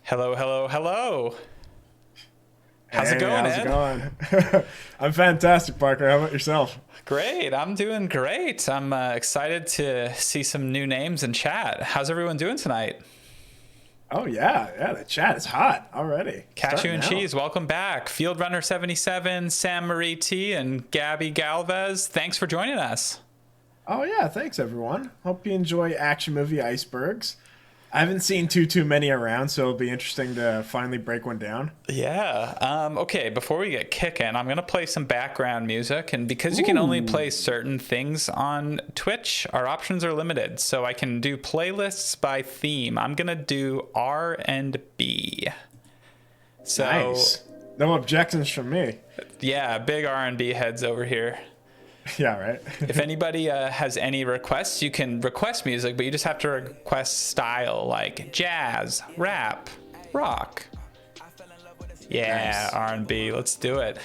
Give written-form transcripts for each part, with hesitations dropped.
Hello, hello, hello. How's it Hey, going, how's it Ed? going? I'm fantastic, Parker. How about yourself? Great. I'm doing great. I'm excited to see some new names in chat. How's everyone doing tonight? Oh yeah, the chat is hot already. Cashew Starting and out. Cheese, welcome back. Field Runner 77, Sam Marie T, and Gabby Galvez. Thanks for joining us. Oh yeah, thanks everyone. Hope you enjoy action movie Icebergs. I haven't seen too many around, so it'll be interesting to finally break one down. Yeah. Okay, before we get kicking, I'm going to play some background music. And because you can only play Ooh, certain things on Twitch, our options are limited. So I can do playlists by theme. I'm going to do R and B. So, nice. No objections from me. yeah, big R&B heads over here. Yeah, right. If anybody has any requests, you can request music, but you just have to request style like jazz, rap, rock. Yeah, Nice. R&B. Let's do it.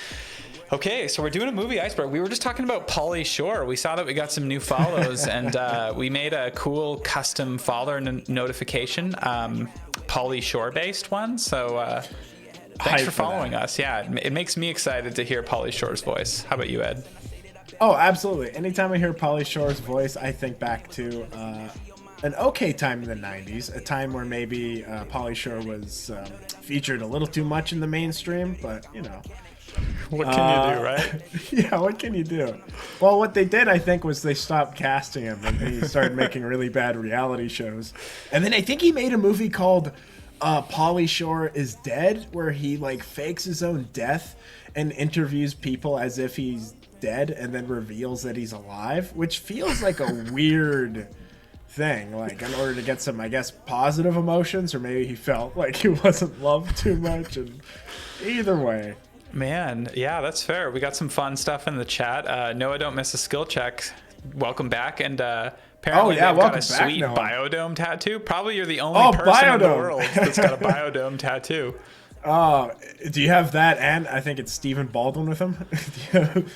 Okay, so we're doing a movie Iceberg. We were just talking about Pauly Shore. We saw that we got some new follows, and we made a cool custom follower notification, Pauly Shore based one. So thanks Hype for for following that. us. Yeah, it makes me excited to hear Pauly Shore's voice. How about you, Ed? Oh, absolutely. Anytime I hear Pauly Shore's voice, I think back to an okay time in the 90s, a time where maybe Pauly Shore was featured a little too much in the mainstream, but you know. What can you do, right? Yeah, what can you do? Well, what they did, I think, was they stopped casting him and he started making really bad reality shows. And then I think he made a movie called Pauly Shore is Dead, where he like fakes his own death and interviews people as if he's dead and then reveals that he's alive, which feels like a weird thing, like in order to get some, I guess, positive emotions, or maybe he felt like he wasn't loved too much. And either way. Man, yeah, that's fair. We got some fun stuff in the chat. Noah, don't miss a skill check. Welcome back. And Oh apparently yeah, they've got welcome a back, sweet Noah. biodome tattoo. Probably you're the only Oh, person in the biodome. world that's got a biodome tattoo. Oh, do you have that? And I think it's Stephen Baldwin with him.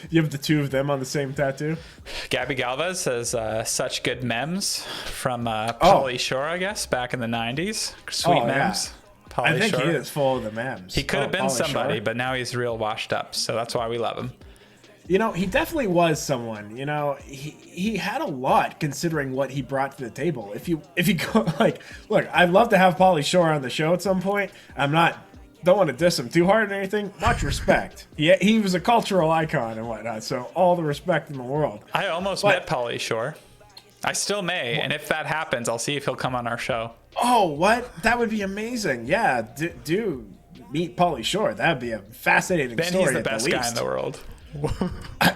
You have the two of them on the same tattoo. Gabby Galvez says such good memes from Oh, Pauly Shore, I guess, back in the 90s. Sweet oh yeah. memes. I Pauly think he Shore. is full of the memes. He could Oh, have been Pauly somebody, Shore. but now he's real washed up. So that's why we love him. You know, he definitely was someone. You know, he had a lot considering what he brought to the table. If you go like, look, I'd love to have Pauly Shore on the show at some point. I'm not. Don't want to diss him too hard or anything. Much respect. He was a cultural icon and whatnot, so all the respect in the world. I almost But met Pauly Shore. I still may, and if that happens, I'll see if he'll come on our show. oh, what? That would be amazing. Yeah, do meet Pauly Shore. That'd be a fascinating Then story he's the at the best guy in least. the world.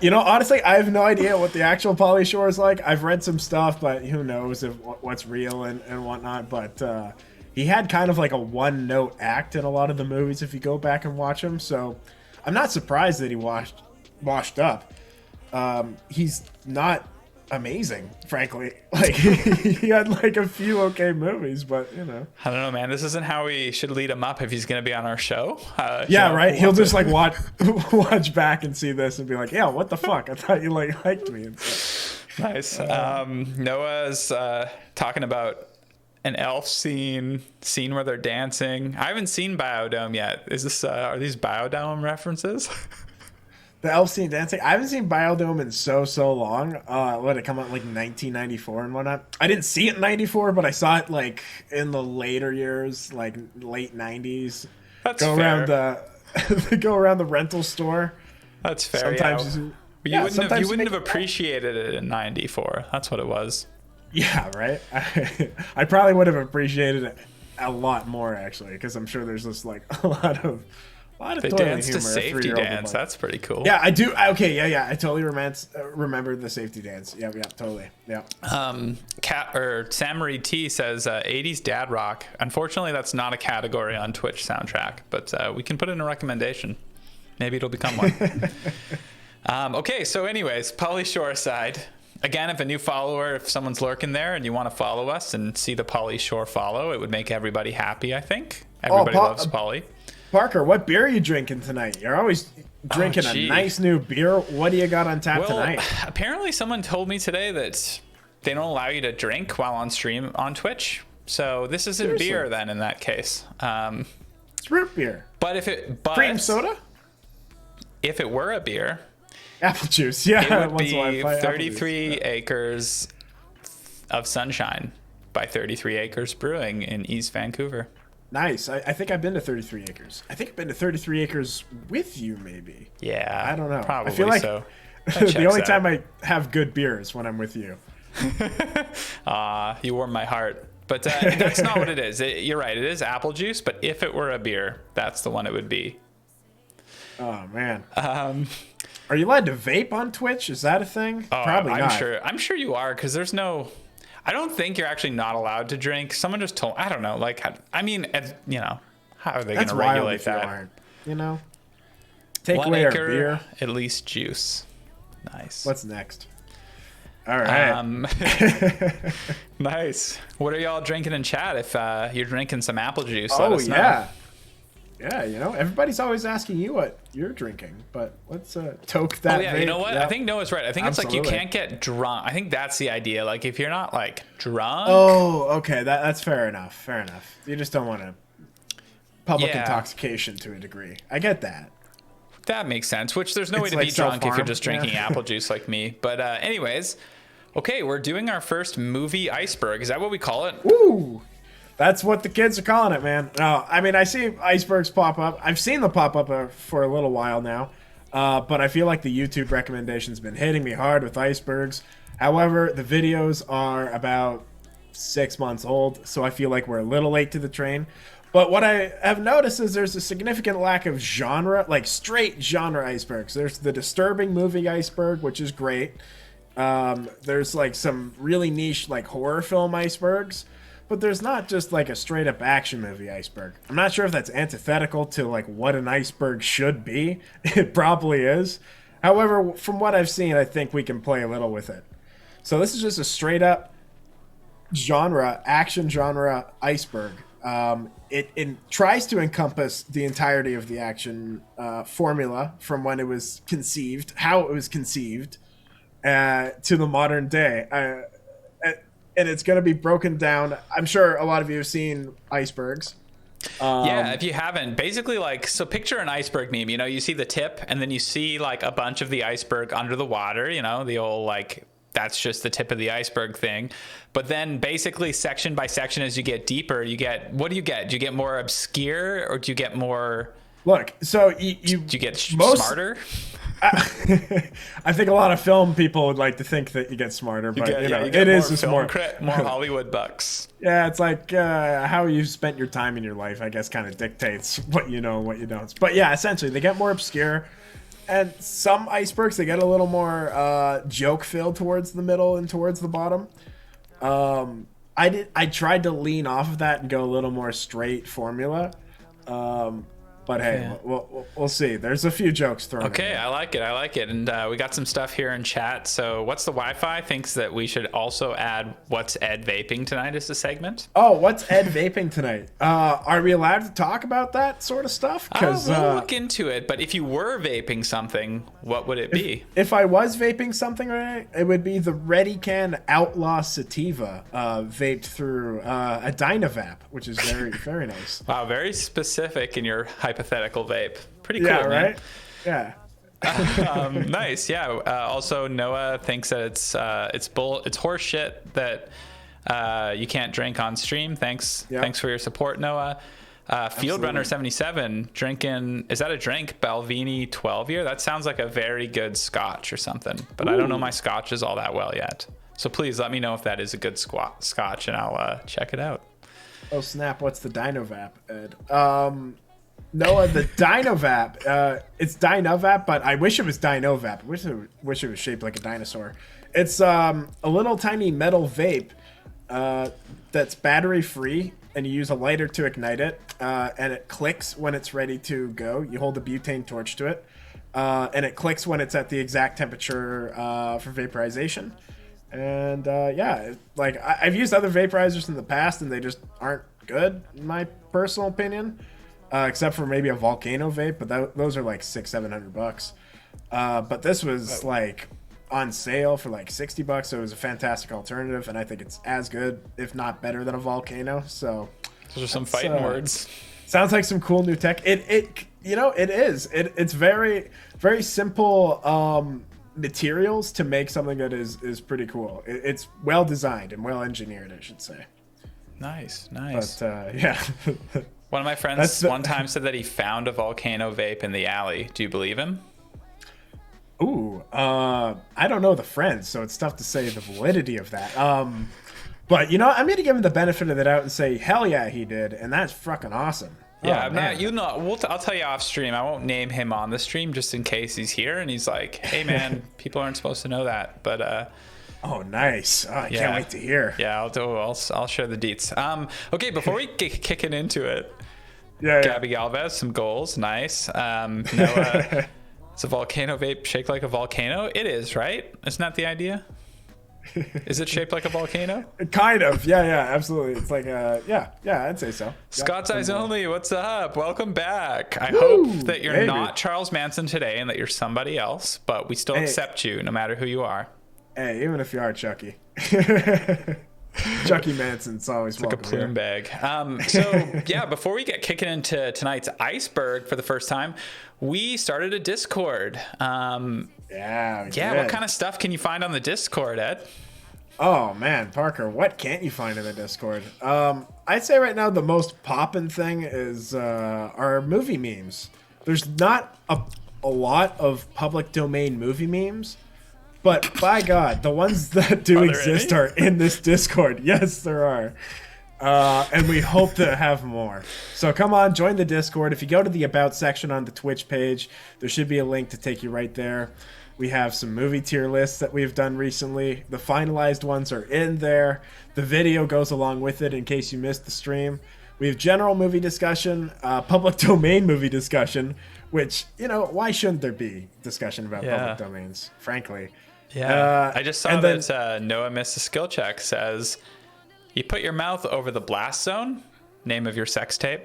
You know, honestly, I have no idea what the actual Pauly Shore is like. I've read some stuff, but who knows if what's real and whatnot. But he had kind of like a one-note act in a lot of the movies if you go back and watch them. So I'm not surprised that he washed up. He's not amazing, frankly. Like he had like a few okay movies, but you know. I don't know, man. This isn't how we should lead him up if he's going to be on our show. Yeah, right. He'll just like watch back and see this and be like, "Yeah, what the fuck? I thought you like liked me." And stuff. Nice. Noah's talking about an elf scene where they're dancing. I haven't seen Biodome yet. Is this are these Biodome references? The elf scene dancing. I haven't seen Biodome in so long. What, it come out like 1994 and whatnot. I didn't see it in 94, but I saw it like in the later years, like late 90s. That's Go fair. around the go around the rental store. That's fair. Sometimes Yeah. you- But yeah, you wouldn't have sometimes you you wouldn't make have it- appreciated it in '94. That's what it was. Yeah, right. I probably would have appreciated it a lot more actually, because I'm sure there's just like a lot of They toilet danced to humor. A safety 3-year-old would dance. like. That's pretty cool. Yeah, I do. Okay, yeah. I totally remember the safety dance. Yeah, totally. Yeah. Cat or Sam Marie T says 80s dad rock. Unfortunately, that's not a category on Twitch soundtrack, but we can put in a recommendation. Maybe it'll become one. Okay, so anyways, Pauly Shore aside, again, if a new follower, if someone's lurking there and you want to follow us and see the Pauly Shore follow, it would make everybody happy, I think. Everybody loves Pauly. Parker, what beer are you drinking tonight? You're always drinking a gee. nice new beer. What do you got on tap Well, tonight? apparently someone told me today that they don't allow you to drink while on stream on Twitch. So this isn't Seriously? beer then in that case. It's root beer. But Cream soda? If it were a beer, Apple juice. Yeah. it would once in a while I be buy apple 33 juice. acres of sunshine by 33 Acres Brewing in East Vancouver. Nice. I think I've been to 33 Acres. I think I've been to 33 Acres with you, maybe. Yeah. I don't know. Probably I feel like so. the only time I have good beer is when I'm with you. You warm my heart. But that's not what it is. You're right. It is apple juice. But if it were a beer, that's the one it would be. Oh, man. Are you allowed to vape on Twitch? Is that a thing? Oh, Probably I'm not. sure. I'm sure you are, because there's no. I don't think you're actually not allowed to drink. Someone just told. I don't know. Like, I mean, you know, how are they going That's to wild regulate if you that? aren't. You know? Take 1 away our acre, beer. at least juice. Nice. What's next? All right. Nice. What are y'all drinking in chat? If you're drinking some apple juice, let Oh, us know. yeah. Yeah, you know, everybody's always asking you what you're drinking, but let's toke that. Oh yeah, you know what? Yep. I think Noah's right. I think it's like you Absolutely. can't get drunk. I think that's the idea. Like if you're not like drunk. Oh, okay. That's fair enough. Fair enough. You just don't want to public Yeah. intoxication to a degree. I get that. That makes sense. Which there's no way It's to like be drunk if you're self-harm. just drinking Yeah. apple juice like me. But anyways, okay, we're doing our first movie Iceberg. Is that what we call it? Ooh, that's what the kids are calling it, man. No, I mean, I see icebergs pop up. I've seen them pop up for a little while now, but I feel like the YouTube recommendation's been hitting me hard with icebergs. However, the videos are about 6 months old, so I feel like we're a little late to the train. But what I have noticed is there's a significant lack of genre, like straight genre icebergs. There's the disturbing movie iceberg, which is great. There's like some really niche like horror film icebergs, but there's not just like a straight up action movie iceberg. I'm not sure if that's antithetical to like what an iceberg should be. It probably is. However, from what I've seen, I think we can play a little with it. So this is just a straight up action genre iceberg. It tries to encompass the entirety of the action formula from when it was conceived, how it was conceived, to the modern day. And it's going to be broken down. I'm sure a lot of you have seen Icebergs. Yeah, if you haven't, basically like, so picture an iceberg meme, you know, you see the tip and then you see like a bunch of the iceberg under the water, you know, the old like, that's just the tip of the iceberg thing. But then basically section by section, as you get deeper, you get, what do you get? Do you get more obscure or do you get more? Look, so Do you get most- smarter? I think a lot of film people would like to think that you get smarter, but you know, you get it more is just film more. credit, more Hollywood bucks. Yeah, it's like how you spent your time in your life, I guess, kind of dictates what you know and what you don't. But yeah, essentially, they get more obscure. And some icebergs, they get a little more joke filled towards the middle and towards the bottom. I tried to lean off of that and go a little more straight formula. But hey, Yeah. we'll see. There's a few jokes thrown in Okay, there. I like it. And we got some stuff here in chat. So What's the Wi-Fi thinks that we should also add What's Ed Vaping tonight as a segment. Oh, what's Ed vaping tonight? Are we allowed to talk about that sort of stuff? Because We'll look into it. But if you were vaping something, what would it be? if I was vaping something, right, it would be the Ready Can Outlaw Sativa vaped through a Dynavap, which is very, very nice. Wow, very specific in your hypothetical vape. Pretty cool, Yeah, man. right? Yeah. Nice, yeah. Also, Noah thinks that it's horse shit that you can't drink on stream. Thanks for your support, Noah. Field Runner 77 drinking. Is that a drink? Balvenie 12 year. That sounds like a very good Scotch or something. But I don't know my Scotches all that well yet. So please let me know if that is a good Scotch, and I'll check it out. Oh, snap. What's the Dynavap, Ed? Noah, the Dynavap. It's Dynavap, but I wish it was Dynovap. I wish it was shaped like a dinosaur. It's a little tiny metal vape that's battery free, and you use a lighter to ignite it, and it clicks when it's ready to go. You hold a butane torch to it, and it clicks when it's at the exact temperature for vaporization. And yeah, like I've used other vaporizers in the past, and they just aren't good, in my personal opinion. Except for maybe a Volcano vape, but those are like $600-700. But this was like on sale for like $60, so it was a fantastic alternative, and I think it's as good, if not better, than a volcano. So those are some fighting words. Sounds like some cool new tech. It is. It's very, very simple materials to make something that is pretty cool. It's well designed and well engineered, I should say. Nice. But yeah. One of my friends one time said that he found a volcano vape in the alley. Do you believe him? Ooh, I don't know the friends, so it's tough to say the validity of that. But I'm gonna give him the benefit of the doubt and say, hell yeah, he did, and that's fucking awesome. Yeah, I'm not. I'll tell you off stream. I won't name him on the stream just in case he's here and he's like, "Hey, man, people aren't supposed to know that." But oh, nice! Oh, I can't wait to hear. Yeah, I'll share the deets. Okay, before we kick it into it, yeah. Gabby Galvez, some goals, nice. Noah, it's a volcano vape shaped like a volcano. It is, right? Isn't that the idea? Is it shaped like a volcano? Kind of. Yeah, absolutely. It's like yeah, I'd say so. Scott's Eyes Only, what's up? Welcome back. I hope that you're not Charles Manson today and that you're somebody else, but we still accept you no matter who you are. Hey, even if you are Chucky. Chucky Manson's always welcome. Like a plume bag. So yeah, before we get kicking into tonight's Iceberg for the first time, we started a Discord. Yeah. What kind of stuff can you find on the Discord, Ed? Oh man, Parker, what can't you find in the Discord? I'd say right now the most poppin' thing is our movie memes. There's not a lot of public domain movie memes, but by God, the ones that do exist are in this Discord. Yes, there are. And we hope to have more. So come on, join the Discord. If you go to the About section on the Twitch page, there should be a link to take you right there. We have some movie tier lists that we've done recently. The finalized ones are in there. The video goes along with it in case you missed the stream. We have general movie discussion, public domain movie discussion, which, why shouldn't there be discussion about public domains, frankly? Yeah. I just saw that Noah missed a skill check. Says, you put your mouth over the blast zone, name of your sex tape.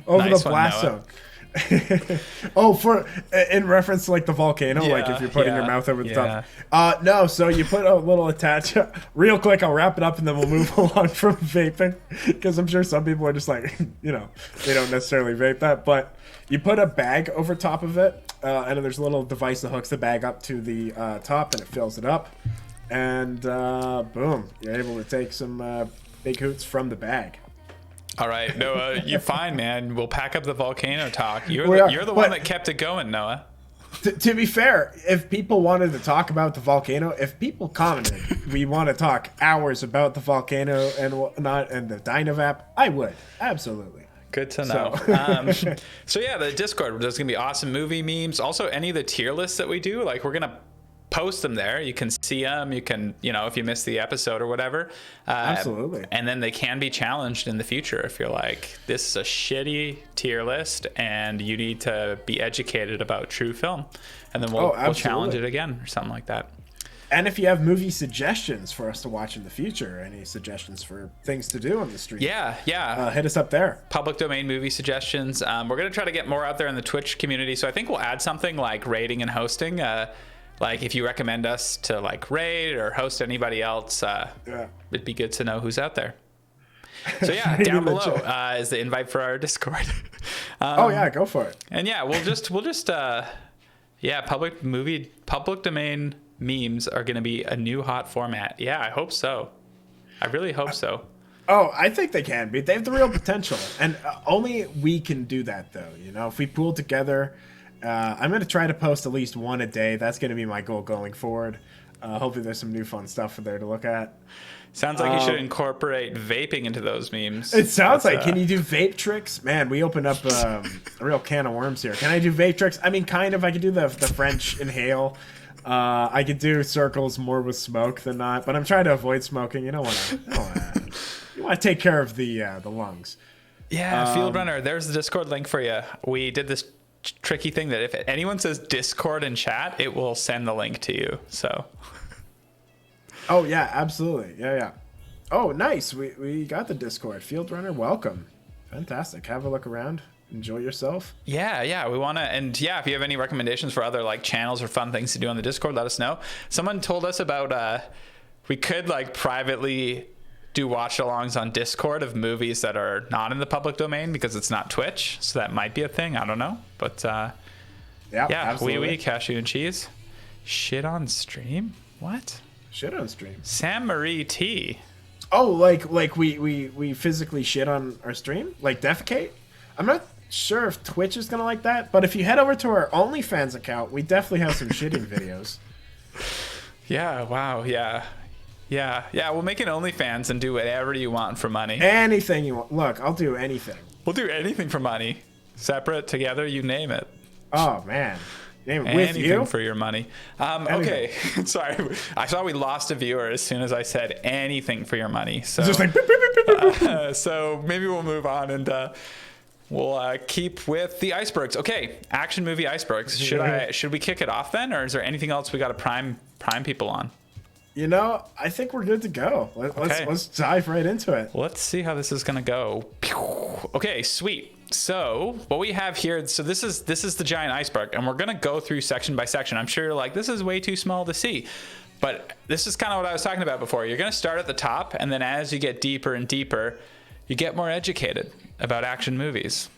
Over the blast zone. Oh, in reference to like the volcano, like if you're putting your mouth over the top. No, so you put a little attach. Real quick, I'll wrap it up and then we'll move along from vaping, because I'm sure some people are just like, they don't necessarily vape that, but you put a bag over top of it, and then there's a little device that hooks the bag up to the top and it fills it up, and boom, you're able to take some big hoots from the bag. All right, Noah, you're fine, man. We'll pack up the volcano talk. You're the one that kept it going, Noah. To be fair, if people wanted to talk about the volcano, if people commented, we want to talk hours about the volcano and whatnot and the Dynavap, I would. Absolutely. Good to know. So yeah, the Discord, there's going to be awesome movie memes. Also, any of the tier lists that we do, like we're going to post them there. You can see them. You can, if you missed the episode or whatever. Absolutely. And then they can be challenged in the future if you're like, this is a shitty tier list and you need to be educated about true film. And then we'll challenge it again or something like that. And if you have movie suggestions for us to watch in the future, any suggestions for things to do on the stream, hit us up there. Public domain movie suggestions. We're going to try to get more out there in the Twitch community. So I think we'll add something like rating and hosting. Like if you recommend us to like raid or host anybody else, it'd be good to know who's out there. So yeah, down below is the invite for our Discord. Go for it. And yeah, we'll just public domain memes are going to be a new hot format. Yeah, I hope so. I really hope so. Oh, I think they can be. They have the real potential, and only we can do that though. If we pool together. I'm going to try to post at least one a day. That's going to be my goal going forward. Hopefully there's some new fun stuff for there to look at. Sounds like you should incorporate vaping into those memes. It sounds like. Can you do vape tricks? Man, we opened up a real can of worms here. Can I do vape tricks? I mean, kind of. I could do the French inhale. I could do circles more with smoke than not, but I'm trying to avoid smoking. You want to take care of the lungs. Yeah, Field Runner. There's the Discord link for you. We did this tricky thing that if anyone says Discord in chat, it will send the link to you. So oh yeah, absolutely. Yeah. Oh nice, we got the Discord. Field Runner, welcome. Fantastic. Have a look around. enjoy yourself. Yeah, we want to, and yeah, if you have any recommendations for other like channels or fun things to do on the Discord, let us know. Someone told us about we could like privately do watch-alongs on Discord of movies that are not in the public domain because it's not Twitch, so that might be a thing. I don't know, but yeah, wee cashew and cheese, shit on stream. What? Shit on stream. Sam Marie T. Oh, like we physically shit on our stream, like defecate. I'm not sure if Twitch is gonna like that, but if you head over to our OnlyFans account, we definitely have some shitting videos. Yeah. Wow. Yeah. We'll make an OnlyFans and do whatever you want for money. Anything you want. Look, I'll do anything. We'll do anything for money. Separate, together, you name it. Oh man. Name it with anything you for your money. Okay, sorry. I saw we lost a viewer as soon as I said anything for your money. So just like beep, beep, beep, beep, beep. So maybe we'll move on and we'll keep with the Icebergs. Okay, action movie Icebergs. Should we kick it off then, or is there anything else we got to prime people on? You know, I think we're good to go. Let's dive right into it. Let's see how this is gonna go. Okay, sweet. So what we have here, so this is the giant iceberg, and we're gonna go through section by section. I'm sure you're like, this is way too small to see, but this is kind of what I was talking about before. You're gonna start at the top, and then as you get deeper and deeper, you get more educated about action movies.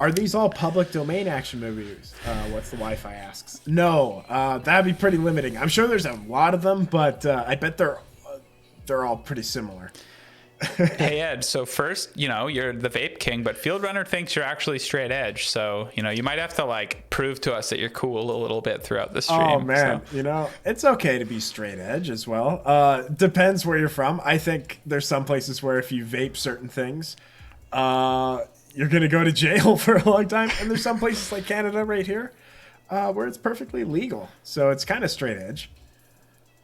Are these all public domain action movies? What's the Wi-Fi asks. No, that'd be pretty limiting. I'm sure there's a lot of them, but I bet they're all pretty similar. Hey Ed, so first, you're the vape king, but Field Runner thinks you're actually straight edge. So, you might have to like prove to us that you're cool a little bit throughout the stream. Oh man, so. It's okay to be straight edge as well. Depends where you're from. I think there's some places where if you vape certain things, you're going to go to jail for a long time. And there's some places like Canada right here where it's perfectly legal. So it's kind of straight edge.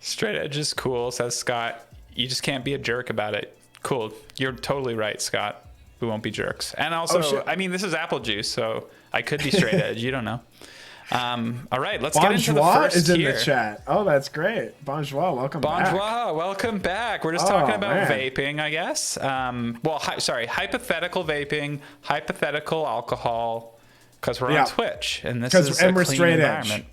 Straight edge is cool, says Scott. You just can't be a jerk about it. Cool. You're totally right, Scott. We won't be jerks. And also, this is apple juice, so I could be straight edge. You don't know. All right, let's get into the first is in tier. the chat. Oh, that's great. Bonjour, welcome back. Bonjour, welcome back. We're just talking about vaping, I guess. Hypothetical vaping, hypothetical alcohol, because we're on Twitch, and this is a clean straight environment. Edge.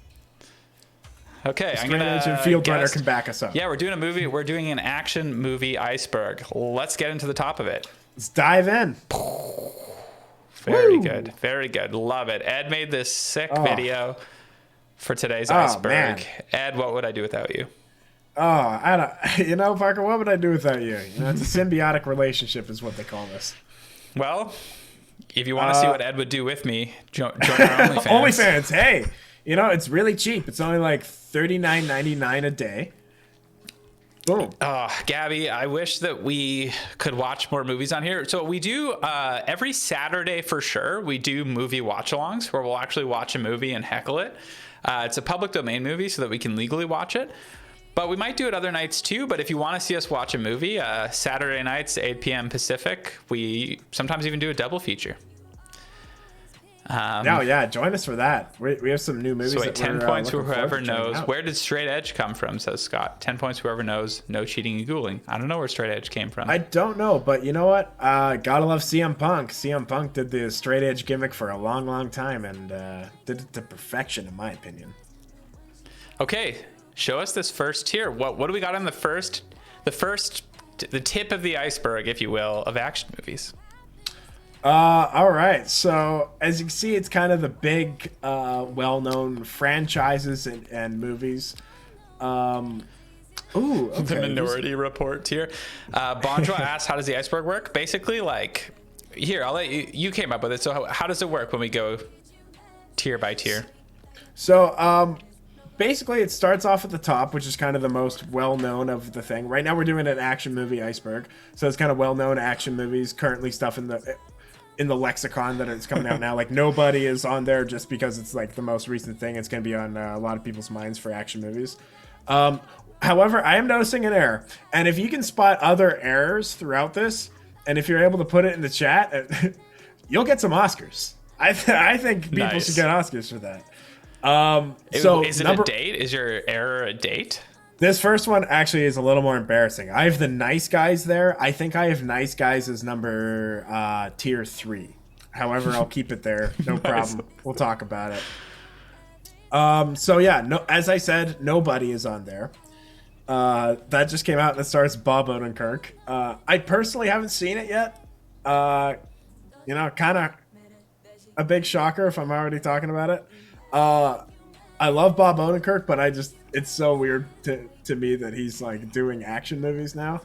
Okay, I'm gonna. Field Runner can back us up. Yeah, we're doing a movie. We're doing an action movie, Iceberg. Let's get into the top of it. Let's dive in. Very good, very good. Love it. Ed made this sick video for today's Iceberg. Man. Ed, what would I do without you? Oh, I don't. Parker, what would I do without you? It's a symbiotic relationship, is what they call this. Well, if you want to see what Ed would do with me, join our OnlyFans. OnlyFans, hey. It's really cheap. It's only like $39.99 a day. Boom. Gabby, I wish that we could watch more movies on here. So we do every Saturday for sure. We do movie watch-alongs where we'll actually watch a movie and heckle it. It's a public domain movie so that we can legally watch it. But we might do it other nights too. But if you want to see us watch a movie, Saturday nights, 8 p.m. Pacific, we sometimes even do a double feature. Join us for that. We have some new movies. So wait, 10 points for whoever knows. Where did straight edge come from, says Scott. 10 points whoever knows. No cheating and Googling. I don't know where straight edge came from. I don't know, but you know what? Gotta love CM Punk. CM Punk did the straight edge gimmick for a long, long time and did it to perfection, in my opinion. Okay, show us this first tier. What do we got on the tip of the iceberg, if you will, of action movies? All right. So as you can see, it's kind of the big, well-known franchises and movies. Okay. The Minority Report tier. Bonjour asks, how does the iceberg work? Basically, like, here, I'll let you came up with it. So how does it work when we go tier by tier? So, basically, it starts off at the top, which is kind of the most well-known of the thing. Right now, we're doing an action movie Iceberg, so it's kind of well-known action movies. Currently, stuff in the lexicon that it's coming out now. Like Nobody is on there just because it's like the most recent thing. It's going to be on a lot of people's minds for action movies. However, I am noticing an error, and if you can spot other errors throughout this, and if you're able to put it in the chat, you'll get some Oscars. I think people should get Oscars for that. So is it a date? Is your error a date? This first one actually is a little more embarrassing. I have the Nice Guys there. I think I have Nice Guys as number tier 3. However, I'll keep it there. No Nice. problem. We'll talk about it. So yeah, no, as I said, nobody is on there. That just came out and it stars Bob Odenkirk. I personally haven't seen it yet. Kind of a big shocker if I'm already talking about it. I love Bob Odenkirk, but it's so weird to me that he's like doing action movies now.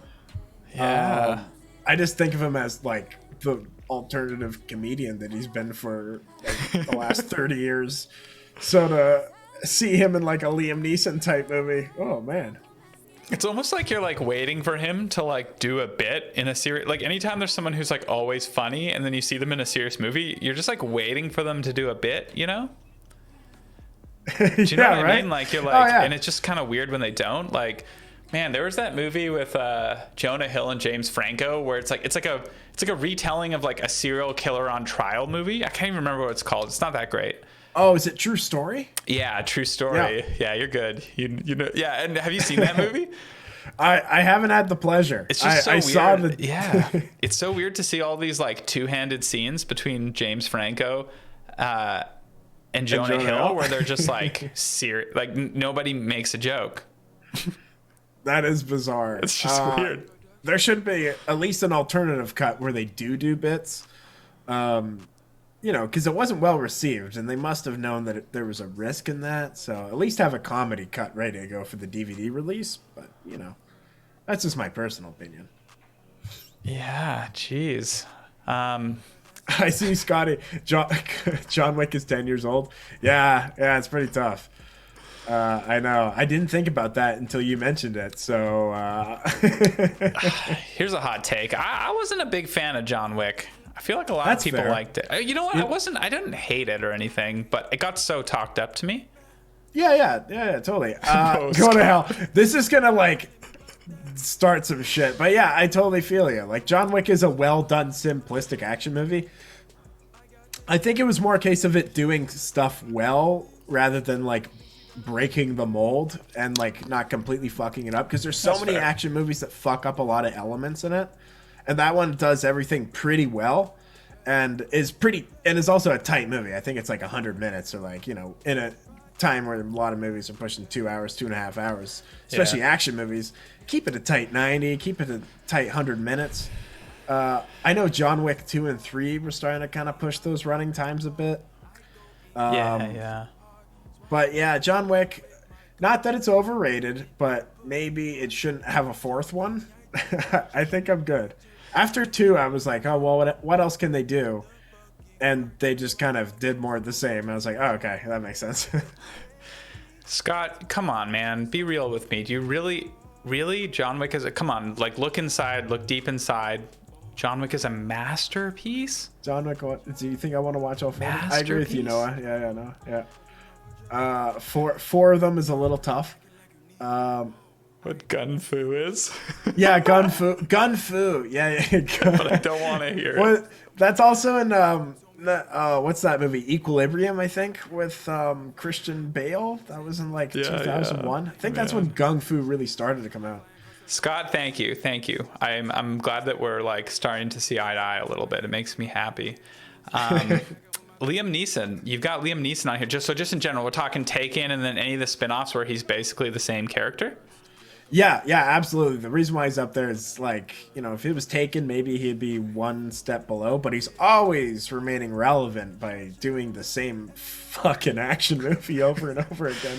Yeah. I just think of him as like the alternative comedian that he's been for like, the last 30 years. So to see him in like a Liam Neeson type movie, oh man. It's almost like you're like waiting for him to like do a bit in a series. Like anytime there's someone who's like always funny and then you see them in a serious movie, you're just like waiting for them to do a bit, you know? Do you know what I mean? Like you're like, and it's just kind of weird when they don't. Like, man, there was that movie with Jonah Hill and James Franco where it's like a retelling of like a serial killer on trial movie. I can't even remember what it's called. It's not that great. Oh, is it True Story? Yeah, True Story. Yeah, you're good. You know. Yeah, and have you seen that movie? I haven't had the pleasure. It's just so weird. Saw the... Yeah, it's so weird to see all these like two-handed scenes between James Franco and Jonah Hill, where they're just like serious. Like nobody makes a joke. That is bizarre. It's just weird. There should be at least an alternative cut where they do bits. Because it wasn't well received, and they must have known that there was a risk in that. So at least have a comedy cut ready to go for the DVD release. But that's just my personal opinion. Yeah, jeez. I see Scotty. John Wick is 10 years old. Yeah, it's pretty tough. I know. I didn't think about that until you mentioned it. So here's a hot take. I wasn't a big fan of John Wick. I feel like a lot of people liked it. You know what? I didn't hate it or anything, but it got so talked up to me. Yeah, totally. Go to hell. This is gonna like start some shit, but yeah, I totally feel you. Like John Wick is a well done, simplistic action movie. I think it was more a case of it doing stuff well rather than like breaking the mold and like not completely fucking it up, because there's so many action movies that fuck up a lot of elements in it. And that one does everything pretty well, and is also a tight movie. I think it's like 100 minutes, or like in a time where a lot of movies are pushing 2 hours, 2.5 hours, especially action movies. Keep it a tight 90. Keep it a tight 100 minutes. I know John Wick 2 and 3 were starting to kind of push those running times a bit. Yeah. But yeah, John Wick. Not that it's overrated, but maybe it shouldn't have a fourth one. I think I'm good. After 2, I was like, oh, well, what else can they do? And they just kind of did more of the same. I was like, oh, okay, that makes sense. Scott, come on, man. Be real with me. Do you really, John Wick come on, like look inside, look deep inside. John Wick is a masterpiece? John Wick, do you think I want to watch all 4? I agree with you, Noah. Yeah. Four of them is a little tough. What gun fu is? Yeah, gun fu. Yeah. But I don't want to hear it. That's also in what's that movie? Equilibrium, I think, with Christian Bale. That was in like 2001. Yeah. I think that's when Gung Fu really started to come out. Scott, thank you. I'm glad that we're like starting to see eye to eye a little bit. It makes me happy. Liam Neeson, you've got Liam Neeson on here. Just in general, we're talking Taken and then any of the spin-offs where he's basically the same character. Yeah, absolutely. The reason why he's up there is like, if it was Taken, maybe he'd be one step below, but he's always remaining relevant by doing the same fucking action movie over and over again.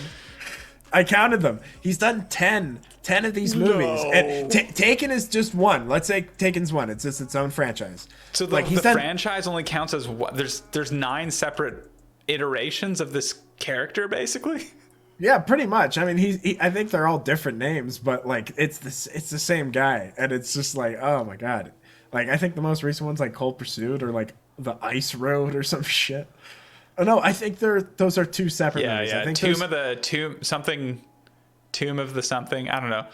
I counted them. He's done 10 of these movies. No. And Taken is just one. Let's say Taken's one. It's just its own franchise. So the franchise only counts as what? There's 9 separate iterations of this character, basically? Yeah, pretty much. I mean, I think they're all different names, but like it's the same guy, and it's just like, oh my god. Like I think the most recent one's like Cold Pursuit or like The Ice Road or some shit. Oh no, I think those are 2 separate movies. Yeah, I think Tomb of the something. I don't know.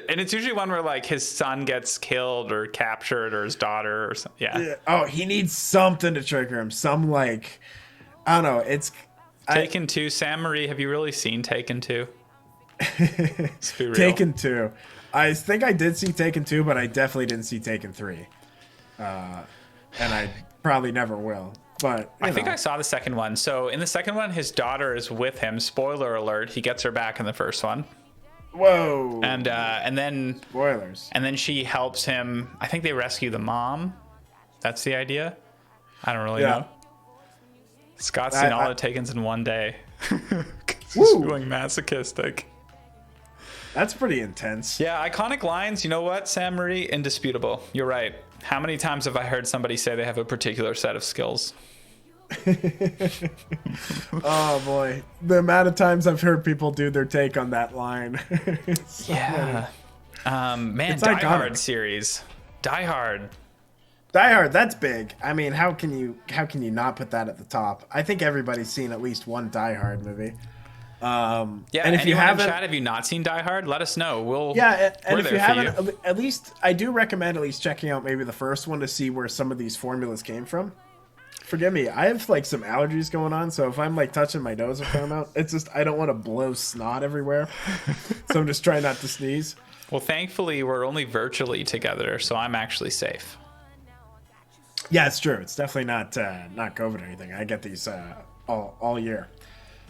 And it's usually one where like his son gets killed or captured or his daughter or something. Yeah. Oh, he needs something to trigger him. Some like, I don't know. It's Taken 2. Sam Marie, have you really seen Taken 2? Let's be real. Taken 2. I think I did see Taken 2, but I definitely didn't see Taken 3. And probably never will. But I think I saw the second one. So in the second one, his daughter is with him. Spoiler alert: he gets her back in the first one. Whoa. And then spoilers. And then she helps him. I think they rescue the mom. That's the idea. I don't really know. Scott's seen all the Takens in one day. He's feeling masochistic. That's pretty intense. Yeah, iconic lines. You know what, Sam Marie? Indisputable. You're right. How many times have I heard somebody say they have a particular set of skills? Oh boy, the amount of times I've heard people do their take on that line. Yeah. Man, it's Die iconic. Hard series. Die Hard. Die Hard, that's big. I mean, how can you not put that at the top? I think everybody's seen at least one Die Hard movie. Yeah, and if you haven't, in chat, have you not seen Die Hard? Let us know. We're if you haven't, you. at least I do recommend at least checking out maybe the first one to see where some of these formulas came from. Forgive me, I have like some allergies going on, so if I'm like touching my nose a fair amount, it's just I don't want to blow snot everywhere, so I'm just trying not to sneeze. Well, thankfully, we're only virtually together, so I'm actually safe. Yeah, it's true. It's definitely not COVID or anything. I get these all year.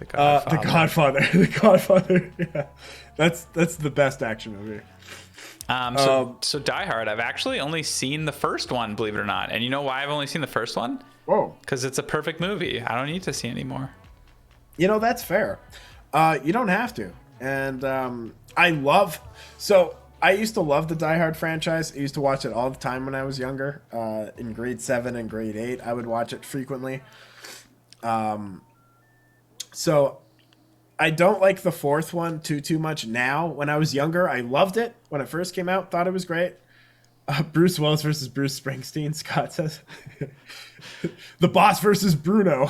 The Godfather. The Godfather. Yeah, that's the best action movie. So Die Hard, I've actually only seen the first one, believe it or not. And you know why I've only seen the first one? Whoa. Because it's a perfect movie. I don't need to see any more. You know, that's fair. You don't have to. And I used to love the Die Hard franchise. I used to watch it all the time when I was younger. In grade 7 and grade 8, I would watch it frequently. So I don't like the fourth one too much now. When I was younger, I loved it. When it first came out, thought it was great. Bruce Willis versus Bruce Springsteen, Scott says. The Boss versus Bruno.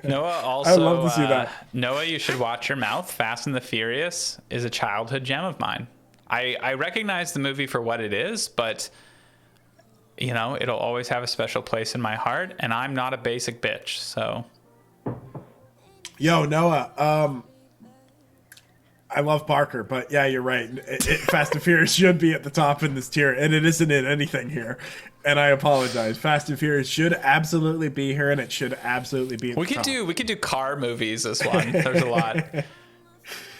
Noah also, I'd love to see that. Noah, you should watch your mouth. Fast and the Furious is a childhood gem of mine. I recognize the movie for what it is, but you know, it'll always have a special place in my heart, and I'm not a basic bitch, so. Yo, Noah, I love Parker, but yeah, you're right. Fast and Furious should be at the top in this tier, and it isn't in anything here. And I apologize. Fast and Furious should absolutely be here, and it should absolutely be at the top. We could do car movies this one. There's a lot.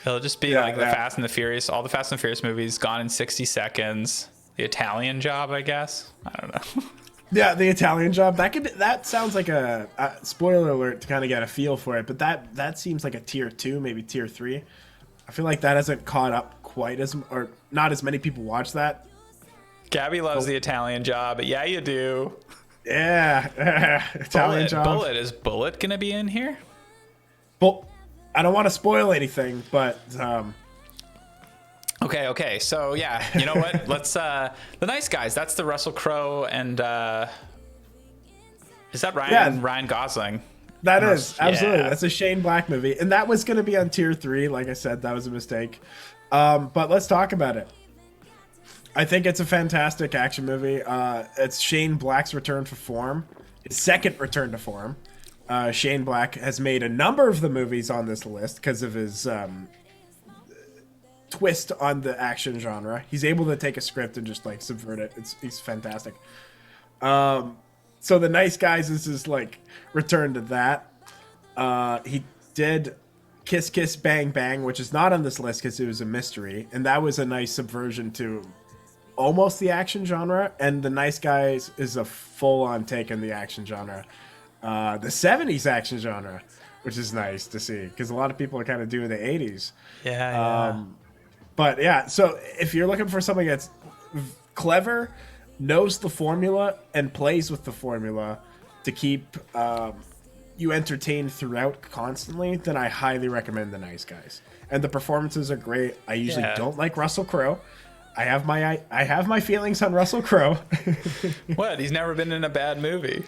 It'll just be the Fast and the Furious, all the Fast and Furious movies gone in 60 seconds. The Italian Job, I guess. I don't know. Yeah, the Italian Job. That sounds like a spoiler alert to kind of get a feel for it, but that seems like a tier 2, maybe tier 3. I feel like that hasn't caught up quite or not as many people watch that. Gabby loves the Italian Job. Yeah, you do. Yeah, Italian Job. Bullet, is Bullet gonna be in here? I don't want to spoil anything, but Okay. So yeah, you know what? Let's The Nice Guys. That's the Russell Crowe and is that Ryan Gosling? That is absolutely. Yeah. That's a Shane Black movie, and that was going to be on tier 3. Like I said, that was a mistake. But let's talk about it. I think it's a fantastic action movie. It's Shane Black's return to form, his second return to form. Shane Black has made a number of the movies on this list because of his twist on the action genre. He's able to take a script and just like subvert it. He's fantastic. So The Nice Guys is his like return to that. He did Kiss Kiss Bang Bang, which is not on this list because it was a mystery, and that was a nice subversion to almost the action genre. And The Nice Guys is a full-on take on the action genre, the 70s action genre, which is nice to see because a lot of people are kind of doing the 80s. Yeah. But yeah, so if you're looking for something that's clever, knows the formula, and plays with the formula to keep you entertained throughout constantly, then I highly recommend The Nice Guys. And the performances are great. I usually don't like Russell Crowe. I have my feelings on Russell Crowe. What? He's never been in a bad movie.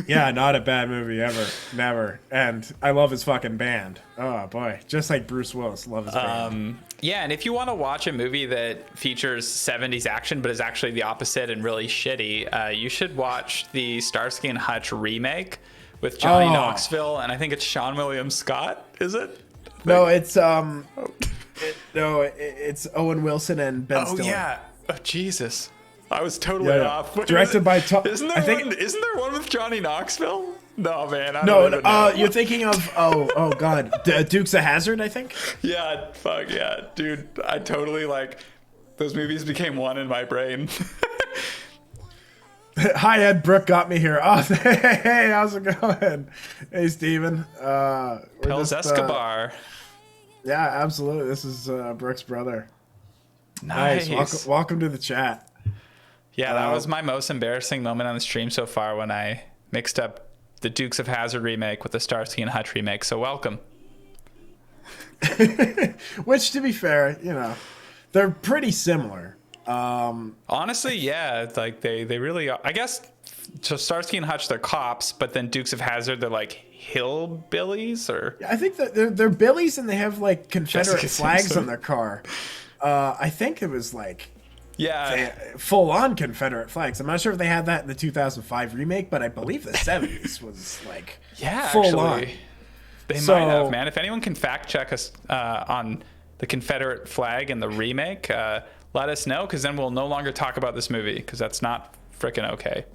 Yeah, not a bad movie ever. Never. And I love his fucking band. Oh, boy. Just like Bruce Willis. Love his band. Yeah, and if you want to watch a movie that features 70s action but is actually the opposite and really shitty, you should watch the Starsky and Hutch remake with Johnny Knoxville, and I think it's Sean William Scott, is it? No, it's it's Owen Wilson and Ben Stiller. Oh, yeah. Oh, Jesus. I was totally off. Directed by Tom. Isn't there one with Johnny Knoxville? No, man. I No, don't even know. you're thinking of oh god, Dukes of Hazzard, I think. Yeah, fuck yeah, dude. I totally like those movies became one in my brain. Hi Ed, Brooke got me here. Oh, hey, how's it going? Hey Steven. Pels Escobar. Yeah, absolutely. This is Brooke's brother. Nice. Welcome to the chat. Yeah, that was my most embarrassing moment on the stream so far when I mixed up the Dukes of Hazzard remake with the Starsky and Hutch remake. So welcome. Which, to be fair, they're pretty similar. Honestly, yeah, like they really are. I guess so. Starsky and Hutch, they're cops, but then Dukes of Hazzard, they're like hillbillies, or I think that they're billies and they have like Confederate Jessica flags Simpson on their car. I think it was like yeah, full on Confederate flags. I'm not sure if they had that in the 2005 remake, but I believe the 70s was like full on. They might have, man. If anyone can fact check us on the Confederate flag and the remake, let us know, because then we'll no longer talk about this movie, because that's not freaking okay.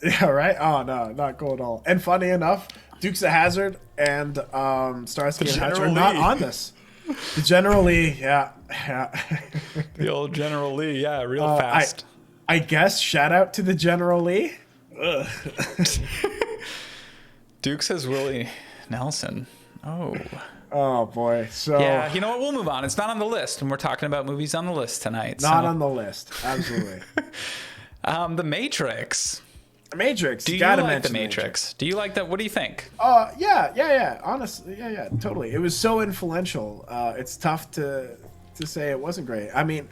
Yeah, right? Oh, no, not cool at all. And funny enough, Dukes of Hazzard and Starsky and Hutch are not on this. The General Lee, yeah. The old General Lee, yeah, real fast. I guess shout out to the General Lee. Duke says Willie Nelson. Oh boy. So yeah, you know what? We'll move on. It's not on the list, and we're talking about movies on the list tonight. Not on the list. Absolutely. The Matrix. The Matrix. Do you like the Matrix? Do you like that? What do you think? Yeah. Honestly, yeah, totally. It was so influential. It's tough to say it wasn't great. I mean,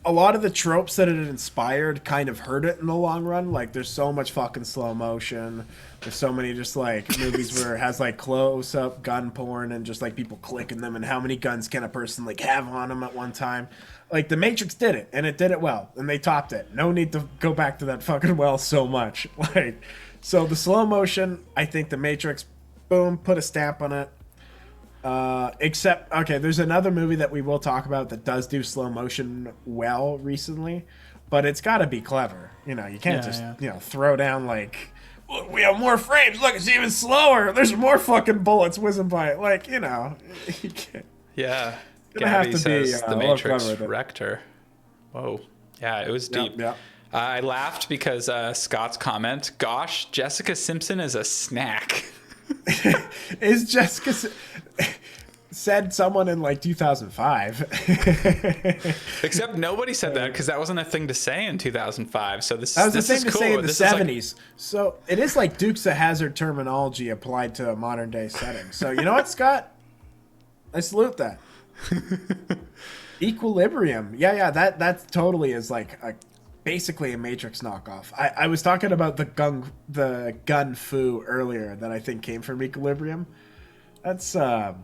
a lot of the tropes that it inspired kind of hurt it in the long run. Like, there's so much fucking slow motion. There's so many just like movies where it has like close up gun porn and just like people clicking them, and how many guns can a person like have on them at one time. Like, the Matrix did it, and it did it well, and they topped it. No need to go back to that fucking well so much. Like, so the slow motion, I think the Matrix, boom, put a stamp on it. Except, okay, there's another movie that we will talk about that does do slow motion well recently, but it's got to be clever. You can't throw down like, we have more frames. Look, it's even slower. There's more fucking bullets whizzing by. Like, you can't. Yeah. Gonna have to says be the Matrix wrecked her. Whoa. Yeah, it was deep. Yeah. I laughed because Scott's comment, gosh, Jessica Simpson is a snack. Is Jessica... said someone in like 2005. Except nobody said that, because that wasn't a thing to say in 2005. So this was this a is thing to cool. say in the This 70s. So it is like Dukes of Hazzard terminology applied to a modern day setting. So you know what, Scott? I salute that. Equilibrium. Yeah, that totally is like basically a Matrix knockoff. I was talking about the gun fu earlier that I think came from Equilibrium. It's a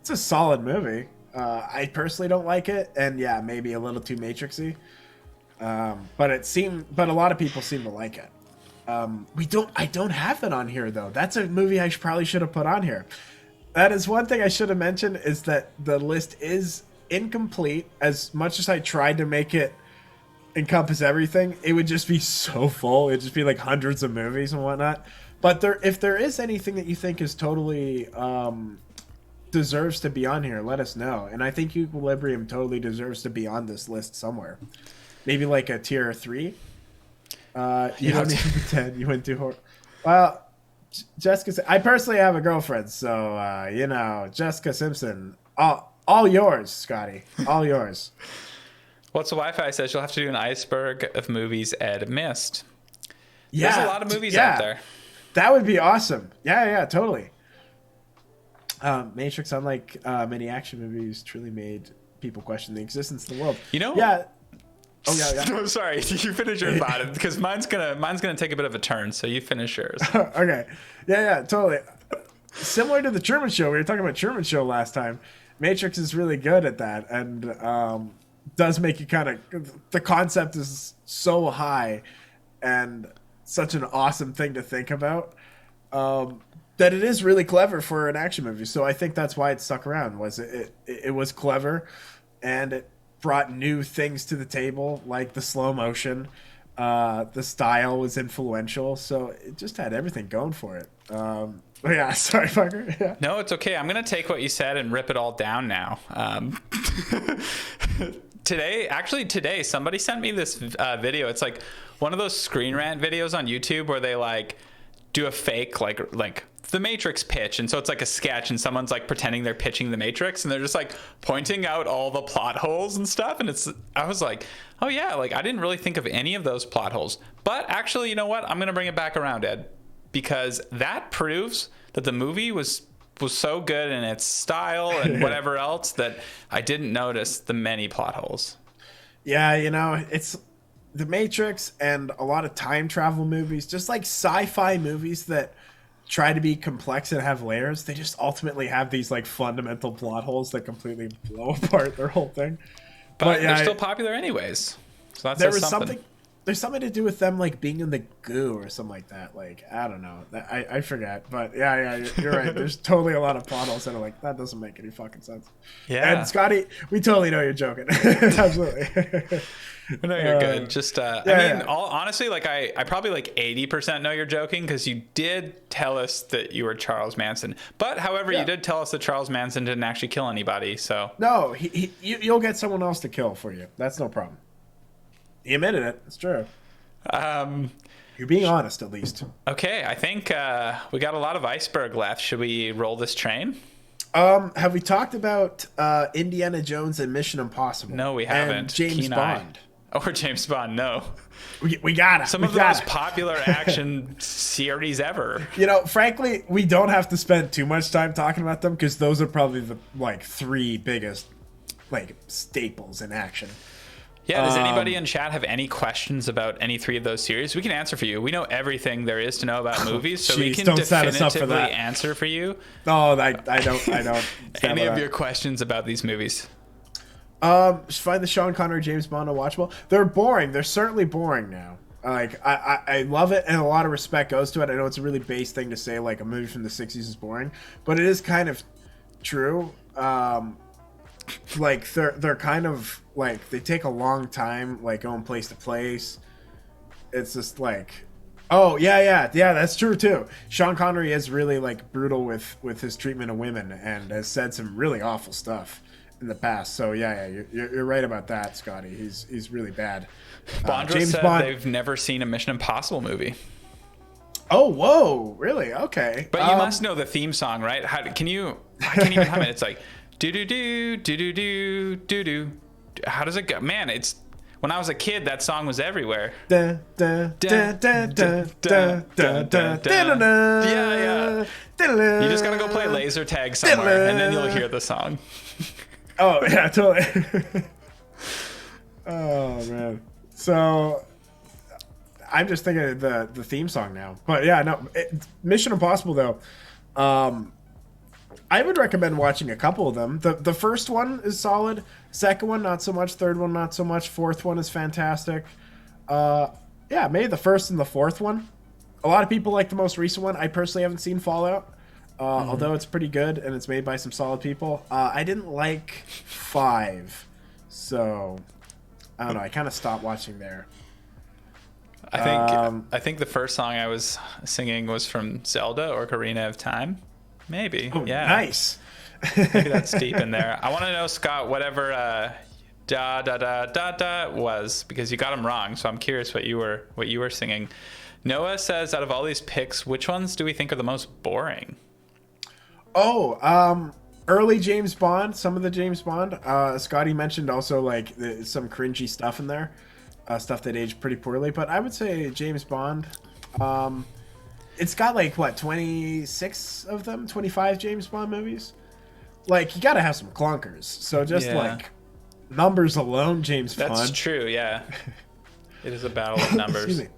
solid movie. I personally don't like it, and yeah, maybe a little too Matrixy. But a lot of people seem to like it. I don't have that on here though. That's a movie I probably should have put on here. That is one thing I should have mentioned, is that the list is incomplete. As much as I tried to make it encompass everything, it would just be so full. It'd just be like hundreds of movies and whatnot. But if there is anything that you think is totally deserves to be on here, let us know. And I think Equilibrium totally deserves to be on this list somewhere. Maybe like a tier 3. You don't even pretend you went too hard. Well, Jessica, I personally have a girlfriend, so Jessica Simpson, all yours, Scotty, all yours. What's the Wi-Fi says you'll have to do an iceberg of movies Ed missed. Yeah, there's a lot of movies out there. That would be awesome. Yeah, totally. Matrix, unlike many action movies, truly made people question the existence of the world. Yeah. Oh yeah. No, sorry, you finish your thought, because mine's gonna take a bit of a turn. So you finish yours. Okay. Yeah, totally. Similar to the Truman Show, we were talking about Truman Show last time. Matrix is really good at that, and does make you kind of. The concept is so high, and such an awesome thing to think about. That it is really clever for an action movie. So I think that's why it stuck around. Was it was clever, and brought new things to the table, like the slow motion. The style was influential, so it just had everything going for it. But yeah, sorry, Parker. Yeah. No, it's okay. I'm gonna take what you said and rip it all down now. Today, somebody sent me this video. It's like one of those Screen Rant videos on YouTube where they like do a fake like the Matrix pitch, and so it's like a sketch, and someone's like pretending they're pitching the Matrix, and they're just like pointing out all the plot holes and stuff. And I was like, oh yeah, like I didn't really think of any of those plot holes. But actually, you know what? I'm gonna bring it back around, Ed, because that proves that the movie was so good in its style and whatever else that I didn't notice the many plot holes. Yeah, it's the Matrix and a lot of time travel movies, just like sci-fi movies that try to be complex and have layers. They just ultimately have these like fundamental plot holes that completely blow apart their whole thing. But yeah, they're still popular anyways. So that's there was something. There's something to do with them like being in the goo or something like that. Like I don't know. I forget. But yeah, you're right. There's totally a lot of plot holes that are like that doesn't make any fucking sense. Yeah. And Scotty, we totally know you're joking. Absolutely. No, you're good. Just honestly, like I probably like 80% know you're joking because you did tell us that you were Charles Manson. But however, you did tell us that Charles Manson didn't actually kill anybody. So no, you'll get someone else to kill for you. That's no problem. He admitted it. It's true. You're being honest, at least. Okay, I think we got a lot of Iceberg left. Should we roll this train? Have we talked about Indiana Jones and Mission Impossible? No, we haven't. And James Bond. Or James Bond, no. We got it. Some of the most popular action series ever. Frankly, we don't have to spend too much time talking about them because those are probably the like three biggest like staples in action. Yeah, does anybody in chat have any questions about any three of those series? We can answer for you. We know everything there is to know about movies, so we can definitively answer for you. No, I don't. Any of your questions about these movies? Just find the Sean Connery James Bond unwatchable. They're boring. They're certainly boring now. Like I love it, and a lot of respect goes to it. I know it's a really base thing to say, like a movie from the '60s is boring, but it is kind of true. Like they're kind of like they take a long time, like going place to place. It's just like, oh yeah, that's true too. Sean Connery is really like brutal with his treatment of women and has said some really awful stuff in the past. So yeah, you're right about that, Scotty. He's really bad. James Bond. They've never seen a Mission Impossible movie. Oh, whoa, really? Okay. But you must know the theme song, right? I can't even hum it. It's like do do do do do do do do. How does it go? Man, it's when I was a kid, that song was everywhere. Yeah. You just gotta go play laser tag somewhere, and then you'll hear the song. Oh yeah, totally. Oh man. So I'm just thinking of the theme song now. But yeah, no. Mission Impossible though. I would recommend watching a couple of them. The first one is solid. Second one, not so much. Third one, not so much. Fourth one is fantastic. Yeah, maybe the first and the fourth one. A lot of people like the most recent one. I personally haven't seen Fallout, although it's pretty good and it's made by some solid people. I didn't like 5, so I don't know. I kind of stopped watching there. I think the first song I was singing was from Zelda or Ocarina of Time. Maybe. Oh, yeah. Nice. Maybe that's deep in there. I want to know, Scott, whatever da da da da da was, because you got them wrong. So I'm curious what you were singing. Noah says, out of all these picks, which ones do we think are the most boring? Oh, early James Bond. Some of the James Bond. Scotty mentioned also like some cringy stuff in there, stuff that aged pretty poorly. But I would say James Bond. It's got like what 26 of them, 25 James Bond movies. Like you got to have some clunkers. So just like numbers alone, James Bond. That's true. Yeah, it is a battle of numbers. Excuse me.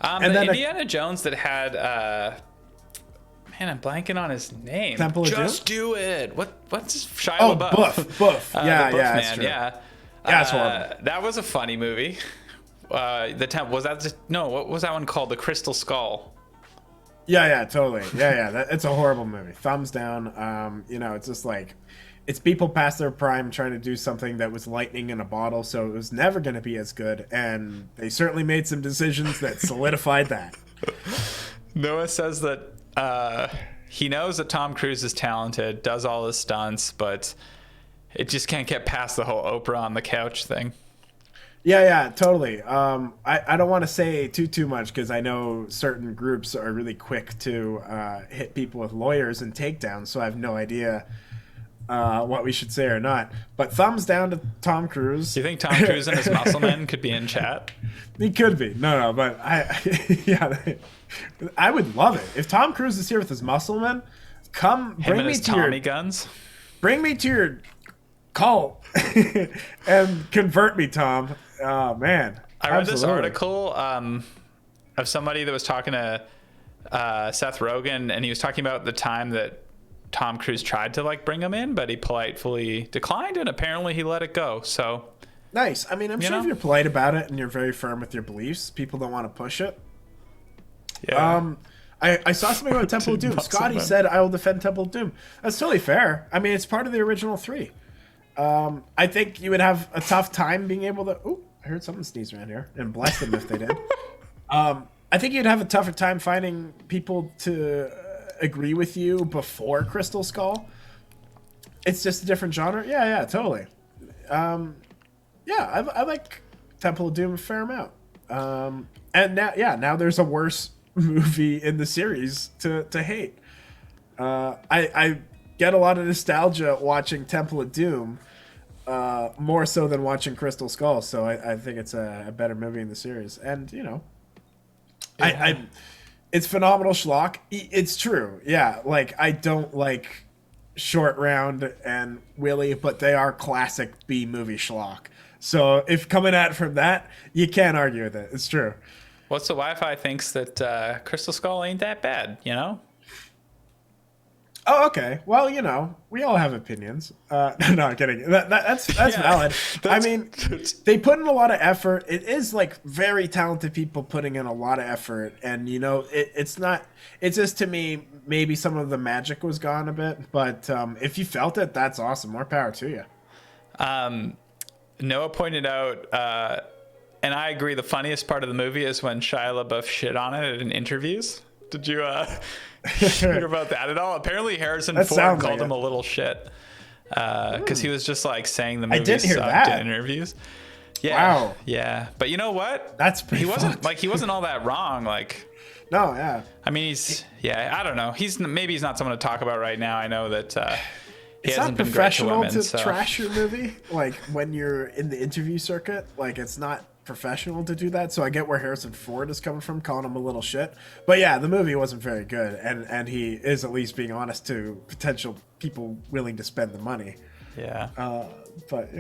And the Indiana Jones that had man, I'm blanking on his name. Temple of Just Doom? Do it. What's his Shia Oh, LaBeouf? Buff. Yeah, the Buff man. That's true. Yeah, that's horrible. That was a funny movie. The Temple was that just no? What was that one called? The Crystal Skull. Yeah, totally. Yeah, it's a horrible movie. Thumbs down. It's just like it's people past their prime trying to do something that was lightning in a bottle, so it was never going to be as good. And they certainly made some decisions that solidified that. Noah says that he knows that Tom Cruise is talented, does all his stunts, but it just can't get past the whole Oprah on the couch thing. Yeah, totally. I don't want to say too much because I know certain groups are really quick to hit people with lawyers and takedowns, so I have no idea what we should say or not. But thumbs down to Tom Cruise. Do you think Tom Cruise and his muscle men could be in chat? He could be. No, but I would love it if Tom Cruise is here with his muscle men. Bring me to Tommy guns. Bring me to your cult and convert me, Tom. Oh man, I read this article of somebody that was talking to Seth Rogen, and he was talking about the time that Tom Cruise tried to like bring him in, but he politely declined, and apparently he let it go. So nice. I mean, I'm sure if you're polite about it and you're very firm with your beliefs, people don't want to push it. Yeah. I saw something about Temple of Doom. Scotty said, "I will defend Temple of Doom." That's totally fair. I mean, it's part of the original 3. I think you would have a tough time being able to. Ooh, I heard someone sneeze around here, and bless them if they did. I think you'd have a tougher time finding people to agree with you before Crystal Skull. It's just a different genre. Yeah, totally. I like Temple of Doom a fair amount. And now there's a worse movie in the series to hate. I get a lot of nostalgia watching Temple of Doom, more so than watching Crystal Skull. So I think it's a better movie in the series. And it's phenomenal schlock. It's true. Yeah, like I don't like Short Round and Willie, but they are classic B movie schlock. So if coming at it from that, you can't argue with it. It's true. What's the Wi-Fi thinks that Crystal Skull ain't that bad, you know? Oh, okay. Well, we all have opinions. No, I'm kidding. That's valid. I mean, they put in a lot of effort. It is like very talented people putting in a lot of effort, and it's not. It's just to me maybe some of the magic was gone a bit, but if you felt it, that's awesome. More power to you. Noah pointed out, and I agree. The funniest part of the movie is when Shia LaBeouf shit on it in interviews. Did you hear about that at all? Apparently Harrison Ford called him a little shit because he was just like saying the movie sucked in interviews. Yeah, wow. Yeah, but you know what? That's pretty. He wasn't all that wrong. Like, no, yeah. I mean, I don't know. He's not someone to talk about right now. I know that he hasn't been great to women. It's not professional to trash your movie. Like when you're in the interview circuit, like it's not professional to do that. So I get where Harrison Ford is coming from, calling him a little shit. But yeah, the movie wasn't very good, and he is at least being honest to potential people willing to spend the money. Yeah. But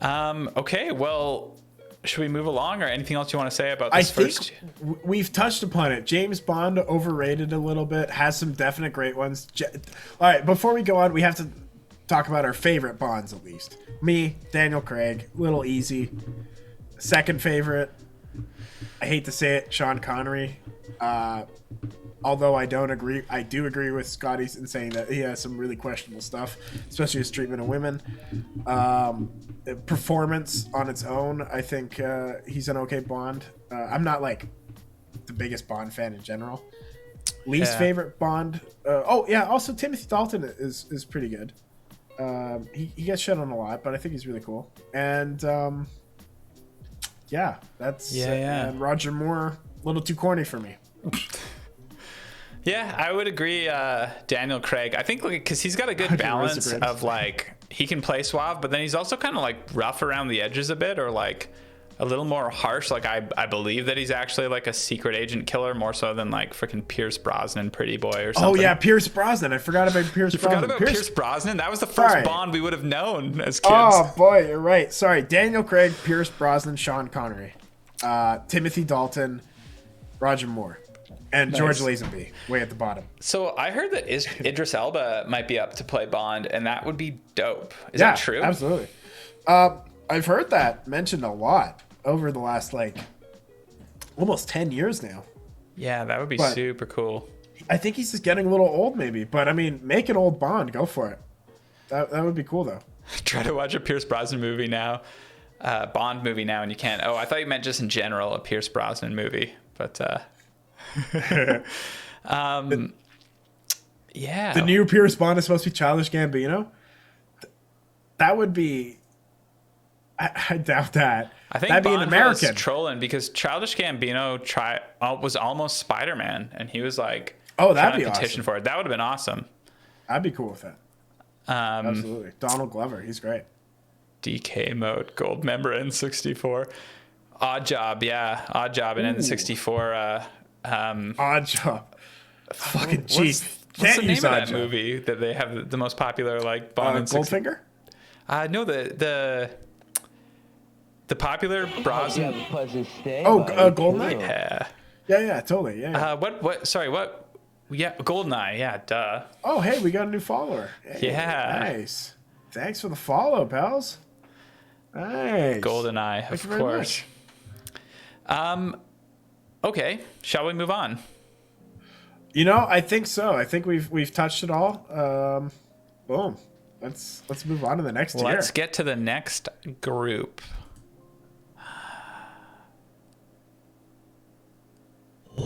Okay, well, should we move along, or anything else you want to say about this first? I think we've touched upon it. James Bond overrated a little bit, has some definite great ones. All right, before we go on, we have to talk about our favorite Bonds at least. Me, Daniel Craig, little easy. Second favorite, I hate to say it, Sean Connery. Although I do agree with Scotty in saying that he has some really questionable stuff, especially his treatment of women. Performance on its own, I think he's an okay Bond. I'm not like the biggest Bond fan in general. Least favorite Bond. Also Timothy Dalton is pretty good. He gets shit on a lot, but I think he's really cool. And and Roger Moore, a little too corny for me. Yeah, I would agree. Daniel Craig, I think, because he's got a good balance of like he can play suave, but then he's also kind of like rough around the edges a bit, or like a little more harsh. Like I believe that he's actually like a secret agent killer more so than like freaking Pierce Brosnan, Pretty Boy or something. Oh yeah, Pierce Brosnan. I forgot about Pierce Brosnan. Forgot about Pierce Brosnan? That was the first Bond we would have known as kids. Oh boy, you're right. Sorry, Daniel Craig, Pierce Brosnan, Sean Connery, Timothy Dalton, Roger Moore. And nice. George Lazenby, way at the bottom. So I heard that Idris Elba might be up to play Bond, and that would be dope. Is that true? Absolutely. I've heard that mentioned a lot over the last, like, almost 10 years now. Yeah, that would be super cool. I think he's just getting a little old, maybe. But, I mean, make an old Bond. Go for it. That would be cool though. Try to watch a Pierce Brosnan movie now, Bond movie now, and you can't. Oh, I thought you meant just in general a Pierce Brosnan movie, but yeah. The new Pierce Bond is supposed to be Childish Gambino. That would be. I doubt that. I think that'd Bond be an American was trolling because Childish Gambino was almost Spider-Man, and he was like, "Oh, that'd be petition awesome for it." That would have been awesome. I'd be cool with that. Absolutely, Donald Glover, he's great. DK mode, gold member N64, Odd Job, yeah, Odd Job in N64. Odd Job, fucking cheap. What's the name of that movie that they have the most popular like Bond and Goldfinger? No, the popular Brosnan. Goldeneye. Yeah, totally. Yeah. What? Sorry, what? Yeah, Goldeneye. Yeah, duh. Oh, hey, we got a new follower. Hey, yeah. Nice. Thanks for the follow, pals. Nice. Goldeneye, of course. Okay, shall we move on? You know, I think so. I think we've touched it all. Boom. Let's move on to the next tier. Let's get to the next group. You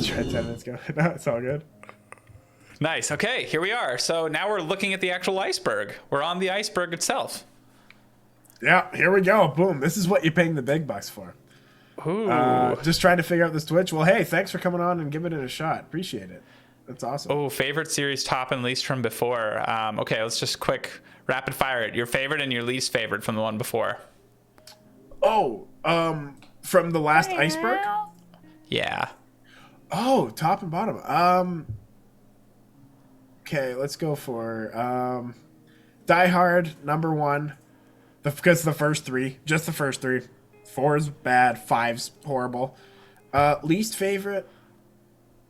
tried 10 minutes ago. No, it's all good. Nice. Okay, here we are. So now we're looking at the actual iceberg. We're on the iceberg itself. Yeah, here we go. Boom. This is what you're paying the big bucks for. Ooh. Just trying to figure out this Twitch. Well, hey, thanks for coming on and giving it a shot. Appreciate it. That's awesome. Oh, favorite series, top and least from before. Okay, let's just quick rapid fire it. Your favorite and your least favorite from the one before. Oh, from the last Iceberg? Yeah. Oh, top and bottom. Okay, let's go for Die Hard, number 1. Because the first 3. Just the first 3. 4 is bad. 5's horrible. Least favorite,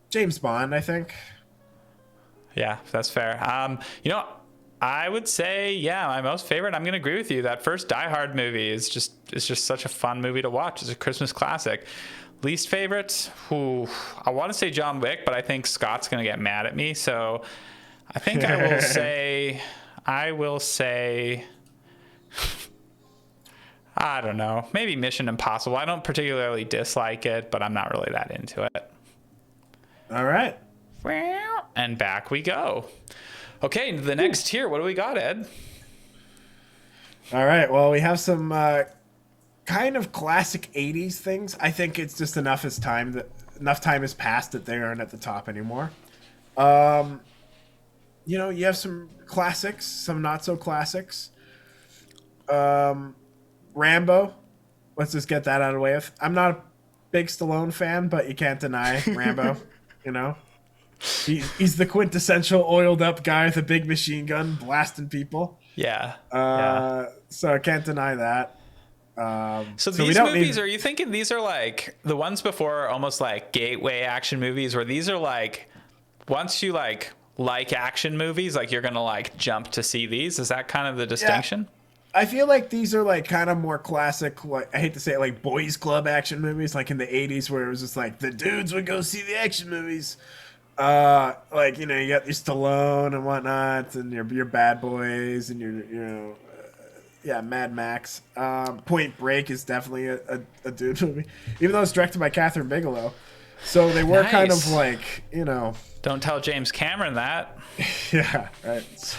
James Bond, I think. Yeah, that's fair. You know, I would say, yeah, my most favorite. I'm gonna agree with you. That first Die Hard movie is just such a fun movie to watch. It's a Christmas classic. Least favorite, I want to say John Wick, but I think Scott's gonna get mad at me. So I think I will say. I don't know. Maybe Mission Impossible. I don't particularly dislike it, but I'm not really that into it. All right. And back we go. Okay, the next tier. What do we got, Ed? All right. Well, we have some kind of classic 80s things. I think it's just enough time has passed that they aren't at the top anymore. You know, you have some classics, some not so classics. Rambo. Let's just get that out of the way with. I'm not a big Stallone fan, but you can't deny Rambo. You know, he's the quintessential oiled up guy with a big machine gun blasting people. Yeah. So I can't deny that. So these movies, are you thinking these are like the ones before are almost like gateway action movies, where these are like once you like action movies, like you're gonna like jump to see these? Is that kind of the distinction? Yeah. I feel like these are like kind of more classic, like I hate to say it, like boys club action movies, like in the 80s where it was just like the dudes would go see the action movies. Like, you know, you got your Stallone and whatnot, and your Bad Boys and your Mad Max. Point Break is definitely a dude movie, even though it's directed by Catherine Bigelow. So they were kind of like, you know. Don't tell James Cameron that. Yeah, right.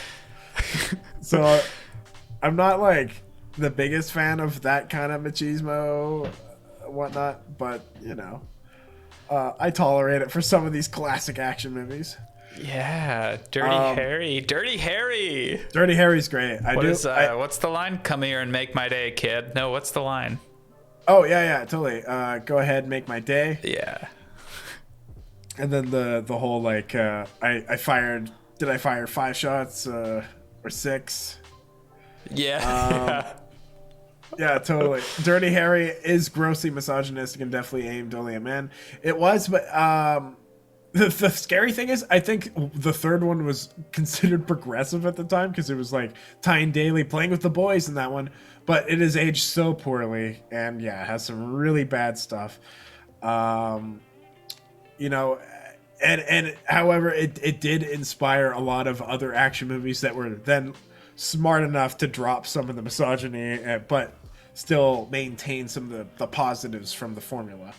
So I'm not like the biggest fan of that kind of machismo, whatnot, but you know, I tolerate it for some of these classic action movies. Yeah, Dirty Harry. Dirty Harry's great. What's the line? Come here and make my day, kid. No, what's the line? Oh yeah, totally. Go ahead, make my day. Yeah. And then the whole like, did I fire 5 shots or 6? Yeah. Yeah, totally. Dirty Harry is grossly misogynistic and definitely aimed only at men. It was, but the scary thing is, I think the third one was considered progressive at the time because it was like Tyne Daly playing with the boys in that one, but it is aged so poorly and yeah, it has some really bad stuff. You know, And however, it did inspire a lot of other action movies that were then smart enough to drop some of the misogyny, but still maintain some of the positives from the formula.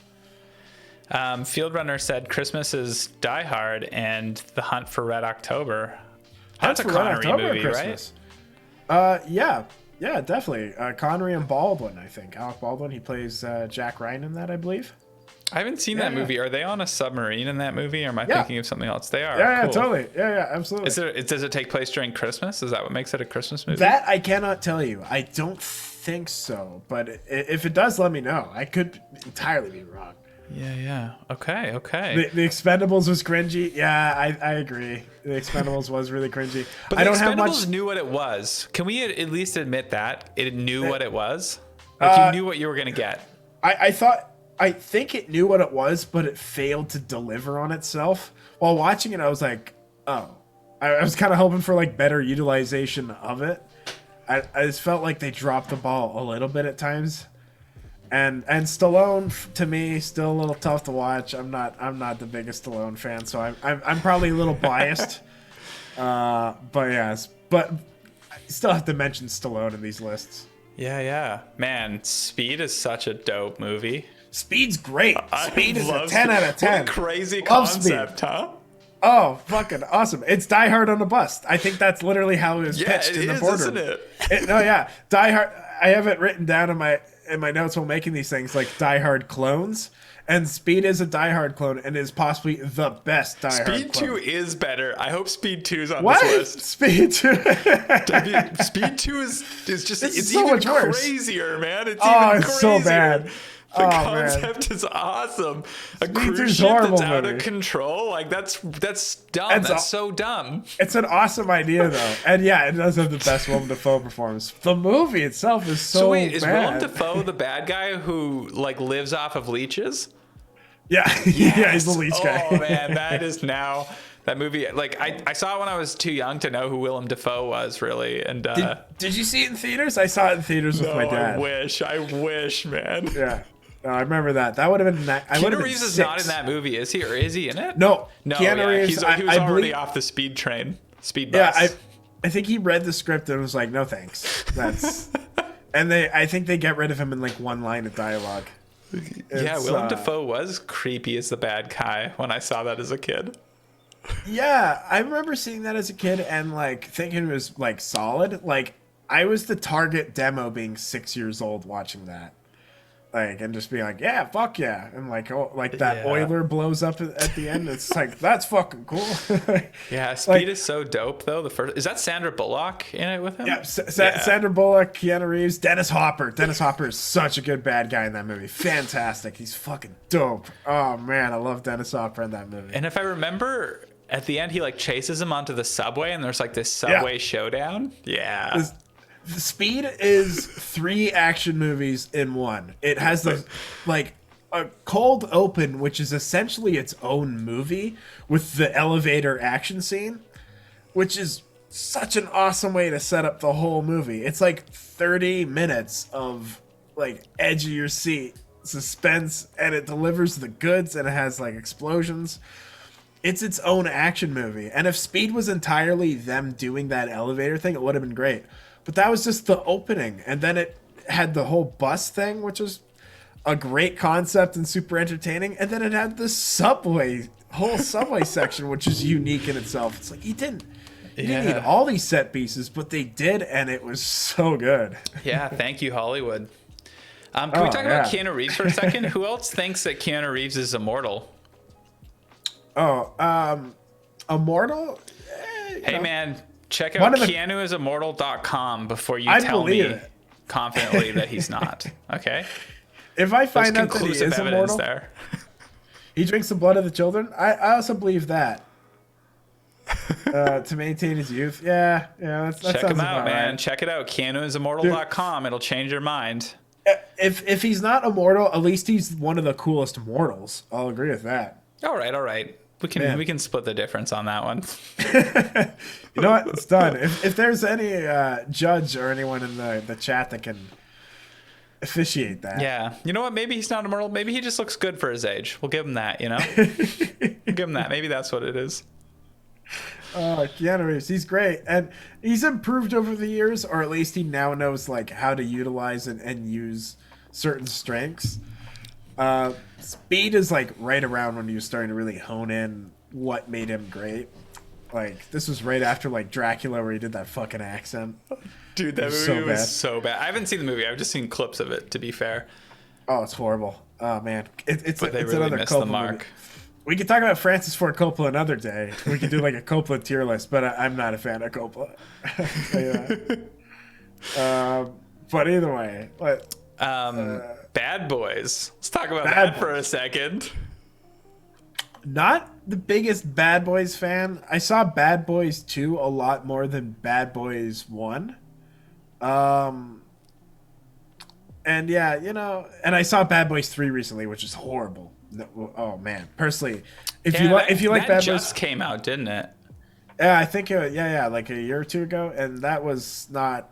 Field Runner said Christmas is Die Hard and The Hunt for Red October. That's a Connery movie, right? Yeah, definitely. Connery and Baldwin, I think. Alec Baldwin, he plays Jack Ryan in that, I believe. I haven't seen that movie. Are they on a submarine in that movie, or am I thinking of something else? They are. Yeah, cool. Totally. Yeah, absolutely. Does it take place during Christmas? Is that what makes it a Christmas movie? That I cannot tell you. I don't think so, but if it does, let me know. I could entirely be wrong. Yeah. Okay. The Expendables was cringy. Yeah, I agree. The Expendables was really cringy. But I the don't have Expendables much. knew what it was. Can we at least admit that it knew what it was? Like you knew what you were gonna get. I think it knew what it was, but it failed to deliver on itself. While watching it, I was like, oh. I was kind of hoping for like better utilization of it. I just felt like they dropped the ball a little bit at times. And Stallone, to me, still a little tough to watch. I'm not the biggest Stallone fan, so I'm probably a little biased. But I still have to mention Stallone in these lists. Yeah. Man, Speed is such a dope movie. Speed's great. Speed is a 10 out of 10. What a crazy concept, huh? Oh, fucking awesome. It's Die Hard on a bus. I think that's literally how it was pitched in the boardroom. Isn't it? No, yeah. Die Hard. I have it written down in my notes while making these things, like Die Hard clones. And Speed is a Die Hard clone and is possibly the best Die Hard clone. Speed 2 is better. I hope Speed 2 is on this list. Speed 2? Speed 2 is just, it's so even much worse. Crazier, man. It's even crazier. So bad. The concept is awesome. A cruise ship that's out of control. Like that's dumb. That's so dumb. It's an awesome idea though, and yeah, it does have the best Willem Dafoe performance. The movie itself is so wait, is bad. Willem Dafoe the bad guy who like lives off of leeches? Yeah, yeah, he's the leech guy. Oh man, that is now. That movie, like I saw it when I was too young to know who Willem Dafoe was, really. And did you see it in theaters? I saw it in theaters with my dad. I wish, man. Yeah. No, I remember that. That would have been. Keanu Reeves is not in that movie, is he? Or is he in it? No. Keanu Reeves. He was already off the speed bus. Yeah, I think he read the script and was like, "No, thanks." That's. And I think they get rid of him in like one line of dialogue. Willem Dafoe was creepy as the bad guy when I saw that as a kid. Yeah, I remember seeing that as a kid and like thinking it was like solid. Like I was the target demo being 6 years old watching that. Like, and just being like, yeah, fuck yeah. And like, that Oiler blows up at the end. It's like, that's fucking cool. Yeah, Speed is so dope though. Is that Sandra Bullock in it with him? Yeah, Sandra Bullock, Keanu Reeves, Dennis Hopper. Dennis Hopper is such a good bad guy in that movie. Fantastic. He's fucking dope. Oh man, I love Dennis Hopper in that movie. And if I remember, at the end he like chases him onto the subway and there's like this subway showdown. Yeah. The Speed is 3 action movies in one. It has a cold open, which is essentially its own movie with the elevator action scene, which is such an awesome way to set up the whole movie. It's like 30 minutes of like edge of your seat suspense, and it delivers the goods, and it has like explosions. It's its own action movie. And if Speed was entirely them doing that elevator thing, it would have been great. But that was just the opening. And then it had the whole bus thing, which was a great concept and super entertaining. And then it had the whole subway section, which is unique in itself. It's like, you didn't need all these set pieces, but they did, and it was so good. Yeah, thank you, Hollywood. Can we talk about Keanu Reeves for a second? Who else thinks that Keanu Reeves is immortal? Immortal? Hey, man. Check out KeanuIsImmortal.com before you tell me confidently that he's not. Okay? If I find out that he is immortal, there. He drinks the blood of the children, I also believe that. To maintain his youth. Yeah, that Check him out, man. Right. Check it out. KeanuIsImmortal.com. It'll change your mind. If he's not immortal, at least he's one of the coolest immortals. I'll agree with that. All right. We can split the difference on that one. You know what? It's done. If there's any judge or anyone in the chat that can officiate that. Yeah. You know what? Maybe he's not immortal. Maybe he just looks good for his age. We'll give him that, We'll give him that. Maybe that's what it is. Keanu Reeves, he's great, and he's improved over the years, or at least he now knows like how to utilize and use certain strengths. Speed is like right around when he was starting to really hone in what made him great. Like this was right after like Dracula, where he did that fucking accent. Dude, that movie was so bad. I haven't seen the movie. I've just seen clips of it, to be fair. Oh, it's horrible. Oh man, it's really another missed Coppola the mark. movie. We could talk about Francis Ford Coppola another day. We could do like a Coppola tier list, but I'm not a fan of Coppola. But either way, Bad Boys. Let's talk about that for a second. Not the biggest Bad Boys fan. I saw Bad Boys 2 a lot more than Bad Boys 1. And yeah, and I saw Bad Boys 3 recently, which is horrible. Oh man, personally, if you like Bad Boys, just came out, didn't it? Yeah, I think like a year or two ago, and that was not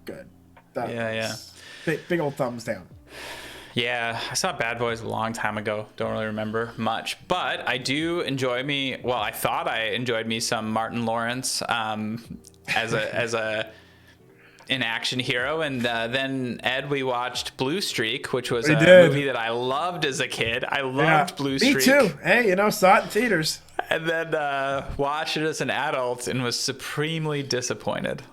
good. Big old thumbs down. Yeah, I saw Bad Boys a long time ago. Don't really remember much, but I do enjoy me. Well, I thought I enjoyed me some Martin Lawrence as an action hero, and then Ed, we watched Blue Streak, which was a movie that I loved as a kid. I loved Blue Streak. Me too. Hey, saw it in theaters, and then watched it as an adult and was supremely disappointed.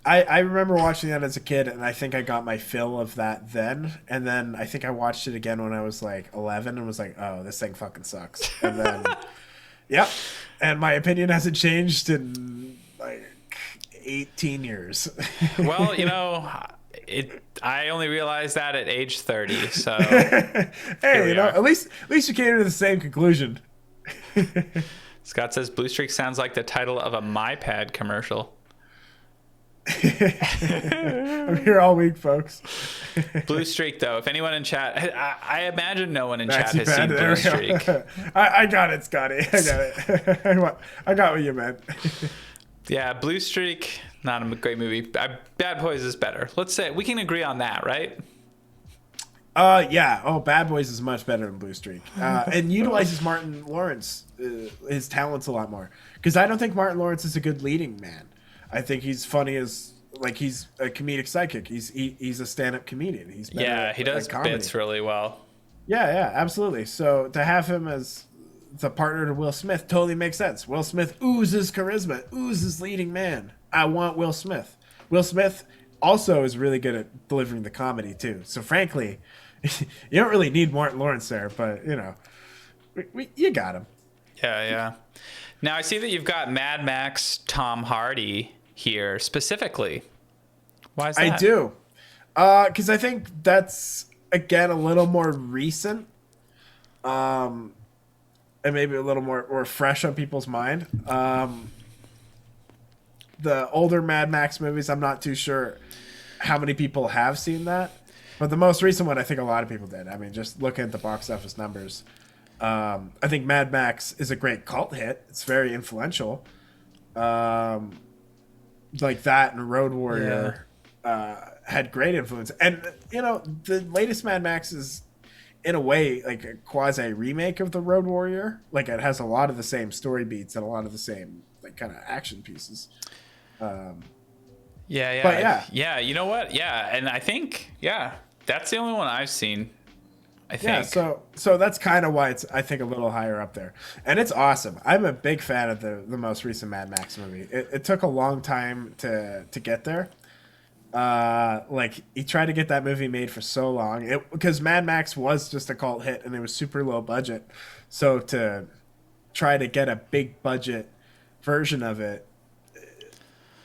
I remember watching that as a kid, and I think I got my fill of that then. And then I think I watched it again when I was like 11 and was like, oh, this thing fucking sucks. And then, yep. And my opinion hasn't changed in like 18 years. Well, I only realized that at age 30. So, hey, at least you came to the same conclusion. Scott says Blue Streak sounds like the title of a MyPad commercial. I'm here all week, folks. Blue Streak, though. If anyone in chat, I imagine no one in chat has seen Blue Streak. I got it, Scotty. I got it. I got what you meant. Yeah, Blue Streak, not a great movie. Bad Boys is better. Let's say we can agree on that, right? Yeah. Oh, Bad Boys is much better than Blue Streak, and utilizes Martin Lawrence, his talents a lot more. Because I don't think Martin Lawrence is a good leading man. I think he's funny as like he's a comedic sidekick. He's a stand-up comedian. He's he does bits really well. Yeah, absolutely. So to have him as the partner to Will Smith totally makes sense. Will Smith oozes charisma, oozes leading man. I want Will Smith. Will Smith also is really good at delivering the comedy too. So frankly, you don't really need Martin Lawrence there, but you got him. Yeah. Now I see that you've got Mad Max Tom Hardy here specifically. Why is that? I do. Because I think that's, again, a little more recent. And maybe a little more fresh on people's mind. The older Mad Max movies, I'm not too sure how many people have seen that. But the most recent one, I think a lot of people did. I mean, just looking at the box office numbers. I think Mad Max is a great cult hit. It's very influential. Like that and Road Warrior had great influence. And, the latest Mad Max is, in a way, like a quasi remake of the Road Warrior. Like it has a lot of the same story beats and a lot of the same like kind of action pieces. But you know what? Yeah, and I think that's the only one I've seen. I think. Yeah, so that's kind of why it's, I think, a little higher up there. And it's awesome. I'm a big fan of the most recent Mad Max movie. It took a long time to get there. Like he tried to get that movie made for so long because Mad Max was just a cult hit and it was super low budget. So to try to get a big budget version of it,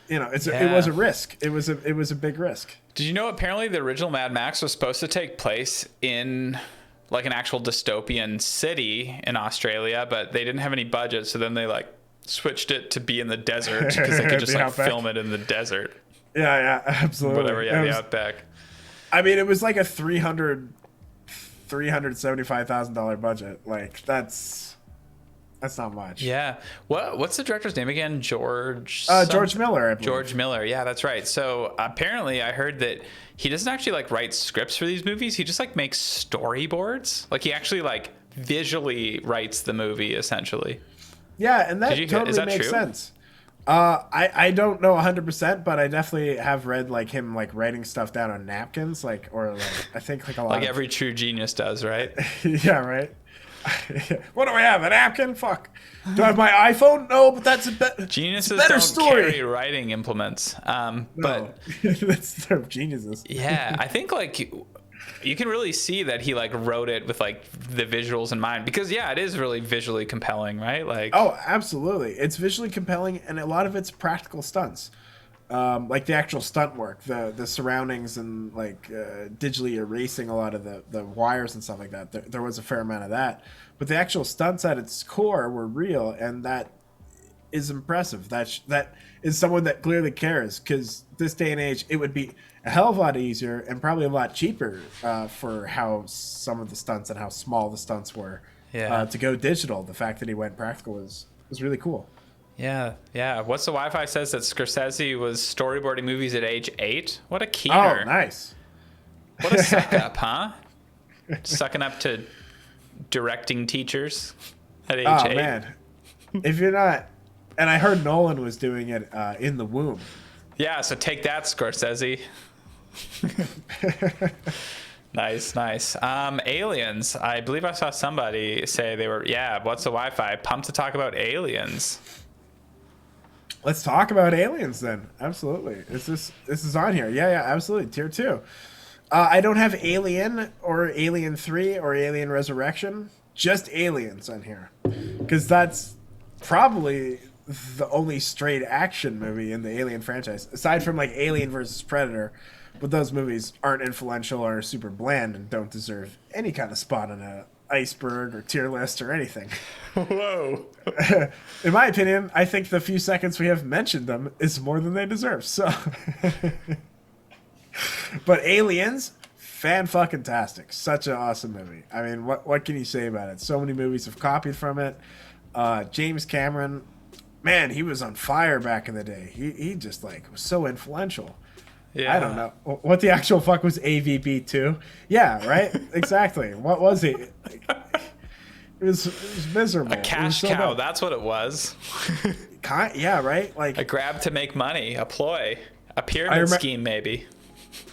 it was a risk. It was a big risk. Did you know apparently the original Mad Max was supposed to take place in like an actual dystopian city in Australia, but they didn't have any budget, so then they like switched it to be in the desert because they could just like film it in the desert. Yeah, absolutely. Whatever, the outback. I mean, it was like a $375,000 budget. Like that's That's not much. Yeah. What's the director's name again? George Miller, I believe. George Miller. Yeah, that's right. So apparently I heard that he doesn't actually like write scripts for these movies. He just like makes storyboards. Like he actually like visually writes the movie essentially. Yeah, and that totally makes sense. I don't know 100%, but I definitely have read like him like writing stuff down on napkins, like, or like I think like a lot like every true genius does, right? Yeah, right. What do I have? A napkin? Fuck. Do I have my iPhone? No, but that's geniuses better don't story. carry writing implements. No. But that's their geniuses. Yeah, I think like you can really see that he like wrote it with like the visuals in mind, because yeah, it is really visually compelling, right? Like, oh, absolutely, it's visually compelling, and a lot of it's practical stunts. Like the actual stunt work, the surroundings, and like digitally erasing a lot of the wires and stuff like that. There was a fair amount of that, but the actual stunts at its core were real, and that is impressive. That is someone that clearly cares, because this day and age, it would be a hell of a lot easier and probably a lot cheaper for how some of the stunts and how small the stunts were to go digital. The fact that he went practical was really cool. Yeah. What's the Wi-Fi says that Scorsese was storyboarding movies at age 8? What a keener. Oh, nice. What a suck up, huh? Sucking up to directing teachers at age 8. Oh, man. If you're not... And I heard Nolan was doing it in the womb. Yeah, so take that, Scorsese. Nice. Aliens. I believe I saw somebody say they were, what's the Wi-Fi? Pumped to talk about Aliens. Let's talk about Aliens then. Absolutely. This is on here. Yeah, absolutely. Tier 2. I don't have Alien or Alien 3 or Alien Resurrection. Just Aliens on here. Because that's probably the only straight action movie in the Alien franchise. Aside from like Alien versus Predator. But those movies aren't influential or super bland and don't deserve any kind of spot on a Iceberg or tier list or anything. Whoa. In my opinion, I think the few seconds we have mentioned them is more than they deserve. So, but Aliens, fan-fucking-tastic. Such an awesome movie. I mean, what can you say about it? So many movies have copied from it. James Cameron, man, he was on fire back in the day. He just like was so influential. Yeah. I don't know what the actual fuck was AVB2. Yeah, right. Exactly. What was he? Like, it was miserable. A cash cow. Bad. That's what it was. Yeah, right. Like a grab to make money, a ploy, a pyramid scheme, maybe.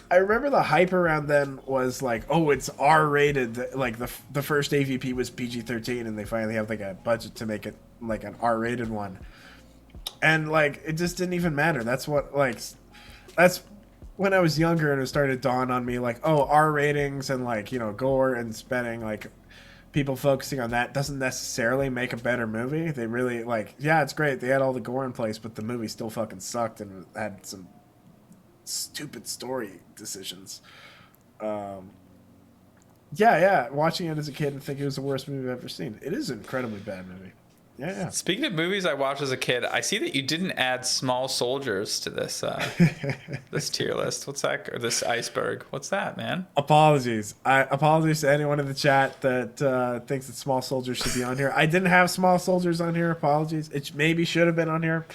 I remember the hype around then was like, oh, it's R-rated. Like the first AVP was PG-13, and they finally have like a budget to make it like an R-rated one. And like it just didn't even matter. That's when I was younger, and it started to dawn on me, like, oh, R ratings and, like, you know, gore and spending, like, people focusing on that doesn't necessarily make a better movie. They really, like, yeah, it's great. They had all the gore in place, but the movie still fucking sucked and had some stupid story decisions. Yeah, watching it as a kid and thinking it was the worst movie I've ever seen. It is an incredibly bad movie. Yeah. Speaking of movies I watched as a kid, I see that you didn't add Small Soldiers to this this tier list. What's that? Or this Iceberg? What's that, man? Apologies. Apologies to anyone in the chat that thinks that Small Soldiers should be on here. I didn't have Small Soldiers on here. Apologies. It maybe should have been on here.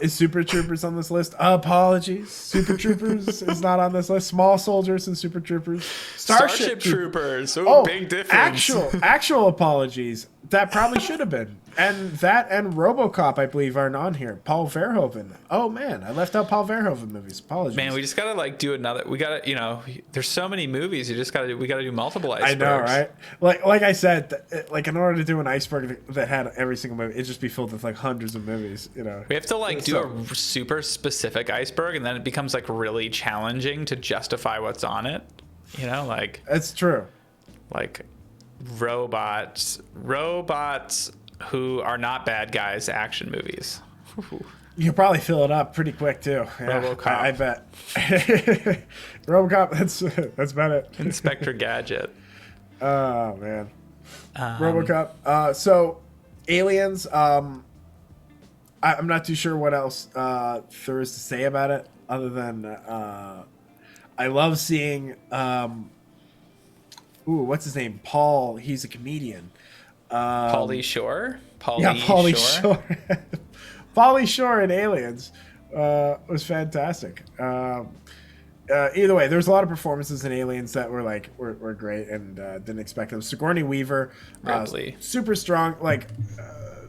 Is Super Troopers on this list? Apologies. Super Troopers is not on this list. Small Soldiers and Super Troopers. Starship Troopers. Oh, big difference. Actual apologies. That probably should have been. And that and RoboCop, I believe, aren't on here. Paul Verhoeven. Oh, man. I left out Paul Verhoeven movies. Apologies. Man, we just got to, like, do another. We got to, you know, there's so many movies. We got to do multiple Icebergs. I know, right? Like I said, like, in order to do an Iceberg that had every single movie, it'd just be filled with, like, hundreds of movies, you know. We have to, like, do a super specific Iceberg, and then it becomes, like, really challenging to justify what's on it. You know, like. That's true. Like, robots who are not bad guys action movies. You could probably fill it up pretty quick too. Yeah, RoboCop. I bet. RoboCop. That's about it. Inspector Gadget. Oh man. RoboCop. So, Aliens. I'm not too sure what else there is to say about it, other than I love seeing. What's his name? Paul. He's a comedian. Pauly Shore? Pauly Pauly Shore. Shore. Pauly Shore in Aliens was fantastic. Either way, there's a lot of performances in Aliens that were great and didn't expect them. Sigourney Weaver, Ripley. super strong,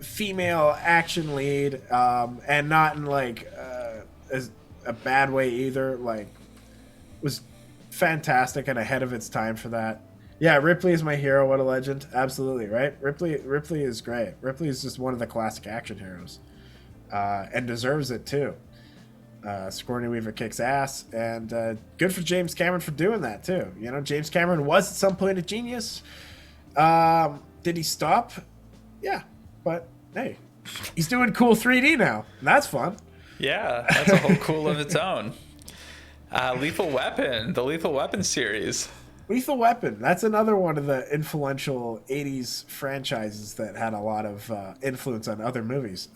female action lead, and not in as a bad way either. Was fantastic and ahead of its time for that. Yeah, Ripley is my hero. What a legend! Absolutely right. Ripley is great. Ripley is just one of the classic action heroes, and deserves it too. Sigourney Weaver kicks ass, and good for James Cameron for doing that too. You know, James Cameron was at some point a genius. Did he stop? Yeah, but hey, he's doing cool 3D now. And that's fun. Yeah, that's a whole cool of its own. Lethal Weapon, the Lethal Weapon series. Lethal Weapon, that's another one of the influential 80s franchises that had a lot of influence on other movies.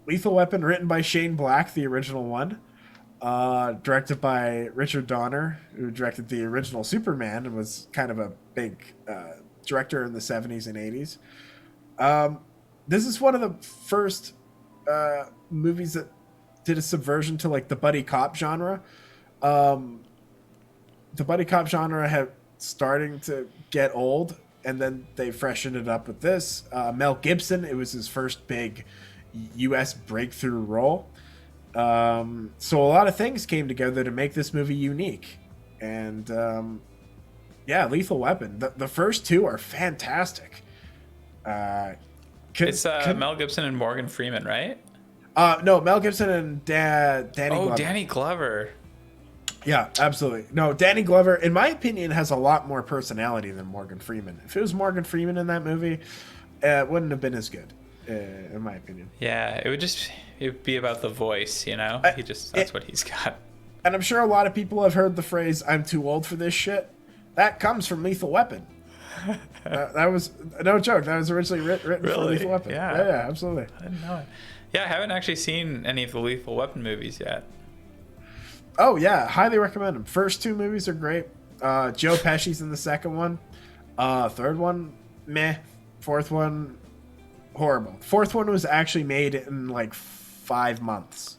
Lethal Weapon, written by Shane Black, the original one. Directed by Richard Donner, who directed the original Superman and was kind of a big director in the 70s and 80s. This is one of the first movies that did a subversion to the buddy cop genre. The buddy cop genre had starting to get old, and then they freshened it up with this. Mel Gibson, it was his first big U.S. breakthrough role. So a lot of things came together to make this movie unique. And Lethal Weapon. The first two are fantastic. It's Mel Gibson and Morgan Freeman, right? No, Mel Gibson and Danny Glover. Oh, Danny Glover. Yeah, absolutely. No, Danny Glover, in my opinion, has a lot more personality than Morgan Freeman. If it was Morgan Freeman in that movie, it wouldn't have been as good, in my opinion. Yeah, it would be about the voice, you know? That's what he's got. And I'm sure a lot of people have heard the phrase, "I'm too old for this shit." That comes from Lethal Weapon. That was no joke. That was originally written for Lethal Weapon. Yeah, absolutely. I didn't know it. Yeah, I haven't actually seen any of the Lethal Weapon movies yet. Oh, yeah. Highly recommend them. First two movies are great. Joe Pesci's in the second one. Third one, meh. Fourth one, horrible. Fourth one was actually made in 5 months.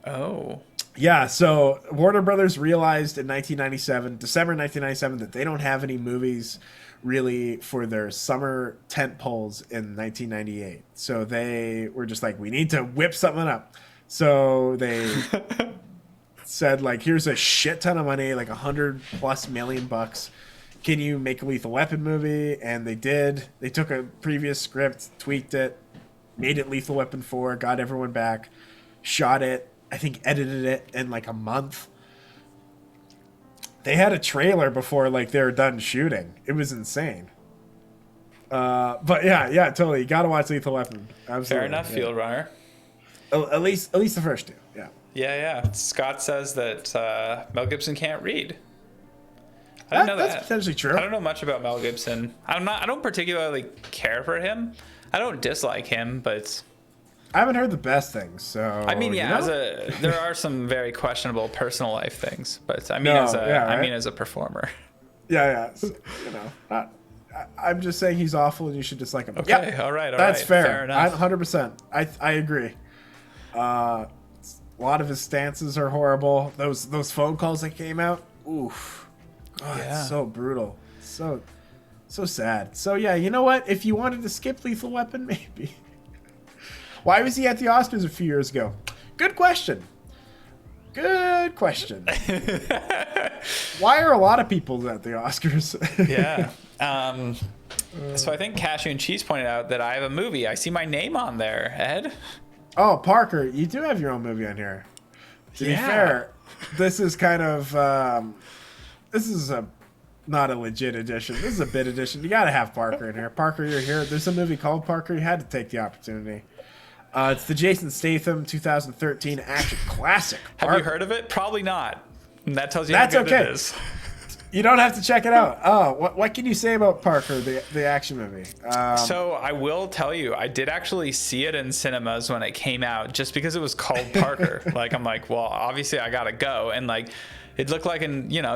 Oh. Yeah, so Warner Brothers realized in December 1997, that they don't have any movies really for their summer tent poles in 1998. So they were just we need to whip something up. So they said, here's a shit ton of money, $100+ million. Can you make a Lethal Weapon movie? And they did. They took a previous script, tweaked it, made it Lethal Weapon 4, got everyone back, shot it, I think edited it in a month. They had a trailer before they were done shooting. It was insane. But yeah, totally. You gotta watch Lethal Weapon. Absolutely. Fair enough, Field Runner. At least the first two. Yeah. Yeah. Scott says that Mel Gibson can't read. I didn't know that. That's potentially true. I don't know much about Mel Gibson. I don't particularly care for him. I don't dislike him, but I haven't heard the best things. So I mean, yeah, there are some very questionable personal life things, but I mean, as a performer. Yeah. I'm just saying he's awful, and you should dislike him. Okay, yep, all right, that's fair. Fair enough. 100%. I agree. A lot of his stances are horrible. Those phone calls that came out, oof. God, yeah. It's so brutal. So sad. So yeah, you know what? If you wanted to skip Lethal Weapon, maybe. Why was he at the Oscars a few years ago? Good question. Why are a lot of people at the Oscars? Yeah. So I think Cashew and Cheese pointed out that I have a movie. I see my name on there, Ed. Oh, Parker, you do have your own movie on here. To be fair, this is kind of not a legit edition. This is a bit edition. You got to have Parker in here. Parker, you're here. There's a movie called Parker. You had to take the opportunity. It's the Jason Statham 2013 action classic. Have you heard of it? Probably not. And that tells you how good it is. You don't have to check it out. Oh, what can you say about Parker, the action movie? So I will tell you, I did actually see it in cinemas when it came out, just because it was called Parker. Like, I'm like, well, obviously I gotta go, and like, it looked like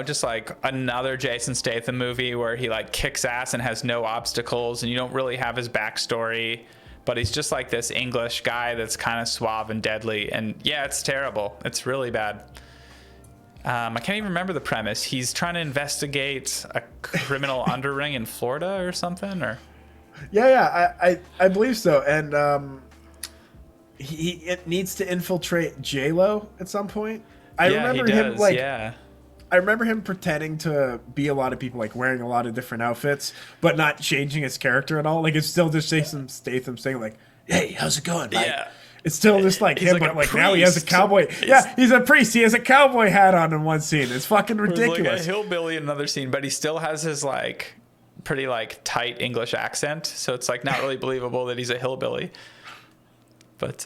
just like another Jason Statham movie where he like kicks ass and has no obstacles, and you don't really have his backstory, but he's just like this English guy that's kind of suave and deadly. And yeah, it's terrible. It's really bad. I can't even remember the premise. He's trying to investigate a criminal underring in Florida or something, or I believe so. And it needs to infiltrate J-Lo at some point. I remember him pretending to be a lot of people, like wearing a lot of different outfits, but not changing his character at all. Like, it's still just Jason Statham saying like, "Hey, how's it going, Mike?" Yeah. It's still just like he's him, like, but like now he has a cowboy. Yeah, he's a priest. He has a cowboy hat on in one scene. It's fucking ridiculous. Like a hillbilly in another scene, but he still has his like pretty like tight English accent, so it's like not really believable that he's a hillbilly. But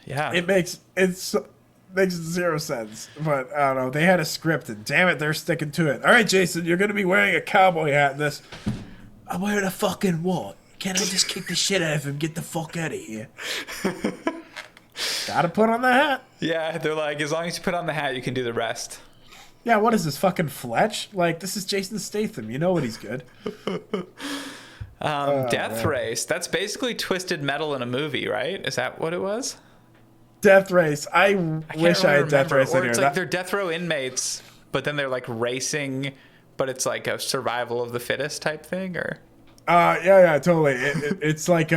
yeah, it makes zero sense. But I don't know. They had a script, and damn it, they're sticking to it. All right, Jason, you're gonna be wearing a cowboy hat in this. I'm wearing a fucking what? Can't I just kick the shit out of him? Get the fuck out of here. Gotta put on the hat. Yeah, they're like, as long as you put on the hat, you can do the rest. Yeah, what is this, fucking Fletch? Like, this is Jason Statham. You know what he's good. Death Race. That's basically Twisted Metal in a movie, right? Is that what it was? Death Race. I wish I had Death Race in here. Or it's like they're death row inmates, but then they're like racing, but it's like a survival of the fittest type thing, or? Yeah, totally. It's like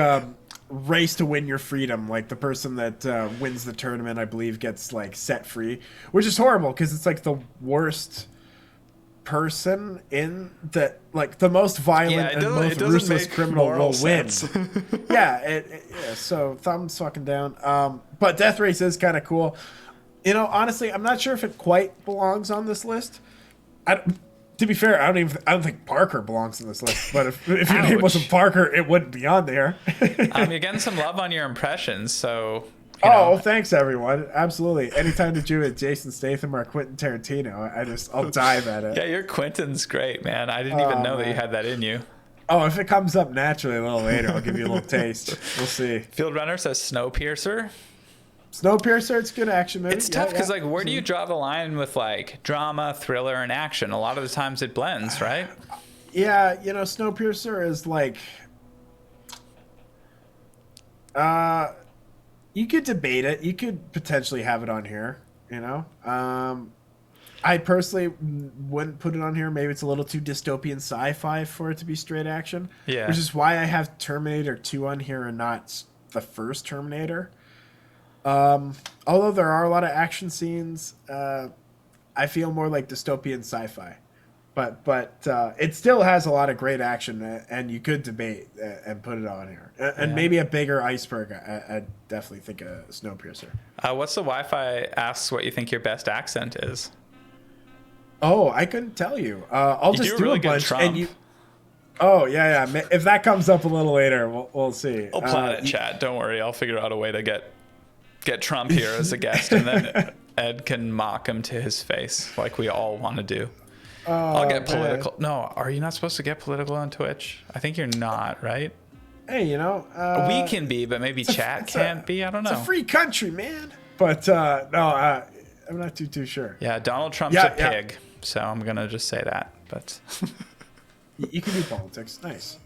race to win your freedom. Like, the person that wins the tournament, I believe, gets like set free, which is horrible because it's like the worst person in that, like the most violent and most ruthless criminal will win. Yeah, so thumbs fucking down. But Death Race is kind of cool. You know, honestly, I'm not sure if it quite belongs on this list. To be fair, I don't think Parker belongs on this list. But if your name wasn't Parker, it wouldn't be on there. You're getting some love on your impressions, so. Well, thanks everyone. Absolutely. Anytime to do with Jason Statham or Quentin Tarantino, I'll dive at it. Yeah, your Quentin's great, man. I didn't even know that you had that in you. Oh, if it comes up naturally a little later, I'll give you a little taste. We'll see. Field Runner says Snowpiercer. Snowpiercer, it's a good action movie. It's tough because, like, where do you draw the line with, like, drama, thriller, and action? A lot of the times it blends, right? Yeah, Snowpiercer is, like... you could debate it. You could potentially have it on here, I personally wouldn't put it on here. Maybe it's a little too dystopian sci-fi for it to be straight action. Yeah. Which is why I have Terminator 2 on here and not the first Terminator. Although there are a lot of action scenes, I feel more like dystopian sci-fi, but it still has a lot of great action, and you could debate and put it on here, and maybe a bigger Iceberg. I definitely think a Snowpiercer. What's the Wi-Fi asks what you think your best accent is? Oh, I couldn't tell you. I'll just do really a bunch, Trump. and you. Oh yeah. If that comes up a little later, we'll see. I'll plan it, chat. Don't worry. I'll figure out a way to get Trump here as a guest, and then Ed can mock him to his face like we all want to do. I'll get political. Man. No, are you not supposed to get political on Twitch? I think you're not, right? Hey, we can be, but maybe chat can't be. I don't know. It's a free country, man. But no, I'm not too sure. Yeah, Donald Trump's a pig, so I'm gonna just say that. But you can do politics. Nice.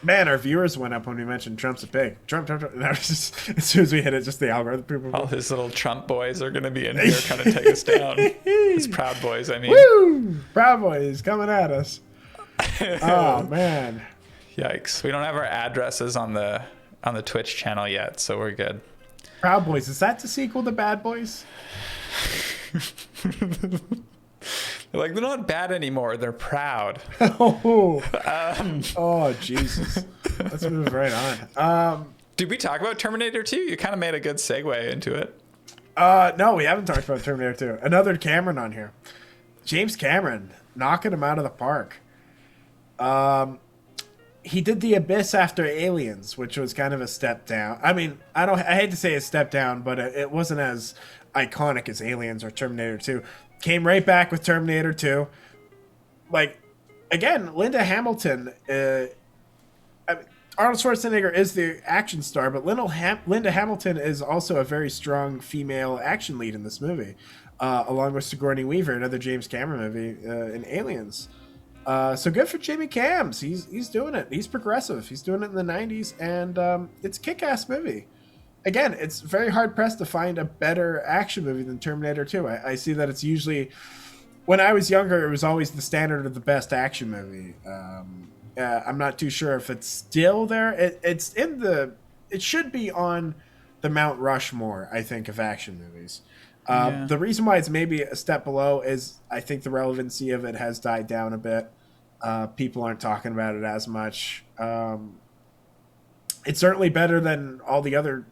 Man, our viewers went up when we mentioned Trump's a pig. Trump. That was just, as soon as we hit it, just the algorithm. All his little Trump boys are going to be in here trying to take us down. His Proud Boys, I mean. Woo! Proud Boys coming at us. Oh, man. Yikes. We don't have our addresses on the Twitch channel yet, so we're good. Proud Boys. Is that the sequel to Bad Boys? They're not bad anymore. They're proud. Oh, Jesus. Let's move right on. Did we talk about Terminator 2? You kind of made a good segue into it. No, we haven't talked about Terminator 2. Another Cameron on here. James Cameron, knocking him out of the park. He did The Abyss after Aliens, which was kind of a step down. I mean, I hate to say a step down, but it wasn't as iconic as Aliens or Terminator 2. Came right back with Terminator 2. Like, again, Linda Hamilton. I mean, Arnold Schwarzenegger is the action star, but Linda Hamilton is also a very strong female action lead in this movie, along with Sigourney Weaver, another James Cameron movie, in Aliens. So good for Jimmy Cams. He's doing it. He's progressive. He's doing it in the 90s, and it's a kick-ass movie. Again, it's very hard-pressed to find a better action movie than Terminator 2. I see that it's usually... When I was younger, it was always the standard of the best action movie. I'm not too sure if it's still there. It should be on the Mount Rushmore, I think, of action movies. The reason why it's maybe a step below is I think the relevancy of it has died down a bit. People aren't talking about it as much. It's certainly better than all the other...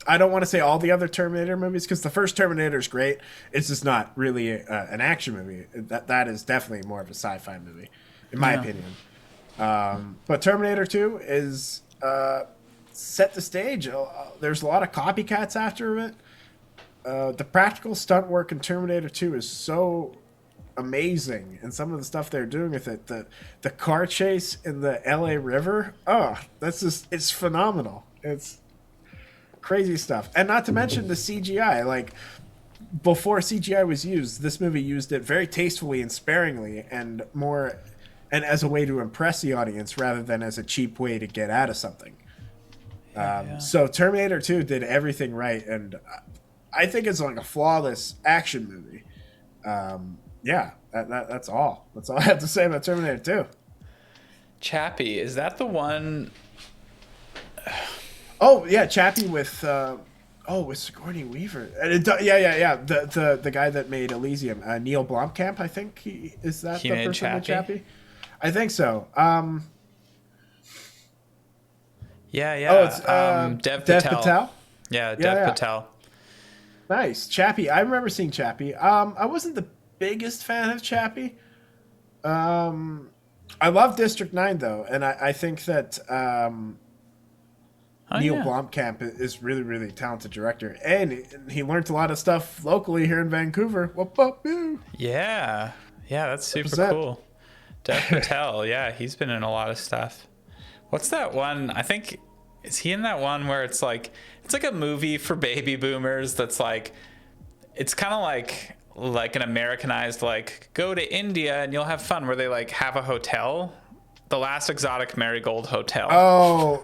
I don't want to say all the other Terminator movies, because the first Terminator is great. It's just not really an action movie. That is definitely more of a sci-fi movie, in my opinion. But Terminator 2 is set the stage. There's a lot of copycats after it. The practical stunt work in Terminator 2 is so amazing, and some of the stuff they're doing with it. The car chase in the LA River, it's phenomenal. It's crazy stuff. And not to mention the CGI. Like, before CGI was used, this movie used it very tastefully and sparingly, and as a way to impress the audience rather than as a cheap way to get out of something. So Terminator 2 did everything right, and I think it's like a flawless action movie. That's all. That's all I have to say about Terminator 2. Chappie, is that the one? Oh yeah, Chappie with with Sigourney Weaver. The guy that made Elysium, Neil Blomkamp, I think he the person with Chappie. I think so. Oh, it's Dev Patel. Yeah, Dev Patel. Nice. Chappie. I remember seeing Chappie. I wasn't the biggest fan of Chappie. I love District 9 though, and I think that Neil Blomkamp is really, really talented director, and he learned a lot of stuff locally here in Vancouver. Whoop up, you. Yeah, that's super cool. Dev Patel, he's been in a lot of stuff. What's that one? I think, is he in that one where it's like a movie for baby boomers that's like, it's kind of like an Americanized, like, go to India and you'll have fun, where they like have a hotel. The Last Exotic Marigold Hotel.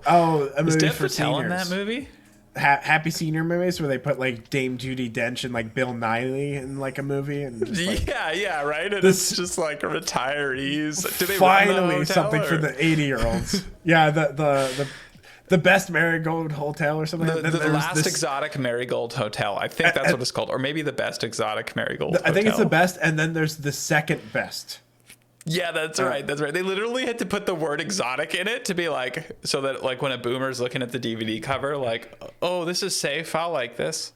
A movie is Dev for Patel seniors. in that movie? Happy senior movies where they put like Dame Judi Dench and like Bill Nighy in like a movie, and just, like, right. And it's just like retirees. Do they finally something for the 80-year-olds? Yeah, the best Marigold Hotel or something. The Last Exotic Marigold Hotel. I think that's what it's called, or maybe the Best Exotic Marigold Hotel. I think it's the best, and then there's the second best. Yeah, that's right. That's right. They literally had to put the word exotic in it to be like, so that like when a boomer's looking at the DVD cover, like, oh, this is safe. I'll like this.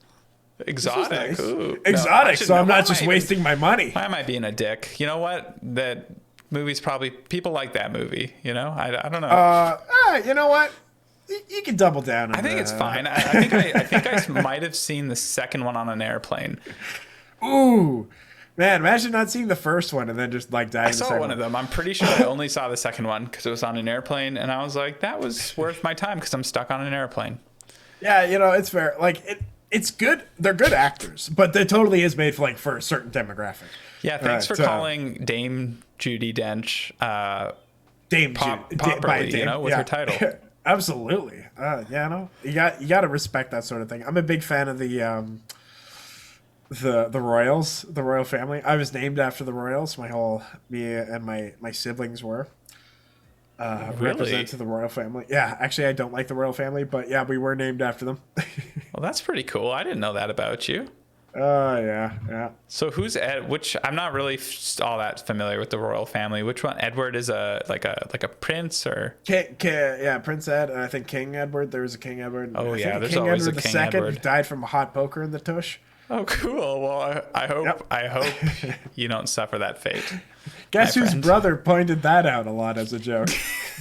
Exotic. Nice. Ooh. Exotic. So I'm not just wasting my money. Why am I being a dick? You know what? That movie's probably, people like that movie. You know, I don't know. You know what? You can double down on I think it's fine. I think I might have seen the second one on an airplane. Ooh. Man, imagine not seeing the first one and then just like dying. I saw one of them. I'm pretty sure I only saw the second one because it was on an airplane, and I was like, that was worth my time because I'm stuck on an airplane. Yeah, it's fair. Like it's good. They're good actors, but it totally is made for a certain demographic. Yeah, thanks for calling Dame Judi Dench Dame properly, Dame, with her title. Absolutely. You got to respect that sort of thing. I'm a big fan of the Royals, the royal family. I was named after the Royals. Me and my siblings were. Really? Represent to the royal family. Yeah, actually, I don't like the royal family, but yeah, we were named after them. Well, that's pretty cool. I didn't know that about you. Yeah. So who's Ed? Which I'm not really all that familiar with the royal family. Which one? Edward is like a prince, or Prince Ed, and I think King Edward. There was a King Edward. Oh yeah, there's King always Edward a King II, Edward. who died from a hot poker in the tush. Oh, cool. Well, I hope you don't suffer that fate. Guess whose brother pointed that out a lot as a joke?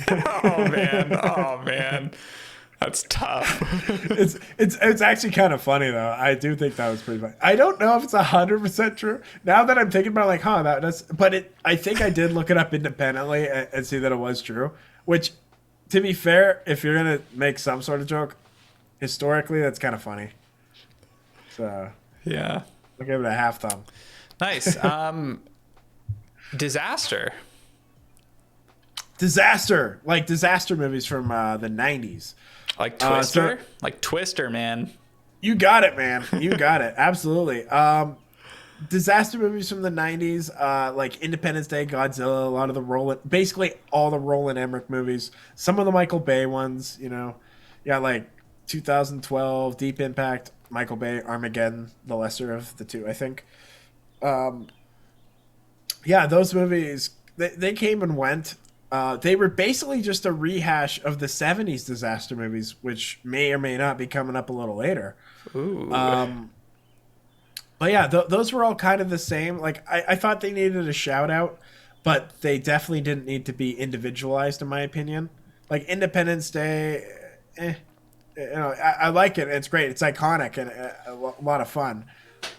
Oh man. That's tough. It's actually kind of funny though. I do think that was pretty funny. I don't know if it's 100% true. Now that I'm thinking about it, like, huh, I think I did look it up independently and see that it was true. Which, to be fair, if you're gonna make some sort of joke, historically, that's kind of funny. So Yeah. I'll give it a half thumb. Nice. Disaster. Like disaster movies from the 90s. Like Twister? Like Twister, man. You got it, man. You got it. Absolutely. Disaster movies from the 90s, like Independence Day, Godzilla, a lot of basically all the Roland Emmerich movies, some of the Michael Bay ones, you know. Yeah, like 2012, Deep Impact, Michael Bay, Armageddon, the lesser of the two, I think. Yeah, those movies, they came and went. They were basically just a rehash of the 70s disaster movies, which may or may not be coming up a little later. Ooh. But yeah, those were all kind of the same. Like, I thought they needed a shout out, but they definitely didn't need to be individualized, in my opinion. Like Independence Day, you know, I like it. It's great. It's iconic and a lot of fun.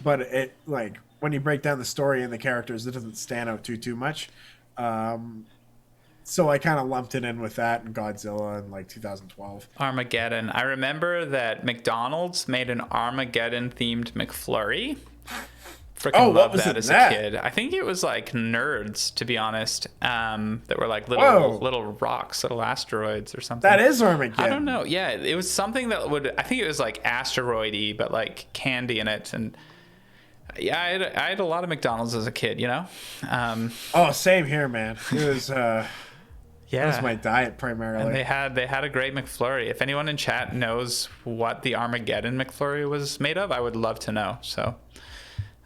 But it, like, when you break down the story and the characters, it doesn't stand out too much. So I kind of lumped it in with that and Godzilla in like 2012. Armageddon. I remember that McDonald's made an Armageddon themed McFlurry. Freaking loved that as a kid. I think it was like nerds, to be honest, that were like little rocks, little asteroids or something. That is Armageddon. I don't know. Yeah, it was something that would, I think it was like asteroidy, but like candy in it. And yeah, I had a lot of McDonald's as a kid, you know? Oh, same here, man. It was... Yeah. That was my diet primarily. And they had a great McFlurry. If anyone in chat knows what the Armageddon McFlurry was made of, I would love to know. So,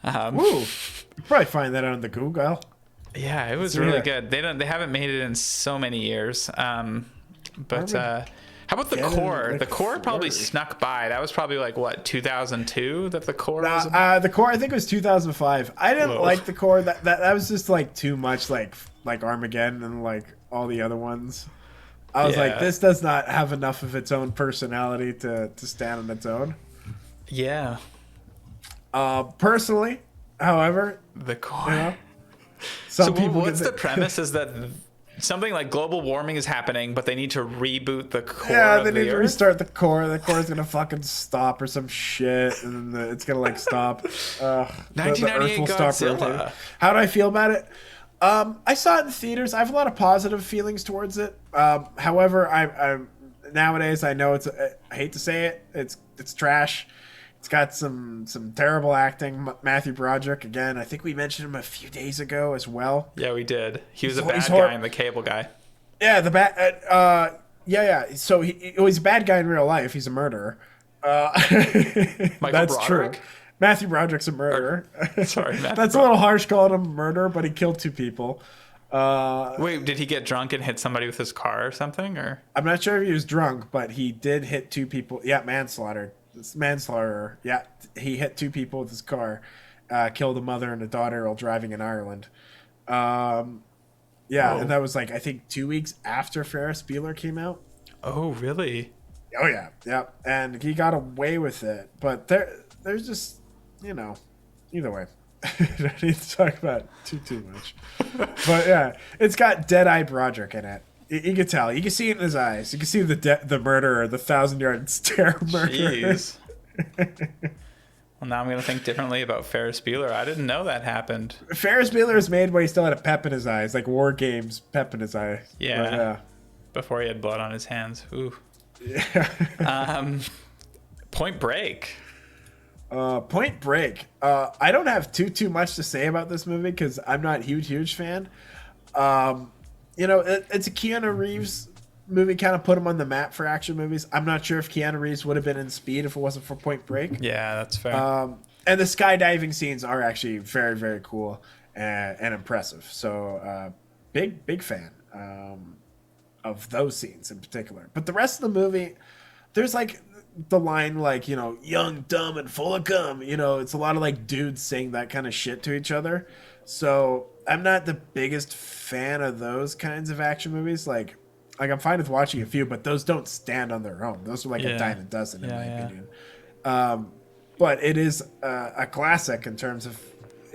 Ooh, you probably find that on the Google. Yeah, it was really good. They haven't made it in so many years. How about the Core? The Core probably snuck by. That was probably like what, 2002 that the Core was. The Core, I think it was 2005. I didn't like the Core. That was just like too much like Armageddon and like all the other ones. I was like, this does not have enough of its own personality to stand on its own. Yeah. Personally, however, the Core. You know, so what's the premise is that something like global warming is happening, but they need to reboot the core. Yeah, they need to restart the core. The core is gonna fucking stop or some shit, and then it's gonna like stop. 1998 Godzilla. How do I feel about it? I saw it in theaters. I have a lot of positive feelings towards it. However, I'm nowadays I know I hate to say it. It's trash. It's got some terrible acting. Matthew Broderick again. I think we mentioned him a few days ago as well. Yeah, we did. He was a bad guy in The Cable Guy. Yeah, the bad. Yeah. So he's a bad guy in real life. He's a murderer. That's Broderick? true. Matthew Broderick's a murderer. Sorry, that's a little harsh calling him a murderer, but he killed 2 people. Wait, did he get drunk and hit somebody with his car or something? Or I'm not sure if he was drunk, but he did hit 2 people. Yeah, manslaughter. It's manslaughter. Yeah, he hit 2 people with his car, killed a mother and a daughter while driving in Ireland. And that was like I think 2 weeks after Ferris Bueller came out. Oh, really? Oh yeah. And he got away with it, but there's just, you know, either way. I don't need to talk about it too much. But yeah, it's got Deadeye Broderick in it. You can tell. You can see it in his eyes. You can see the murderer, the 1,000-yard stare murderer. Jeez. Well, now I'm going to think differently about Ferris Bueller. I didn't know that happened. Ferris Bueller is made when he still had a pep in his eyes, like War Games pep in his eye. Yeah. Before he had blood on his hands. Ooh. Yeah. Point Break. Point Break. I don't have too much to say about this movie because I'm not a huge fan. You know, it's a Keanu Reeves movie, kind of put him on the map for action movies. I'm not sure if Keanu Reeves would have been in Speed if it wasn't for Point Break. Yeah, that's fair. And the skydiving scenes are actually very, very cool and impressive. So, big fan of those scenes in particular. But the rest of the movie, there's like the line like, you know, young, dumb, and full of gum. You know, it's a lot of like dudes saying that kind of shit to each other. So I'm not the biggest fan of those kinds of action movies. Like, like I'm fine with watching a few, but those don't stand on their own. Those are like a Yeah. dime a dozen in Yeah, my yeah. opinion. But it is a classic in terms of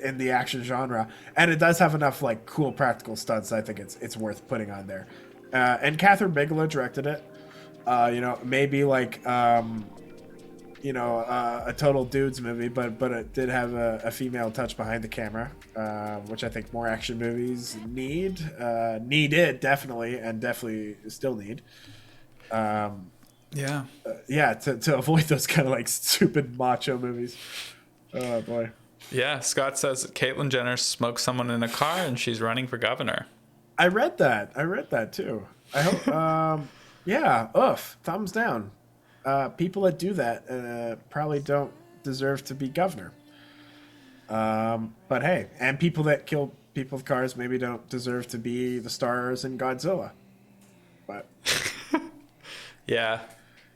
in the action genre, and it does have enough like cool practical stunts. I think it's worth putting on there. And Catherine Bigelow directed it. You know, maybe like a total dudes movie, but it did have a female touch behind the camera, which I think more action movies needed definitely, and definitely still need. Yeah. Yeah, to avoid those kind of like stupid macho movies. Oh boy. Yeah. Scott says that Caitlyn Jenner smoked someone in a car and she's running for governor. I read that too. I hope. Yeah. Oof. Thumbs down. People that do that probably don't deserve to be governor. But hey, and people that kill people with cars maybe don't deserve to be the stars in Godzilla. But Yeah.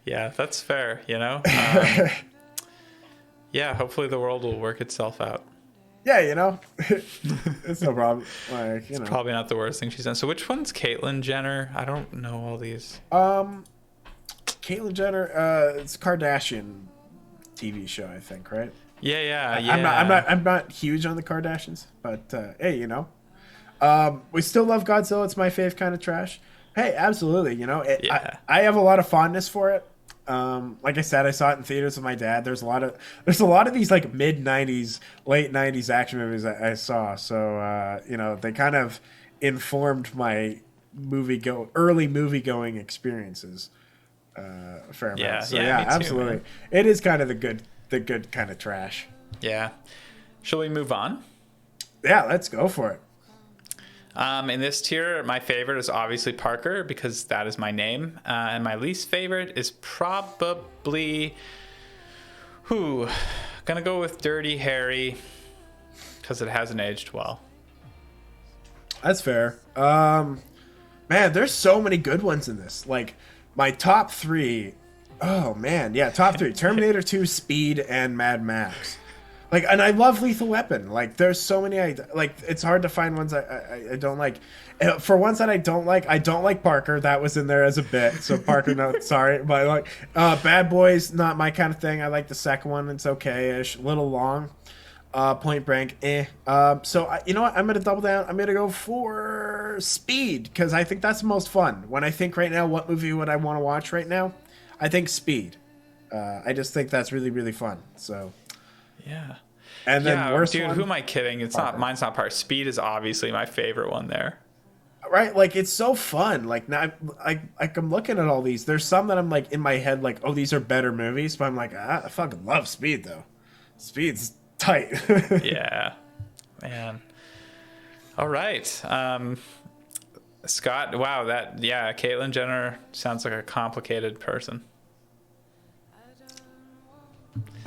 Yeah, that's fair, you know? Yeah, hopefully the world will work itself out. yeah, it's no problem. Like, Probably not the worst thing she's done. So which one's Caitlyn Jenner? I don't know all these. Caitlyn Jenner, it's a Kardashian TV show, I think, right? Yeah. I'm not huge on the Kardashians, but hey, we still love Godzilla. It's my fave kind of trash. Hey, absolutely. Yeah. I have a lot of fondness for it. Like I said, I saw it in theaters with my dad. There's a lot of these like mid '90s, late '90s action movies I saw. So they kind of informed my early movie going experiences. A fair amount. Yeah, So yeah, me too, absolutely. man. It is kind of the good kind of trash. Yeah. Shall we move on? Yeah, let's go for it. In this tier, my favorite is obviously Parker because that is my name. And my least favorite is probably... Gonna go with Dirty Harry because it hasn't aged well. That's fair. Man, there's so many good ones in this. Like, my top three... Oh, man. Yeah, top three. Terminator 2, Speed, and Mad Max. Like, and I love Lethal Weapon. Like, there's so many. It's hard to find ones I don't like. For ones that I don't like Parker. That was in there as a bit. So Parker, no, sorry, but like Bad Boys, not my kind of thing. I like the second one. It's okay-ish, a little long. Point Blank, So you know what? I'm gonna double down. I'm gonna go for Speed because I think that's the most fun. When I think right now, what movie would I want to watch right now? I think Speed. I just think that's really really fun. So. Yeah. And then worst dude, one, who am I kidding? It's Parker. not mine's not Parker. Speed is obviously my favorite one there. Right? Like it's so fun. Like now, I'm looking at all these. There's some that I'm like in my head, like, oh, these are better movies. But I'm like, I fucking love Speed though. Speed's tight. Yeah, man. All right, Scott. Wow, Caitlyn Jenner sounds like a complicated person.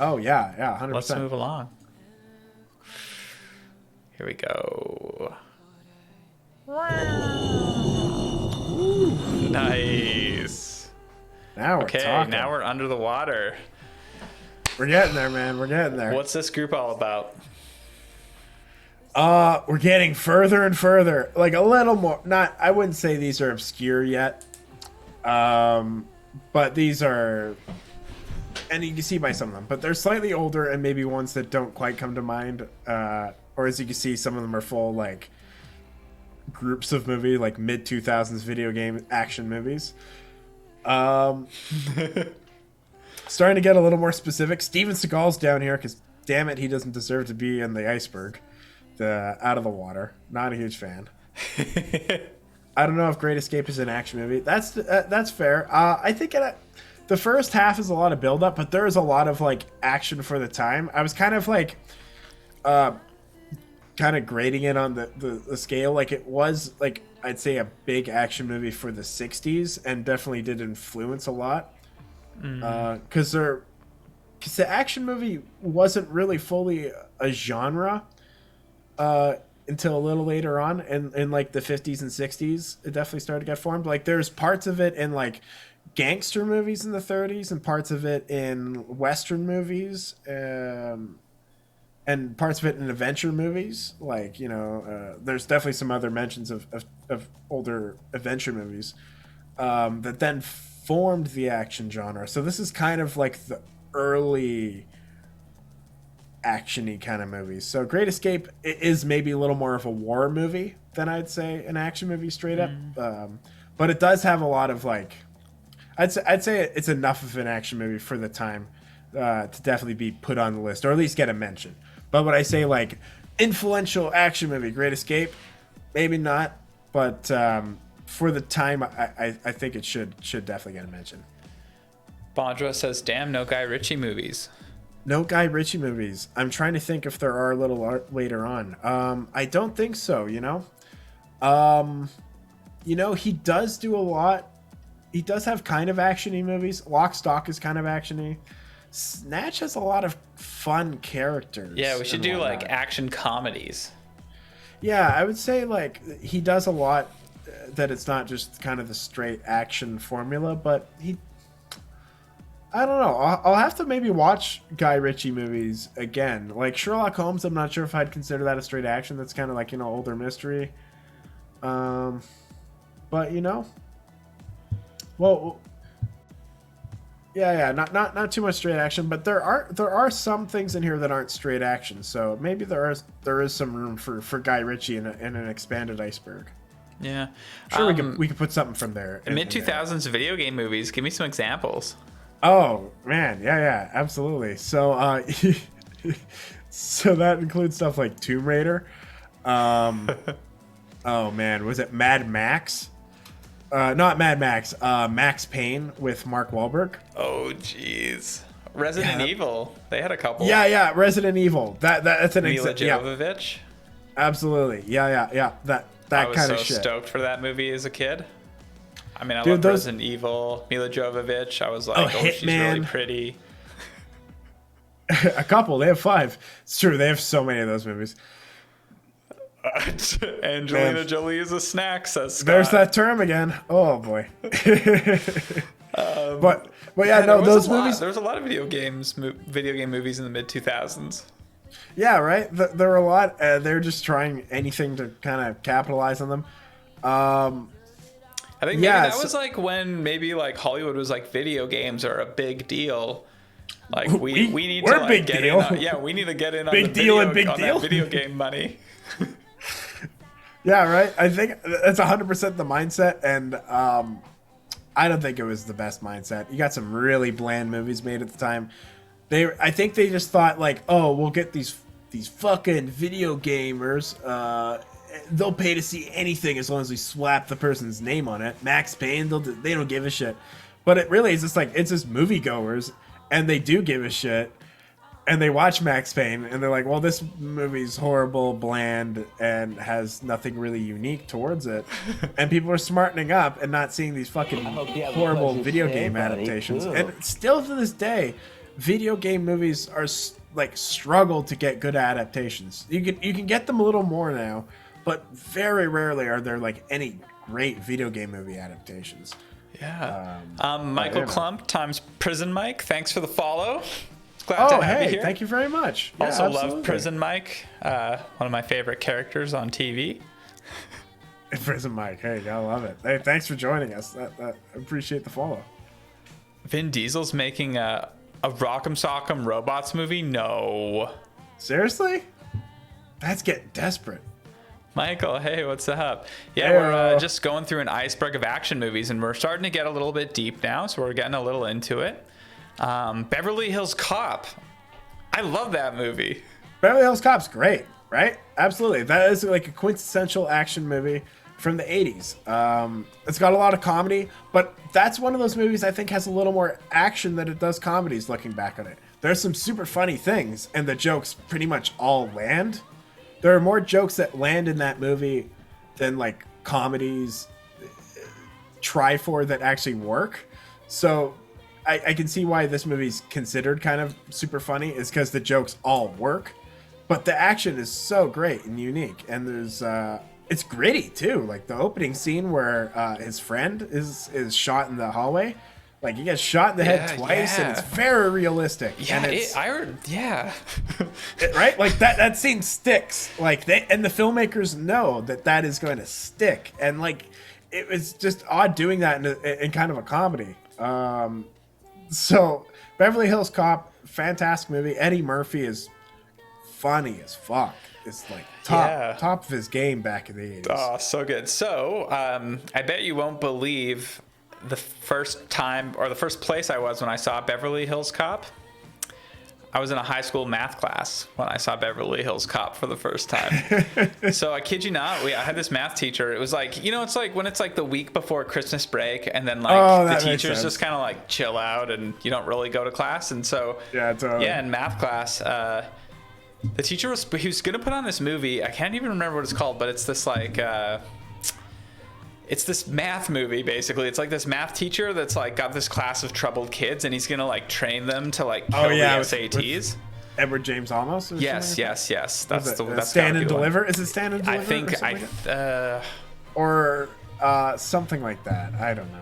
Oh yeah, 100%. Let's move along. Here we go. Nice. Now we're Okay, talking. now we're under the water. We're getting there, man. We're getting there. What's this group all about? We're getting further and further. Like a little more. I wouldn't say these are obscure yet. But these are. And you can see by some of them, but they're slightly older and maybe ones that don't quite come to mind. Or as you can see, some of them are full like groups of movie, like mid 2000s video game action movies. Starting to get a little more specific. Steven Seagal's down here because damn it, he doesn't deserve to be in the Iceberg, the Out of the Water. Not a huge fan. I don't know if Great Escape is an action movie. That's fair. I think the first half is a lot of build up, but there is a lot of like action for the time. I was kind of like, grading it on the scale. Like it was like I'd say a big action movie for the '60s, and definitely did influence a lot. Because the action movie wasn't really fully a genre until a little later on, in like the 50s and 60s. It definitely started to get formed. Like there's parts of it in like gangster movies in the 30s and parts of it in Western movies, and parts of it in adventure movies. Like, there's definitely some other mentions of older adventure movies. that then formed the action genre. So this is kind of like the early action-y kind of movies. So Great Escape is maybe a little more of a war movie than I'd say an action movie straight up. But it does have a lot of like, I'd say it's enough of an action movie for the time to definitely be put on the list, or at least get a mention. But when I say like influential action movie, Great Escape, maybe not, but for the time, I think it should definitely get a mention. Bondra says, "Damn, no Guy Ritchie movies." No Guy Ritchie movies. I'm trying to think if there are a little later on. I don't think so. He does do a lot. He does have kind of action-y movies. Lock, Stock is kind of action-y. Snatch has a lot of fun characters. Yeah, we should do like action comedies. Yeah, I would say like he does a lot that it's not just kind of the straight action formula, but I don't know. I'll have to maybe watch Guy Ritchie movies again. Like Sherlock Holmes, I'm not sure if I'd consider that a straight action. That's kind of like, older mystery. But well, yeah, not too much straight action, but there are some things in here that aren't straight action. So maybe there is some room for Guy Ritchie in an expanded Iceberg. Yeah, sure. We could put something from there. Mid 2000s video game movies. Give me some examples. Oh man, yeah, absolutely. So, so that includes stuff like Tomb Raider. Oh man, was it Mad Max? Not Mad Max. Max Payne with Mark Wahlberg. Oh jeez. Resident Evil. They had a couple. Yeah. Resident Evil. That's an Mila Jovovich. Yeah. Absolutely. Yeah. That kind of shit. I was so stoked for that movie as a kid. I mean, I love Resident Evil, Mila Jovovich. I was like, she's really pretty. A couple. They have 5. It's true. They have so many of those movies. Angelina Jolie is a snack, says Scott. There's that term again. Oh, boy. But yeah, no, those movies. There was a lot of video game movies in the mid-2000s. Yeah, right? There were a lot. They're just trying anything to kind of capitalize on them. I think maybe that was like when maybe like Hollywood was like video games are a big deal. Like we need to like get in. We need to get in on the video game money. Yeah, right. I think that's 100% the mindset, and I don't think it was the best mindset. You got some really bland movies made at the time. I think they just thought like, oh, we'll get these fucking video gamers. They'll pay to see anything as long as we slap the person's name on it. Max Payne, they don't give a shit. But it really is just like, it's just moviegoers, and they do give a shit, and they watch Max Payne, and they're like, well, this movie's horrible, bland, and has nothing really unique towards it. And people are smartening up and not seeing these fucking horrible video game adaptations. And still to this day, video game movies are like struggle to get good adaptations. You can get them a little more now, but very rarely are there like any great video game movie adaptations. Yeah. Michael Klump times Prison Mike. Thanks for the follow. Glad to have you here. Thank you very much. Yeah, also love Prison Mike. One of my favorite characters on TV. Prison Mike. Hey, I love it. Hey, thanks for joining us. I appreciate the follow. Vin Diesel's making a Rock'em Sock'em Robots movie? No. Seriously? That's getting desperate. Michael, hey, what's up? Yeah, we're just going through an iceberg of action movies, and we're starting to get a little bit deep now, so we're getting a little into it. Beverly Hills Cop. I love that movie. Beverly Hills Cop's great, right? Absolutely. That is like a quintessential action movie from the 80s. It's got a lot of comedy, but that's one of those movies I think has a little more action than it does comedies looking back on it. There's some super funny things, and the jokes pretty much all land. There are more jokes that land in that movie than like comedies try for that actually work. So I can see why this movie's considered kind of super funny, is because the jokes all work, but the action is so great and unique, and there's it's gritty too. Like the opening scene where his friend is shot in the hallway. Like he gets shot in the head twice, and it's very realistic. Yeah, and yeah. Right? Like that scene sticks. Like the filmmakers know that is going to stick, and like it was just odd doing that in kind of a comedy. So Beverly Hills Cop, fantastic movie. Eddie Murphy is funny as fuck. It's like top of his game back in the 80s. Oh, so good. So I bet you won't believe the first time or the first place I was when I saw Beverly Hills Cop. I was in a high school math class when I saw Beverly Hills Cop for the first time. So I kid you not, I had this math teacher. It was like, it's like when it's like the week before Christmas break, and then like the teachers just kind of like chill out and you don't really go to class. And so in math class, the teacher was gonna put on this movie. I can't even remember what it's called, but it's this like it's this math movie, basically. It's like this math teacher that's like got this class of troubled kids, and he's gonna like train them to like kill the SATs. With Edward James Olmos? Yes. That's the Stand and Deliver. Is it Stand and Deliver? I think or something like that. I don't know.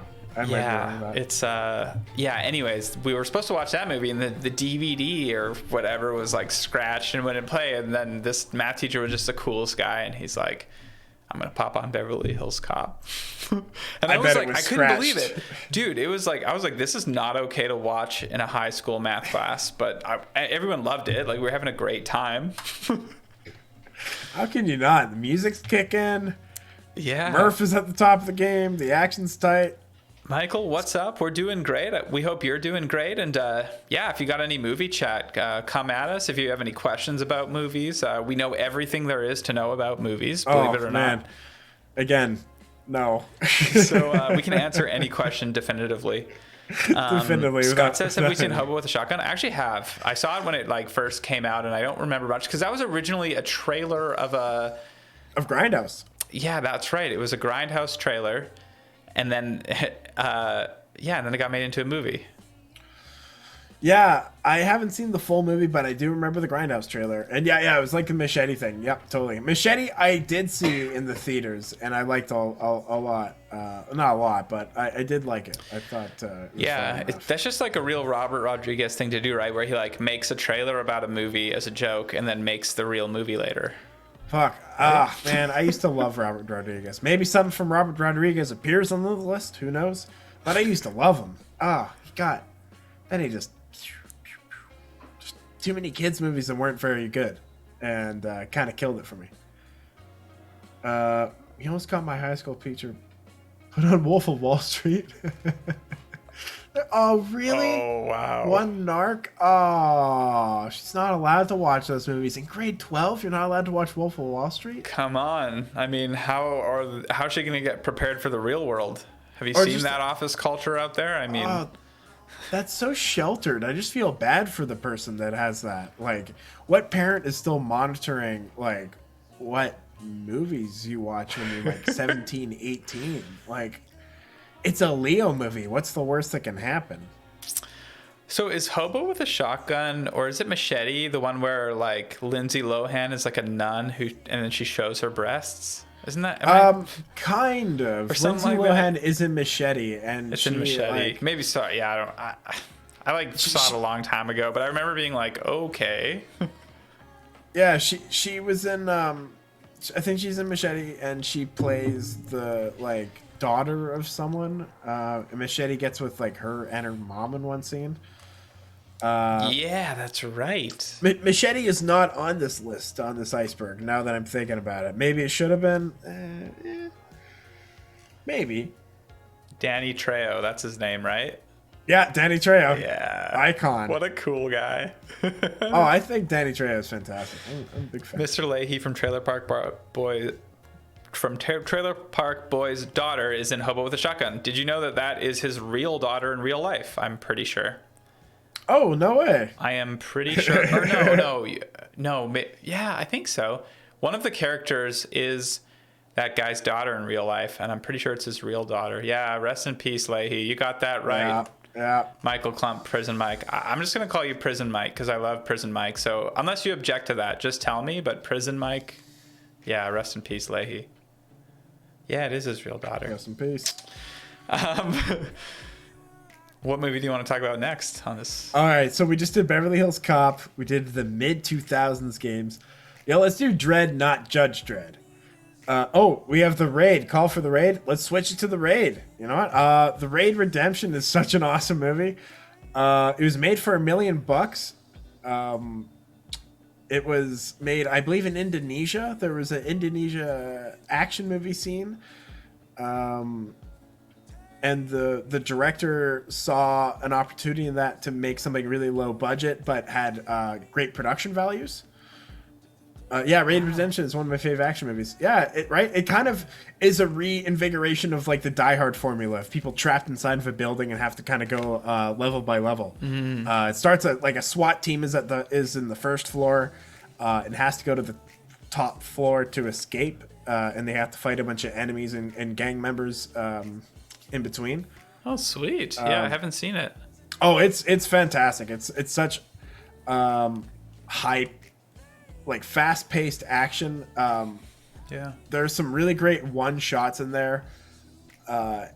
It's anyways, we were supposed to watch that movie, and the DVD or whatever was like scratched and wouldn't play. And then this math teacher was just the coolest guy, and he's like, I'm gonna pop on Beverly Hills Cop. And I was like, I couldn't believe it, dude. It was like, I was like, this is not okay to watch in a high school math class, but everyone loved it. Like, we were having a great time. How can you not? The music's kicking. Yeah, Murph is at the top of the game. The action's tight. Michael, what's up? We're doing great. We hope you're doing great. And if you got any movie chat, come at us. If you have any questions about movies, we know everything there is to know about movies, believe it or not. Again, no. So we can answer any question definitively. Scott says, have we seen Hobo with a Shotgun? I actually have. I saw it when it like first came out, and I don't remember much because that was originally a trailer of Grindhouse. Yeah, that's right. It was a Grindhouse trailer. And then, and then it got made into a movie. Yeah, I haven't seen the full movie, but I do remember the Grindhouse trailer. And it was like the Machete thing. Yep, totally. Machete, I did see in the theaters, and I liked a lot. Not a lot, but I did like it. I thought. That's just like a real Robert Rodriguez thing to do, right? Where he like makes a trailer about a movie as a joke, and then makes the real movie later. Fuck. Man, I used to love Robert Rodriguez. Maybe something from Robert Rodriguez appears on the list. Who knows? But I used to love him. Then he just too many kids movies that weren't very good, and kind of killed it for me. He almost got my high school teacher put on Wolf of Wall Street. Oh, really? Oh, wow. One narc? Oh, she's not allowed to watch those movies. In grade 12, you're not allowed to watch Wolf of Wall Street? Come on. I mean, how's she going to get prepared for the real world? Have you seen that office culture out there? I mean... that's so sheltered. I just feel bad for the person that has that. Like, what parent is still monitoring, like, what movies you watch when you're, like, 17, 18? Like... It's a Leo movie. What's the worst that can happen? So is Hobo with a Shotgun, or is it Machete, the one where like Lindsay Lohan is like a nun and then she shows her breasts? Isn't that kind of? Lindsay Lohan is in Machete, and it's in Machete. Maybe so. Yeah, I saw it a long time ago, but I remember being like, okay. Yeah, she was in. I think she's in Machete, and she plays the like daughter of someone. Machete gets with like her and her mom in one scene. Yeah, that's right. Machete is not on this list, on this Iceberg, now that I'm thinking about it. Maybe it should have been. Maybe. Danny Trejo, that's his name, right? Yeah, Danny Trejo. Yeah. Icon. What a cool guy. Oh, I think Danny Trejo is fantastic. I'm a big fan. Mr. Leahy from Trailer Park Boys. Trailer Park Boy's daughter is in Hobo with a Shotgun. Did you know that is his real daughter in real life? I'm pretty sure. Oh, no way. I am pretty sure. Or no. Yeah, I think so. One of the characters is that guy's daughter in real life, and I'm pretty sure it's his real daughter. Yeah, rest in peace, Leahy. You got that right. Yeah. Michael Klump, Prison Mike. I'm just going to call you Prison Mike because I love Prison Mike. So unless you object to that, just tell me. But Prison Mike, yeah, rest in peace, Leahy. Yeah, it is his real daughter. Rest in peace. What movie do you want to talk about next on this? All right, so we just did Beverly Hills Cop. We did the mid-2000s games. Yeah, let's do Dredd, not Judge Dredd. We have the Raid. Call for the Raid. Let's switch it to the Raid. You know what? The Raid Redemption is such an awesome movie. It was made for $1 million. It was made, I believe, in Indonesia. There was an Indonesia action movie scene. And the director saw an opportunity in that to make something really low budget, but had great production values. Raid Redemption is one of my favorite action movies. Yeah, it kind of is a reinvigoration of like the Die Hard formula of people trapped inside of a building and have to kind of go level by level. It starts at like a SWAT team is in the first floor, and has to go to the top floor to escape, and they have to fight a bunch of enemies and gang members in between. Oh, sweet! Yeah, I haven't seen it. Oh, it's fantastic. It's such high, like fast-paced action. There's some really great one-shots in there, and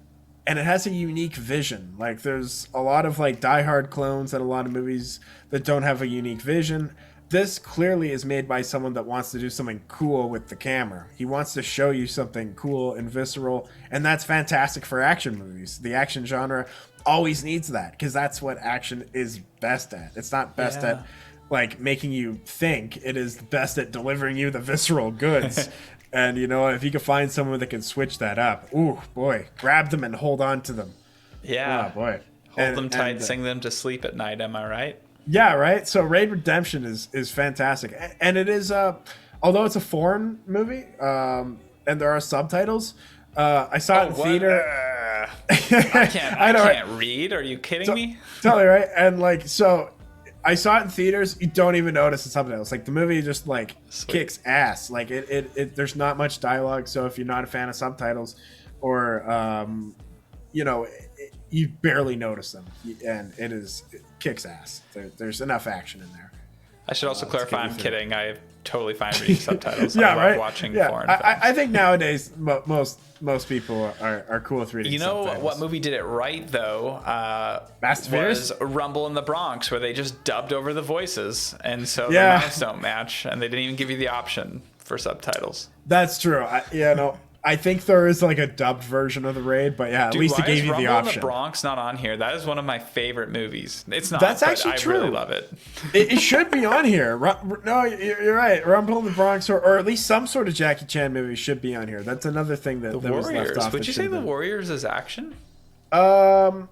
it has a unique vision. Like there's a lot of like Die Hard clones and a lot of movies that don't have a unique vision. This clearly is made by someone that wants to do something cool with the camera. He wants to show you something cool and visceral, and that's fantastic for action movies. The action genre always needs that because that's what action is best at. It's not best at like making you think. It is best at delivering you the visceral goods. And you know, if you can find someone that can switch that up, ooh boy, grab them and hold on to them. Yeah, oh boy, hold them tight, sing them to sleep at night. Am I right? Yeah, right. So Raid Redemption is fantastic, and it is although it's a foreign movie, and there are subtitles. I saw it in theater. I can't read. Are you kidding me? Totally right. And like, so I saw it in theaters. You don't even notice the subtitles. Like the movie just like kicks ass. Like it there's not much dialogue. So if you're not a fan of subtitles, or you know, you barely notice them, and it kicks ass. There's enough action in there. I should also clarify, I'm kidding. I totally fine reading subtitles. Yeah, I love watching foreign films. I think nowadays most people are cool with reading subtitles. You know what movie did it right, though? Was Rumble in the Bronx, where they just dubbed over the voices. And so the mouths don't match, and they didn't even give you the option for subtitles. That's true. I think there is like a dubbed version of the Raid, but yeah, at least it gave you the option. Rumble in the Bronx not on here? That is one of my favorite movies. It's not. That's actually true. I really love it. It should be on here. No, you're right. Rumble in the Bronx, or at least some sort of Jackie Chan movie should be on here. That's another thing that was left off. Would you say The Warriors is action? Yeah.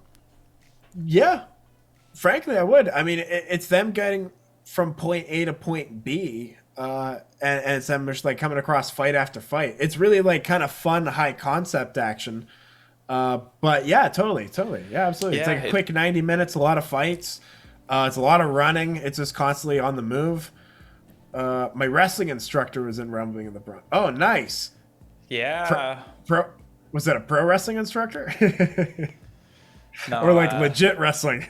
Frankly, I would. I mean, it's them getting from point A to point B. And it's them just like coming across fight after fight. It's really like kind of fun, high concept action. But yeah, totally. Yeah, absolutely. It's like a quick 90 minutes, a lot of fights. It's a lot of running. It's just constantly on the move. My wrestling instructor was in Rumbling in the Bronx. Oh, nice. Yeah. Was that a pro wrestling instructor? No, or like legit wrestling?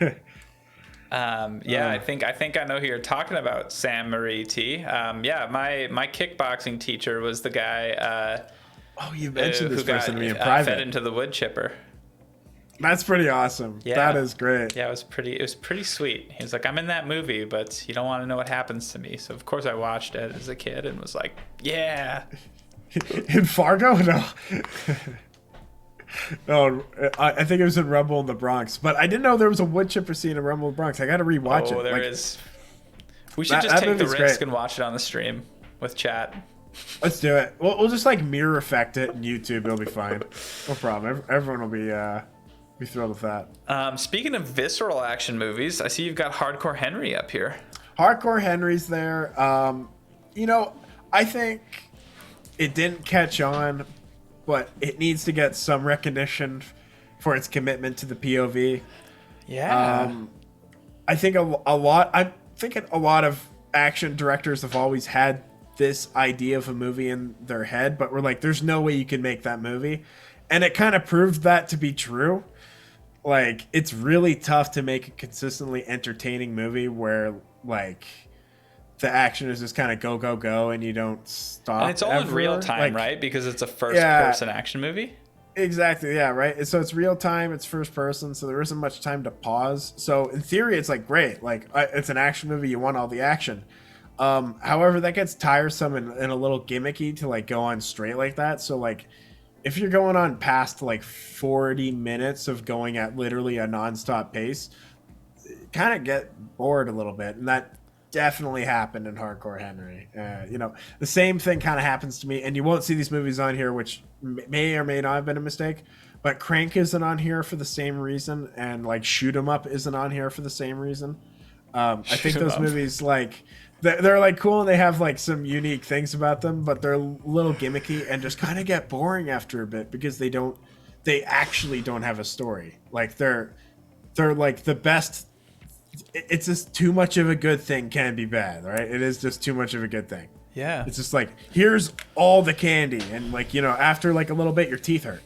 I think I know who you're talking about, Sam Marie T. My kickboxing teacher was the guy. You mentioned this person to me in private. Fed into the wood chipper. That's pretty awesome. Yeah. That is great. Yeah, it was pretty sweet. He was like, I'm in that movie, but you don't want to know what happens to me. So of course I watched it as a kid and was like, yeah. In Fargo? No. No, I think it was in Rumble in the Bronx, but I didn't know there was a wood chipper scene in Rumble in the Bronx. I got to rewatch it. Oh, there is. We should just take the risk and watch it on the stream with chat. Let's do it. We'll just like mirror effect it in YouTube. It'll be fine. No problem. Everyone will be thrilled with that. Speaking of visceral action movies, I see you've got Hardcore Henry up here. Hardcore Henry's there. I think it didn't catch on, but it needs to get some recognition for its commitment to the POV. Yeah. I think a lot of action directors have always had this idea of a movie in their head, but we're like, there's no way you can make that movie. And it kind of proved that to be true. Like, it's really tough to make a consistently entertaining movie where, like, the action is just kind of go, go, go, and you don't stop. And it's all in real time, right? Because it's a first-person action movie. Exactly, yeah, right? So it's real time, it's first person, so there isn't much time to pause. So in theory, it's like, great. Like, it's an action movie, you want all the action. However, that gets tiresome and a little gimmicky to like go on straight like that. So like, if you're going on past like 40 minutes of going at literally a nonstop pace, kind of get bored a little bit, and that definitely happened in Hardcore Henry. The same thing kind of happens to me, and you won't see these movies on here, which may or may not have been a mistake. But Crank isn't on here for the same reason, and like Shoot 'Em Up isn't on here for the same reason. I think those movies, like, they're like cool and they have like some unique things about them, but they're a little gimmicky and just kind of get boring after a bit because they actually don't have a story. Like they're like the best. It's just too much of a good thing can be bad, right? It is just too much of a good thing. Yeah. It's just like, here's all the candy, and like, after like a little bit, your teeth hurt.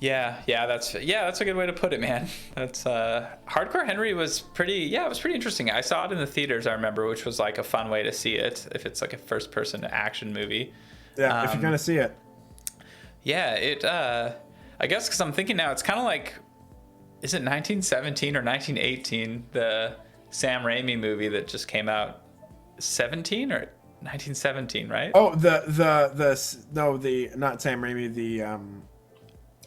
Yeah, that's a good way to put it, man. That's Hardcore Henry was pretty interesting. I saw it in the theaters, I remember, which was like a fun way to see it if it's like a first person action movie. Yeah, if you're gonna see it. Yeah, I guess because I'm thinking now, it's kind of like, is it 1917 or 1918, the Sam Raimi movie that just came out? 17 or 1917, right? Oh, the not Sam Raimi, the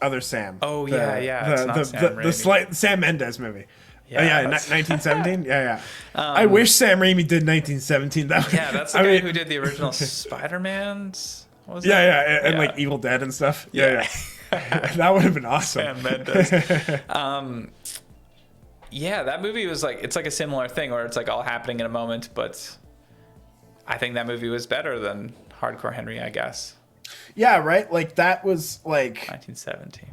other Sam. Oh yeah, it's not Sam Raimi. The slight Sam Mendes movie. Yeah, 1917. Yeah. I wish Sam Raimi did 1917. That's the guy who did the original Spider-Man's. And like Evil Dead and stuff. Yeah. That would have been awesome. Sam Mendes. That movie was like, it's like a similar thing where it's like all happening in a moment, but I think that movie was better than Hardcore Henry, I guess. Yeah, right. Like that was like 1917.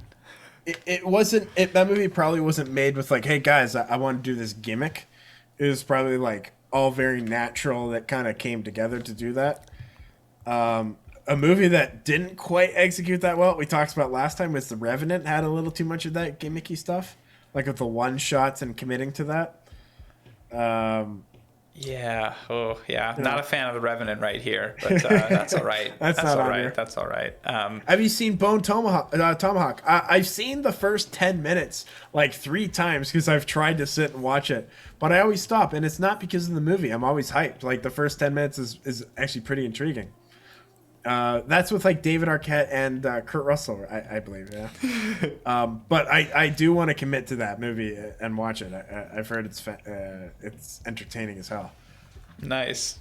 It wasn't. That movie probably wasn't made with like, hey guys, I want to do this gimmick. It was probably like all very natural that kind of came together to do that. A movie that didn't quite execute that well, we talked about last time, was The Revenant. Had a little too much of that gimmicky stuff, like with the one shots and committing to that. Not a fan of The Revenant right here, but that's all right. That's not all on right. here. That's all right. Have you seen Bone Tomahawk? I've seen the first 10 minutes like 3 times because I've tried to sit and watch it, but I always stop, and it's not because of the movie. I'm always hyped. Like the first 10 minutes is actually pretty intriguing. That's with like David Arquette and Kurt Russell, I believe. Yeah. But I do want to commit to that movie and watch it. I've heard it's entertaining as hell. Nice.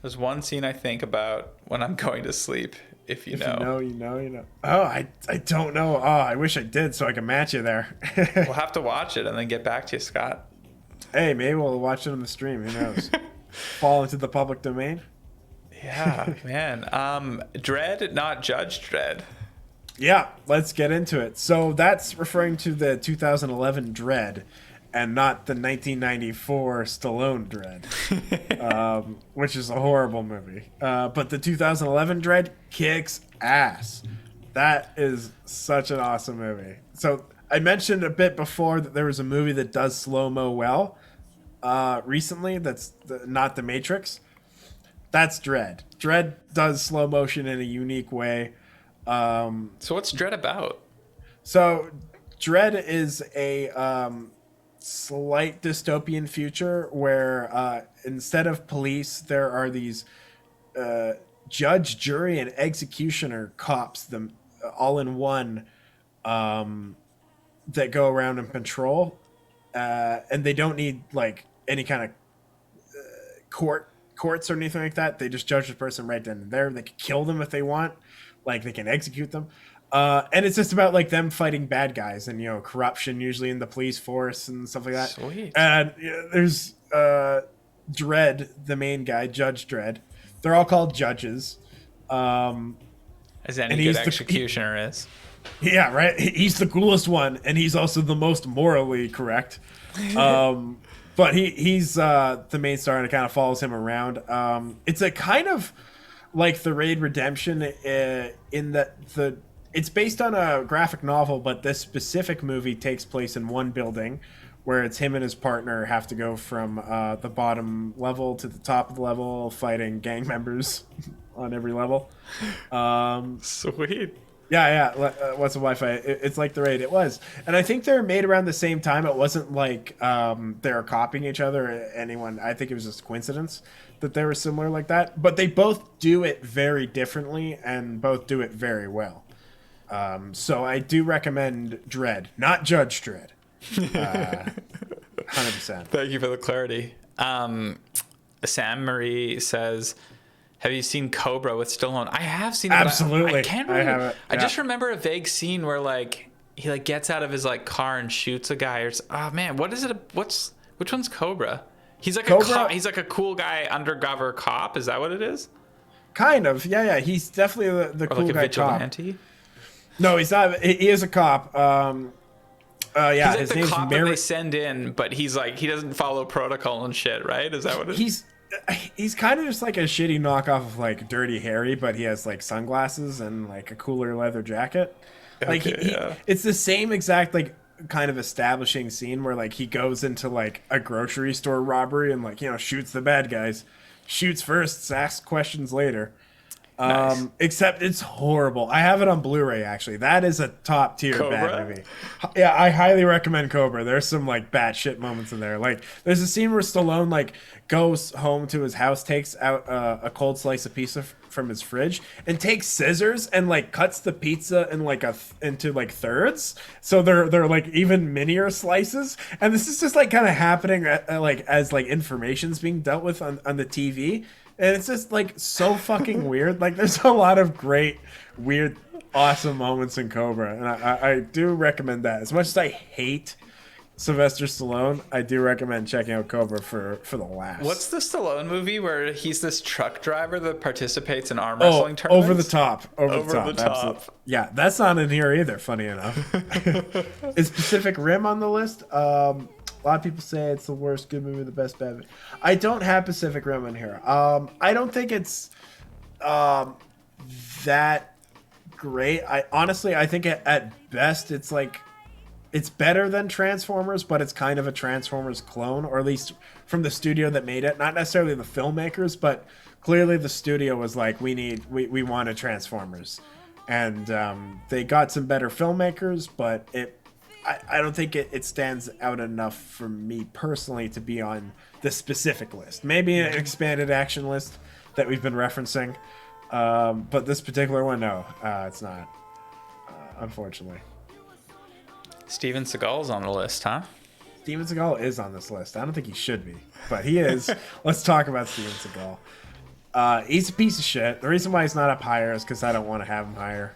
There's one scene I think about when I'm going to sleep. If you know. You know. Oh, I don't know. Oh, I wish I did so I can match you there. We'll have to watch it and then get back to you, Scott. Hey, maybe we'll watch it on the stream. Who knows? Fall into the public domain. Yeah, man. Dread, not Judge Dredd. Yeah, let's get into it. So that's referring to the 2011 Dread and not the 1994 Stallone Dread, which is a horrible movie. But the 2011 Dread kicks ass. That is such an awesome movie. So I mentioned a bit before that there was a movie that does slow-mo well recently. That's not The Matrix. That's Dread. Dread does slow motion in a unique way. So what's Dread about? So Dread is a slight dystopian future where instead of police, there are these judge, jury, and executioner cops, them all in one, that go around and patrol, and they don't need like any kind of courts or anything like that. They just judge the person right then and there. They can kill them if they want, like they can execute them, and it's just about like them fighting bad guys and corruption usually in the police force and stuff like that. Sweet. And there's Dredd, the main guy, Judge Dredd. They're all called judges. As any good executioner is. Yeah, right. He's the coolest one, and he's also the most morally correct. But he's the main star, and it kind of follows him around. It's a kind of like the Raid Redemption in that it's based on a graphic novel, but this specific movie takes place in one building where it's him and his partner have to go from the bottom level to the top of the level, fighting gang members on every level. Sweet. What's a Wi-Fi? It's like the Raid. It was, and I think they're made around the same time. It wasn't like they're copying each other. Or anyone? I think it was just a coincidence that they were similar like that. But they both do it very differently, and both do it very well. So I do recommend Dredd, not Judge Dredd. 100%. Thank you for the clarity. Sam Marie says, have you seen Cobra with Stallone? I have seen it. Absolutely. I can't really, I have it. I just remember a vague scene where like he like gets out of his like car and shoots a guy. Or oh man, what is it? Which one's Cobra? He's like Cobra? he's like a cool guy undercover cop. Is that what it is? Kind of. Yeah. He's definitely the Or cool like a guy vigilante? cop. No, he's not. He is a cop. Yeah, He's like his the name's cop that they send in, but he's like he doesn't follow protocol and shit, right? Is that what it is? He's kind of just like a shitty knockoff of like Dirty Harry, but he has like sunglasses and like a cooler leather jacket. Like it's the same exact like kind of establishing scene where like he goes into like a grocery store robbery and like shoots the bad guys, shoots first, asks questions later. Nice. Except it's horrible. I have it on Blu-ray actually. That is a top tier bad movie. Yeah, I highly recommend Cobra. There's some like bad shit moments in there. Like there's a scene where Stallone like goes home to his house, takes out a cold slice of pizza from his fridge, and takes scissors and like cuts the pizza in like into like thirds. So they're like even minier slices. And this is just like kind of happening like as like information's being dealt with on the TV. And it's just like so fucking weird. Like there's a lot of great, weird, awesome moments in Cobra, and I do recommend that. As much as I hate Sylvester Stallone, I do recommend checking out Cobra for the laughs. What's the Stallone movie where he's this truck driver that participates in arm wrestling tournaments? Over the top. Over the top. Absolutely. Yeah, that's not in here either. Funny enough, is Pacific Rim on the list? A lot of people say it's the worst good movie, the best bad movie. I don't have Pacific Rim in here. I don't think it's that great. I think at best it's like it's better than Transformers, but it's kind of a Transformers clone, or at least from the studio that made it. Not necessarily the filmmakers, but clearly the studio was like, we want a Transformers, and they got some better filmmakers, but I don't think it stands out enough for me personally to be on the specific list. Maybe an expanded action list that we've been referencing. But this particular one, no, it's not, unfortunately. Steven Seagal's on the list, huh? Steven Seagal is on this list. I don't think he should be, but he is. Let's talk about Steven Seagal. He's a piece of shit. The reason why he's not up higher is because I don't want to have him higher.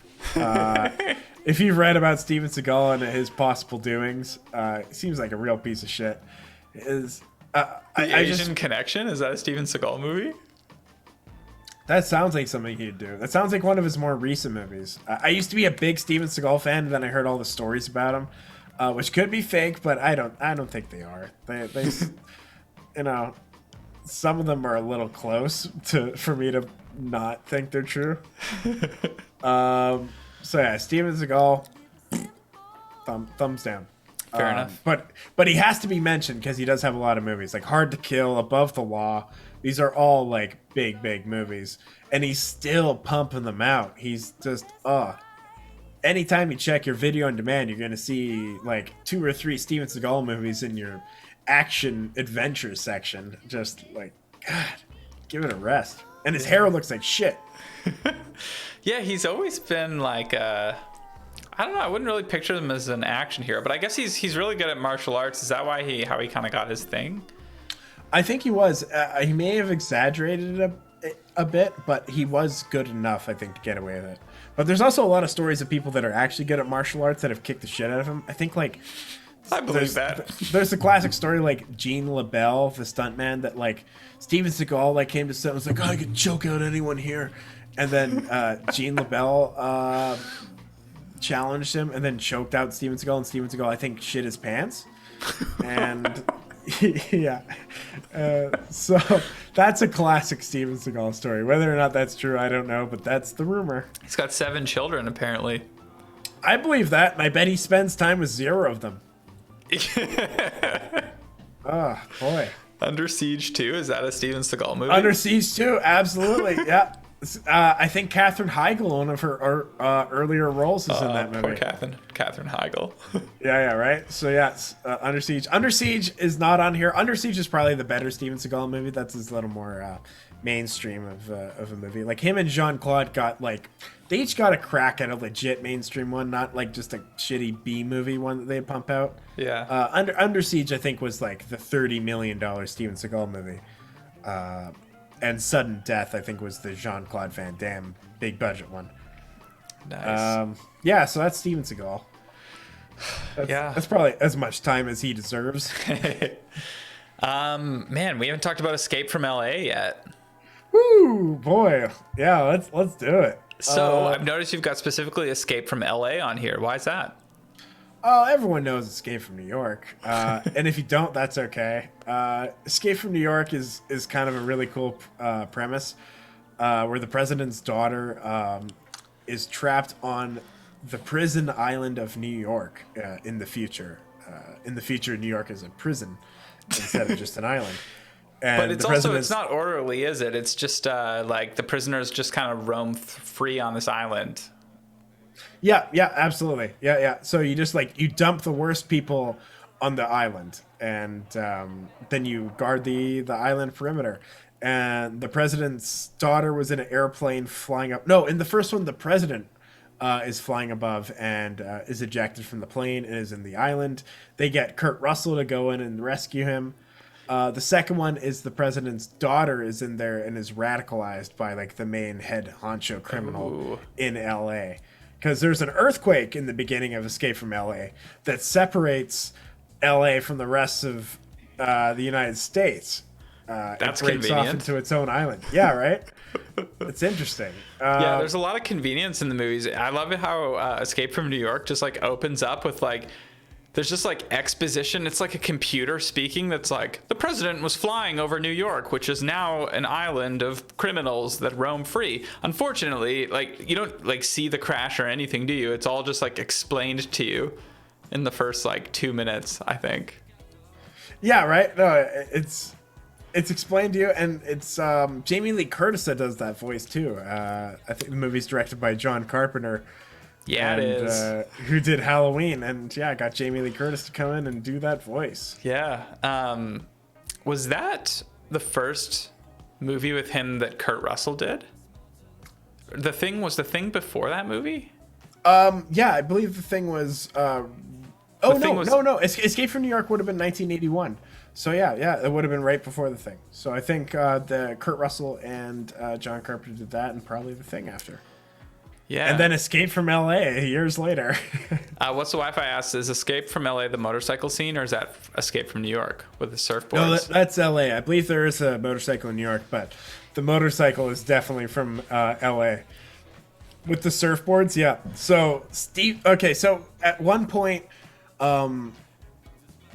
If you've read about Steven Seagal and his possible doings, he seems like a real piece of shit. Asian Connection? Is that a Steven Seagal movie? That sounds like something he'd do. That sounds like one of his more recent movies. I used to be a big Steven Seagal fan, and then I heard all the stories about him, which could be fake, but I don't think they are. They some of them are a little close for me to not think they're true. So yeah, Steven Seagal, thumbs down. Fair enough. But he has to be mentioned because he does have a lot of movies, like Hard to Kill, Above the Law. These are all like big movies, and he's still pumping them out. He's just anytime you check your video on demand, you're gonna see like 2 or 3 Steven Seagal movies in your action adventure section. Just like, God, give it a rest. And his hair looks like shit. Yeah, he's always been like I don't know, I wouldn't really picture him as an action hero, but I guess he's really good at martial arts. Is that why how he kind of got his thing? I think he was. He may have exaggerated it a bit, but he was good enough, I think, to get away with it. But there's also a lot of stories of people that are actually good at martial arts that have kicked the shit out of him. I think like I believe that. There's a classic story like Gene LaBelle, the stuntman, that like Steven Seagal like came to set and was like, I could choke out anyone here. And then Gene LaBelle challenged him and then choked out Steven Seagal, and Steven Seagal, I think, shit his pants. And yeah. So that's a classic Steven Seagal story. Whether or not that's true, I don't know, but that's the rumor. He's got 7 children, apparently. I believe that, and I bet he spends time with 0 of them. Oh, boy. Under Siege 2? Is that a Steven Seagal movie? Under Siege 2, absolutely. Yeah. I think Katherine Heigl, one of her earlier roles, is in that movie. Poor Katherine Heigl. Yeah, right. So yeah, it's, Under Siege. Under Siege is not on here. Under Siege is probably the better Steven Seagal movie. That's a little more mainstream of a movie. Like him and Jean-Claude got like, they each got a crack at a legit mainstream one, not like just a shitty B movie one that they pump out. Yeah. Under Siege, I think, was like the $30 million Steven Seagal movie. And Sudden Death, I think, was the Jean-Claude Van Damme big budget one. Nice. Yeah, so that's Steven Seagal. That's probably as much time as he deserves. Man, we haven't talked about Escape from LA yet. Woo, boy. Yeah, let's do it. So I've noticed you've got specifically Escape from LA on here. Why is that? Oh, everyone knows Escape from New York. And if you don't, that's okay. Escape from New York is kind of a really cool premise where the president's daughter is trapped on the prison island of New York in the future. In the future, New York is a prison instead of just an island. And but it's not orderly, is it? It's just like the prisoners just kind of roam free on this island. Yeah, absolutely. Yeah. So you just you dump the worst people on the island, and then you guard the island perimeter. And the president's daughter was in an airplane flying up. No, in the first one, the president is flying above and is ejected from the plane and is in the island. They get Kurt Russell to go in and rescue him. The second one is the president's daughter is in there and is radicalized by the main head honcho criminal in LA. Because there's an earthquake in the beginning of Escape from LA that separates LA from the rest of the United States. That's it breaks off convenient. into its own island. Yeah, right? It's interesting. Yeah, there's a lot of convenience in the movies. I love it how Escape from New York just opens up with there's just exposition. It's like a computer speaking that's the president was flying over New York, which is now an island of criminals that roam free. Unfortunately, you don't see the crash or anything, do you? It's all just explained to you in the first 2 minutes, I think. Yeah, right? No, it's explained to you, and it's Jamie Lee Curtis that does that voice too. I think the movie's directed by John Carpenter. Yeah, it is. Who did Halloween, and got Jamie Lee Curtis to come in and do that voice. Yeah. Was that the first movie with him that Kurt Russell did? The Thing before that movie? Yeah, I believe The Thing was... No. Escape from New York would have been 1981. So yeah, it would have been right before The Thing. So I think the Kurt Russell and John Carpenter did that, and probably The Thing after. Yeah. And then Escape from LA years later. What's the Wi-Fi asked? Is Escape from LA the motorcycle scene, or is that Escape from New York with the surfboards? No, that's LA. I believe there is a motorcycle in New York, but the motorcycle is definitely from LA. With the surfboards, yeah. So so at one point,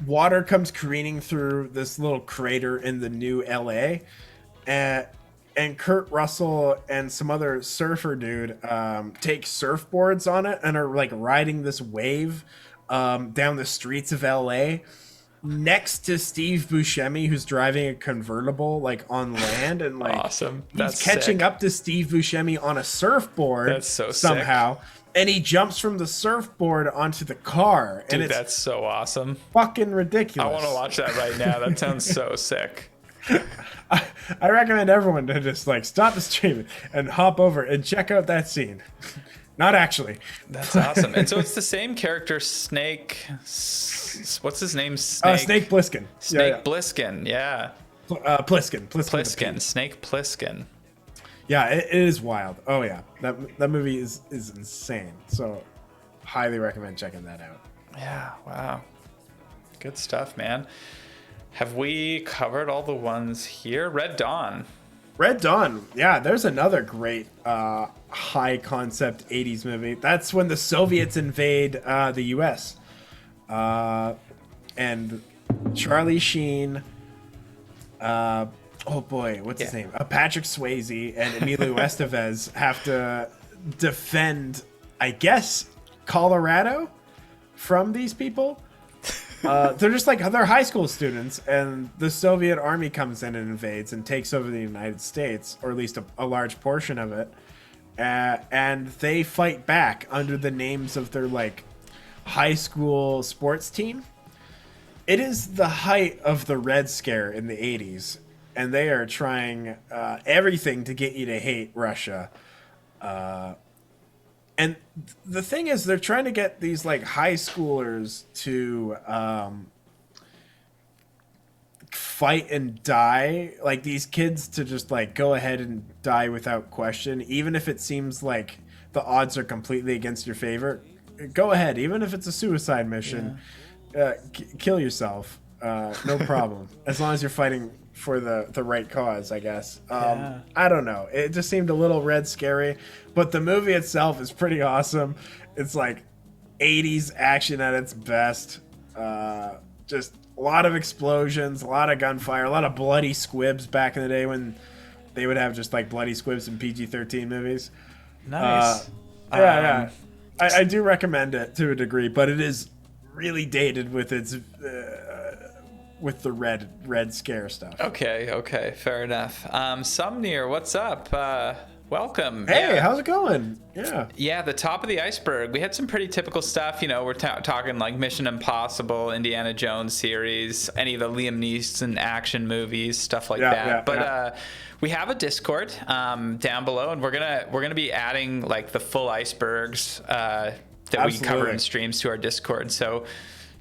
water comes careening through this little crater in the new LA, and Kurt Russell and some other surfer dude take surfboards on it and are riding this wave down the streets of LA next to Steve Buscemi, who's driving a convertible on land, and awesome. That's he's catching up to Steve Buscemi on a surfboard. That's so somehow. Sick. And he jumps from the surfboard onto the car. Dude, and it's that's so awesome. Fucking ridiculous. I want to watch that right now. That sounds so sick. I recommend everyone to just stop the stream and hop over and check out that scene. Not actually. That's awesome. And so it's the same character, Snake. What's his name? Snake Plissken. Snake Plissken. Yeah. Plissken. Snake Plissken. Yeah, it is wild. Oh yeah, that movie is insane. So, highly recommend checking that out. Yeah. Wow. Good stuff, man. Have we covered all the ones here? Red Dawn. Yeah, there's another great high concept 80s movie. That's when the Soviets invade the US. And Charlie Sheen, oh boy, what's his name? Patrick Swayze and Emilio Estevez have to defend, I guess, Colorado from these people. They're just like they're high school students, and the Soviet army comes in and invades and takes over the United States, or at least a large portion of it. And they fight back under the names of their like high school sports team. It is the height of the Red Scare in the 80s, and they are trying everything to get you to hate Russia. And the thing is, they're trying to get these like high schoolers to fight and die, like these kids to just like go ahead and die without question, even if it seems like the odds are completely against your favor. Go ahead, even if it's a suicide mission. Kill yourself, no problem, as long as you're fighting for the right cause, I guess. I don't know, it just seemed a little Red Scary, but the movie itself is pretty awesome. It's like 80s action at its best. Just a lot of explosions, a lot of gunfire, a lot of bloody squibs back in the day when they would have just like bloody squibs in PG-13 movies. Nice. I do recommend it to a degree, but it is really dated with its with the red scare stuff. Okay, fair enough. Sumner, what's up? Welcome. Hey, how's it going? Yeah, the top of the iceberg. We had some pretty typical stuff. You know, we're talking like Mission Impossible, Indiana Jones series, any of the Liam Neeson action movies, stuff like that. But we have a Discord down below, and we're gonna be adding like the full icebergs that we cover in streams to our Discord. So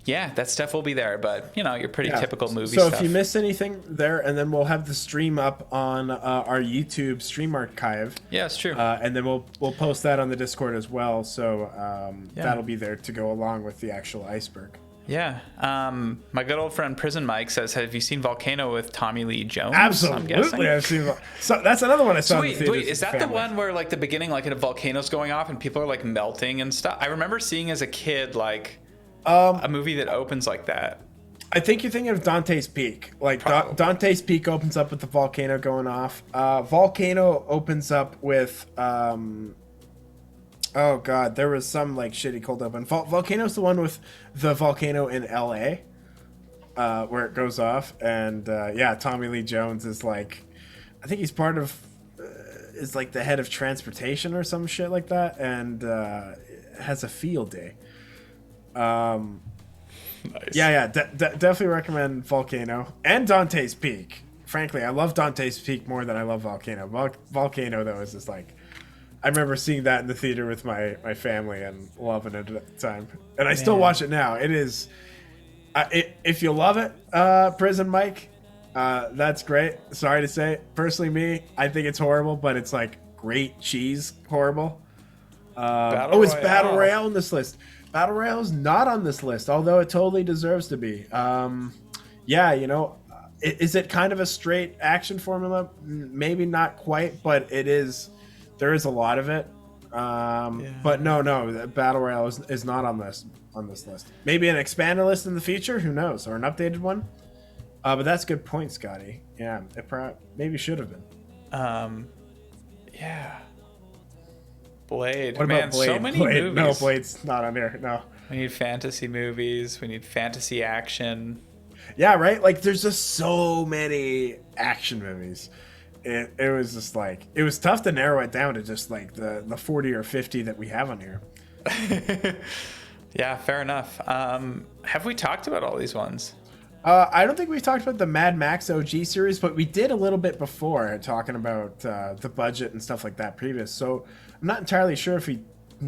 yeah, that stuff will be there, but you know, your pretty typical movie stuff. So if you miss anything there, and then we'll have the stream up on our YouTube stream archive. Yeah, it's true. And then we'll post that on the Discord as well. So that'll be there to go along with the actual iceberg. Yeah. My good old friend Prison Mike says, "Have you seen Volcano with Tommy Lee Jones?" Absolutely, I've seen. So that's another one I saw. Wait, is that the one where like the beginning, like a volcano's going off and people are like melting and stuff? I remember seeing as a kid like. A movie that opens like that. I think you're thinking of Dante's Peak. Like Dante's Peak opens up with the volcano going off. Volcano opens up with oh god, there was some like shitty cold open. Volcano's the one with the volcano in LA, where it goes off, and Tommy Lee Jones is like, I think he's part of is like the head of transportation or some shit like that, and has a field day. Nice. Definitely recommend Volcano and Dante's Peak. Frankly, I love Dante's Peak more than I love Volcano. Volcano though is just like, I remember seeing that in the theater with my family and loving it at the time, and I still watch it now. It is if you love it, Prison Mike, that's great. Sorry to say, personally, I think it's horrible, but it's like great cheese horrible. It's Battle Royale on this list. Battle Royale is not on this list, although it totally deserves to be. You know, is it kind of a straight action formula? Maybe not quite, but it is. There is a lot of it. But no, Battle Royale is not on this list. Maybe an expanded list in the future. Who knows? Or an updated one. But that's a good point, Scotty. Yeah, it maybe should have been. Yeah. Blade. What about Blade? So many movies. No, Blade's not on there. No. We need fantasy movies. We need fantasy action. Yeah, right? Like, there's just so many action movies. It was just like, it was tough to narrow it down to just like the 40 or 50 that we have on here. Yeah, fair enough. Have we talked about all these ones? I don't think we talked about the Mad Max OG series, but we did a little bit before, talking about the budget and stuff like that previous. So I'm not entirely sure if we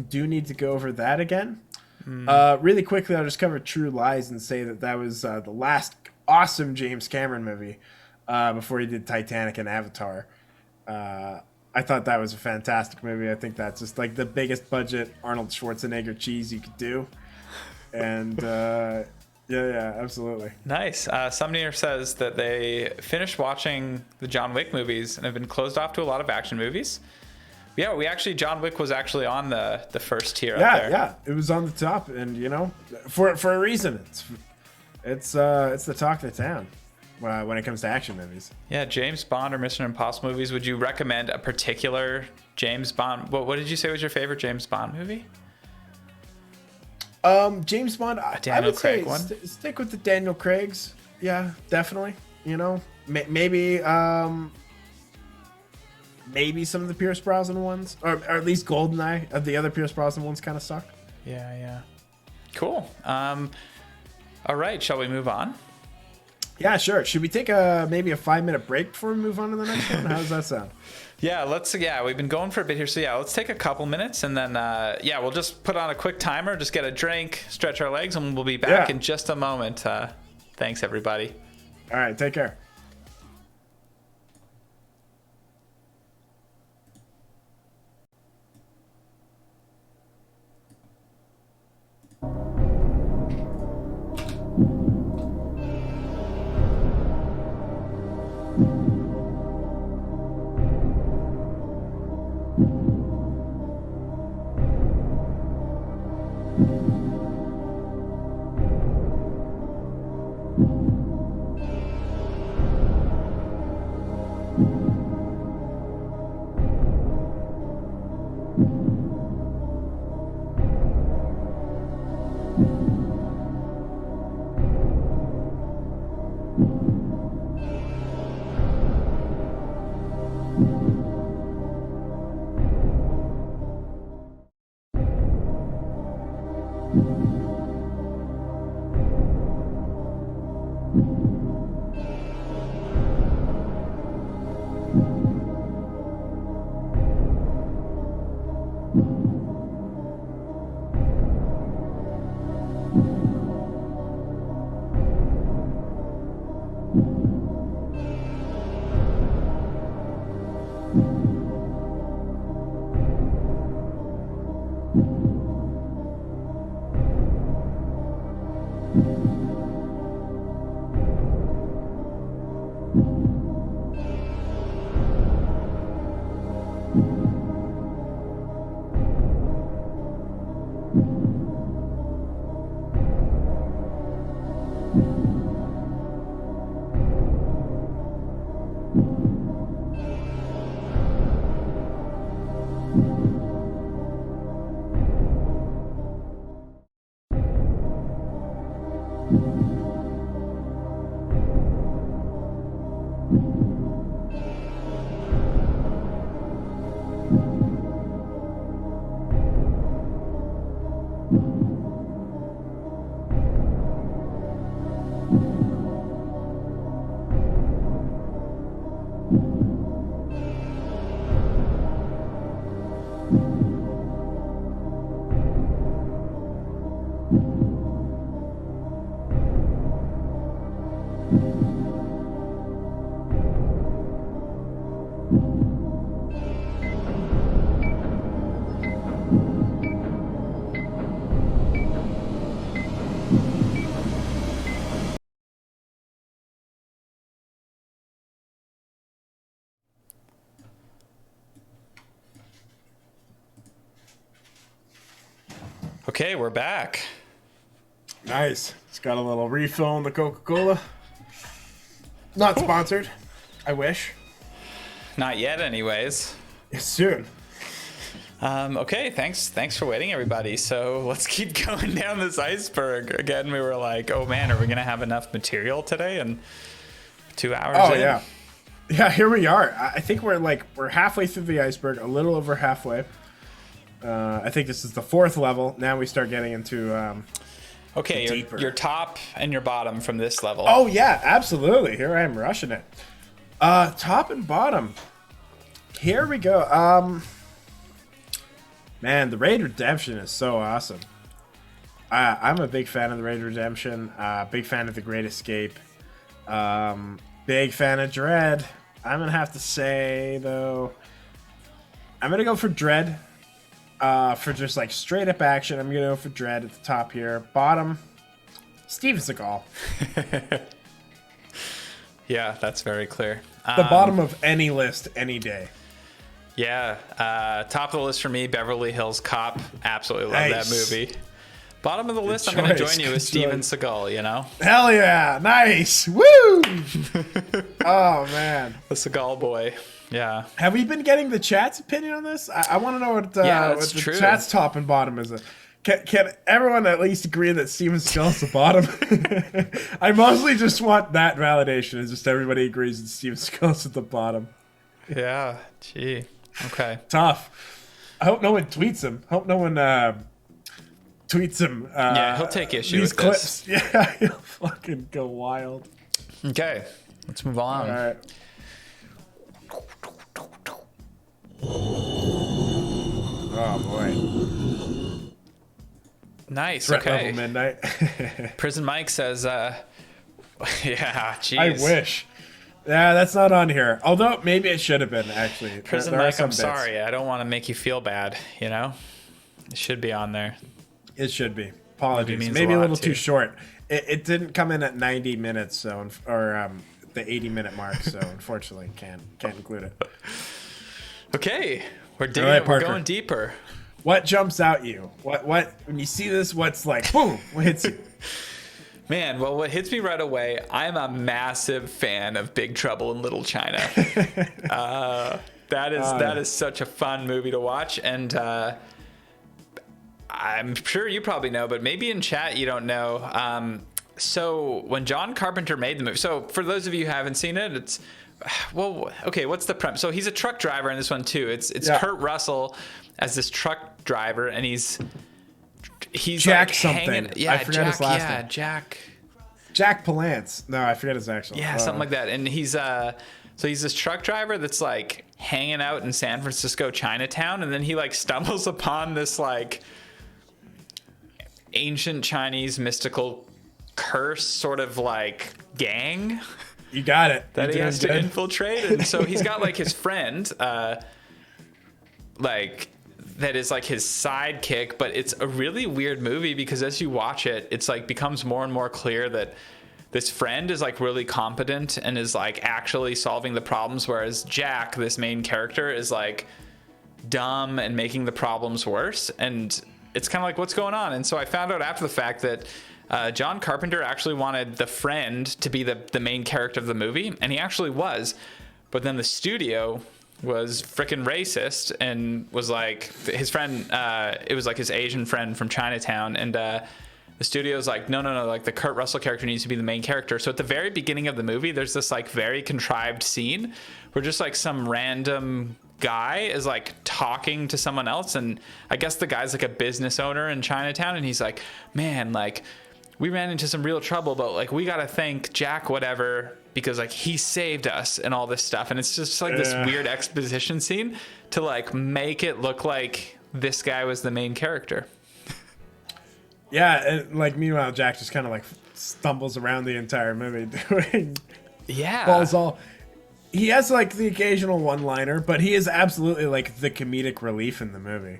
do need to go over that again. Really quickly, I'll just cover True Lies and say that was the last awesome James Cameron movie before he did Titanic and Avatar. I thought that was a fantastic movie. I think that's just like the biggest budget Arnold Schwarzenegger cheese you could do. And yeah, absolutely. Nice. Sumner says that they finished watching the John Wick movies and have been closed off to a lot of action movies. Yeah, John Wick was actually on the first tier up there. Yeah, it was on the top, and you know, for a reason. It's the talk of the town when it comes to action movies. Yeah, James Bond or Mission Impossible movies. Would you recommend a particular James Bond? What did you say was your favorite James Bond movie? James Bond. I Daniel would say Craig one? Stick with the Daniel Craigs. Yeah, definitely. You know, maybe maybe some of the Pierce Brosnan ones, or at least GoldenEye. The other Pierce Brosnan ones kind of suck. Yeah. Cool. All right, shall we move on? Yeah, sure. Should we take maybe a 5-minute break before we move on to the next one? How does that sound? Yeah, we've been going for a bit here, so yeah, let's take a couple minutes, and then we'll just put on a quick timer, just get a drink, stretch our legs, and we'll be back in just a moment. Thanks, everybody. All right, take care. Okay, we're back. Nice. It's got a little refill on the Coca-Cola. Not sponsored. I wish. Not yet, anyways. Soon. Okay, thanks for waiting, everybody. So let's keep going down this iceberg. Again, we were like, oh man, are we going to have enough material today? And 2 hours in? Yeah. Yeah, here we are. I think we're halfway through the iceberg, a little over halfway. I think this is the 4th level. Now we start getting into okay, your top and your bottom from this level. Oh yeah, absolutely. Here I am rushing it. Top and bottom. Here we go. Man, the Raid Redemption is so awesome. I'm a big fan of the Raid Redemption. Big fan of the Great Escape. Big fan of Dread. I'm gonna have to say though, I'm gonna go for Dread. For just like straight up action, I'm gonna go for Dread at the top here. Bottom, Steven Seagal. Yeah, that's very clear. The bottom of any list, any day. Yeah, top of the list for me, Beverly Hills Cop. Absolutely love that movie. Bottom of the list, I'm going to join you with Steven Seagal, you know? Hell yeah, nice, woo! Oh man, the Seagal boy. Yeah. Have we been getting the chat's opinion on this? I want to know what, what the chat's top and bottom is. Can everyone at least agree that Steven Seagal's the bottom? I mostly just want that validation. Is just everybody agrees that Steven Seagal's at the bottom. Yeah. Gee. Okay. Tough. I hope no one tweets him. Hope no one tweets him. Yeah, he'll take issue these with clips. this. Yeah, he'll fucking go wild. Okay. Let's move on. All right. Oh boy. Nice. Threat Okay. level midnight. Prison Mike says, yeah, jeez. I wish. Yeah, that's not on here. Although maybe it should have been actually. Prison There are Mike, some I'm bits. sorry. I don't want to make you feel bad, you know? It should be on there. It should be. Apologies. means Maybe a a lot, little too. too short. It didn't come in at 90 minutes, so or the 80-minute mark. So unfortunately, can't include it. Okay. We're digging All right, it. We're Parker. going deeper. What jumps out you? What when you see this? What's like boom? What hits you? Man, well, what hits me right away, I'm a massive fan of Big Trouble in Little China. That is such a fun movie to watch, and I'm sure you probably know, but maybe in chat you don't know. So when John Carpenter made the movie, so for those of you who haven't seen it, it's well, okay. What's the premise? So he's a truck driver in this one too. It's Yeah. Kurt Russell as this truck driver, and he's Jack like something. hanging. Yeah, I forgot Jack. his last yeah, name. Jack. Jack Palance. No, I forget his actual. Yeah, something like that. And he's so he's this truck driver that's like hanging out in San Francisco Chinatown, and then he like stumbles upon this like ancient Chinese mystical curse sort of like gang You got it. that You're he has doing to good. infiltrate. And so he's got like his friend like that is like his sidekick, but it's a really weird movie because as you watch it, it's like becomes more and more clear that this friend is like really competent and is like actually solving the problems, whereas Jack, this main character, is like dumb and making the problems worse. And it's kind of like, what's going on? And so I found out after the fact that John Carpenter actually wanted the friend to be the main character of the movie, and he actually was. But then the studio was freaking racist and was like, his friend, it was like his Asian friend from Chinatown, and the studio's like, no, like the Kurt Russell character needs to be the main character. So at the very beginning of the movie, there's this like very contrived scene where just like some random guy is like talking to someone else, and I guess the guy's like a business owner in Chinatown, and he's like, man, like we ran into some real trouble, but like we gotta thank Jack whatever because like he saved us and all this stuff. And it's just like this weird exposition scene to like make it look like this guy was the main character. Yeah, and like meanwhile, Jack just kind of like stumbles around the entire movie doing Yeah. balls all. He has like the occasional one-liner, but he is absolutely like the comedic relief in the movie.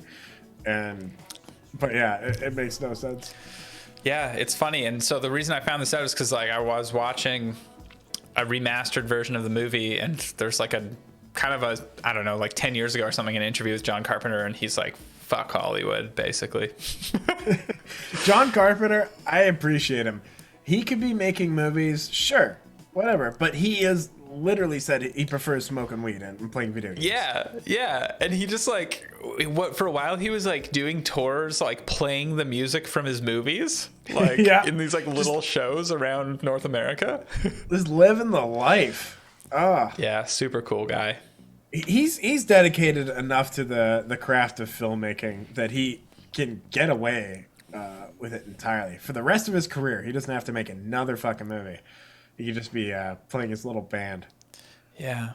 But yeah, it makes no sense. Yeah, it's funny. And so the reason I found this out is because like I was watching a remastered version of the movie, and there's like a kind of a, I don't know, like 10 years ago or something, an interview with John Carpenter, and he's like, fuck Hollywood, basically. John Carpenter, I appreciate him. He could be making movies, sure, whatever, but he is literally said he prefers smoking weed and playing video games. Yeah. And he just like, what, for a while he was like doing tours, like playing the music from his movies, like in these like little shows around North America. Just living the life. Yeah, super cool guy. He's dedicated enough to the craft of filmmaking that he can get away with it entirely. For the rest of his career, he doesn't have to make another fucking movie. He could just be playing his little band. Yeah.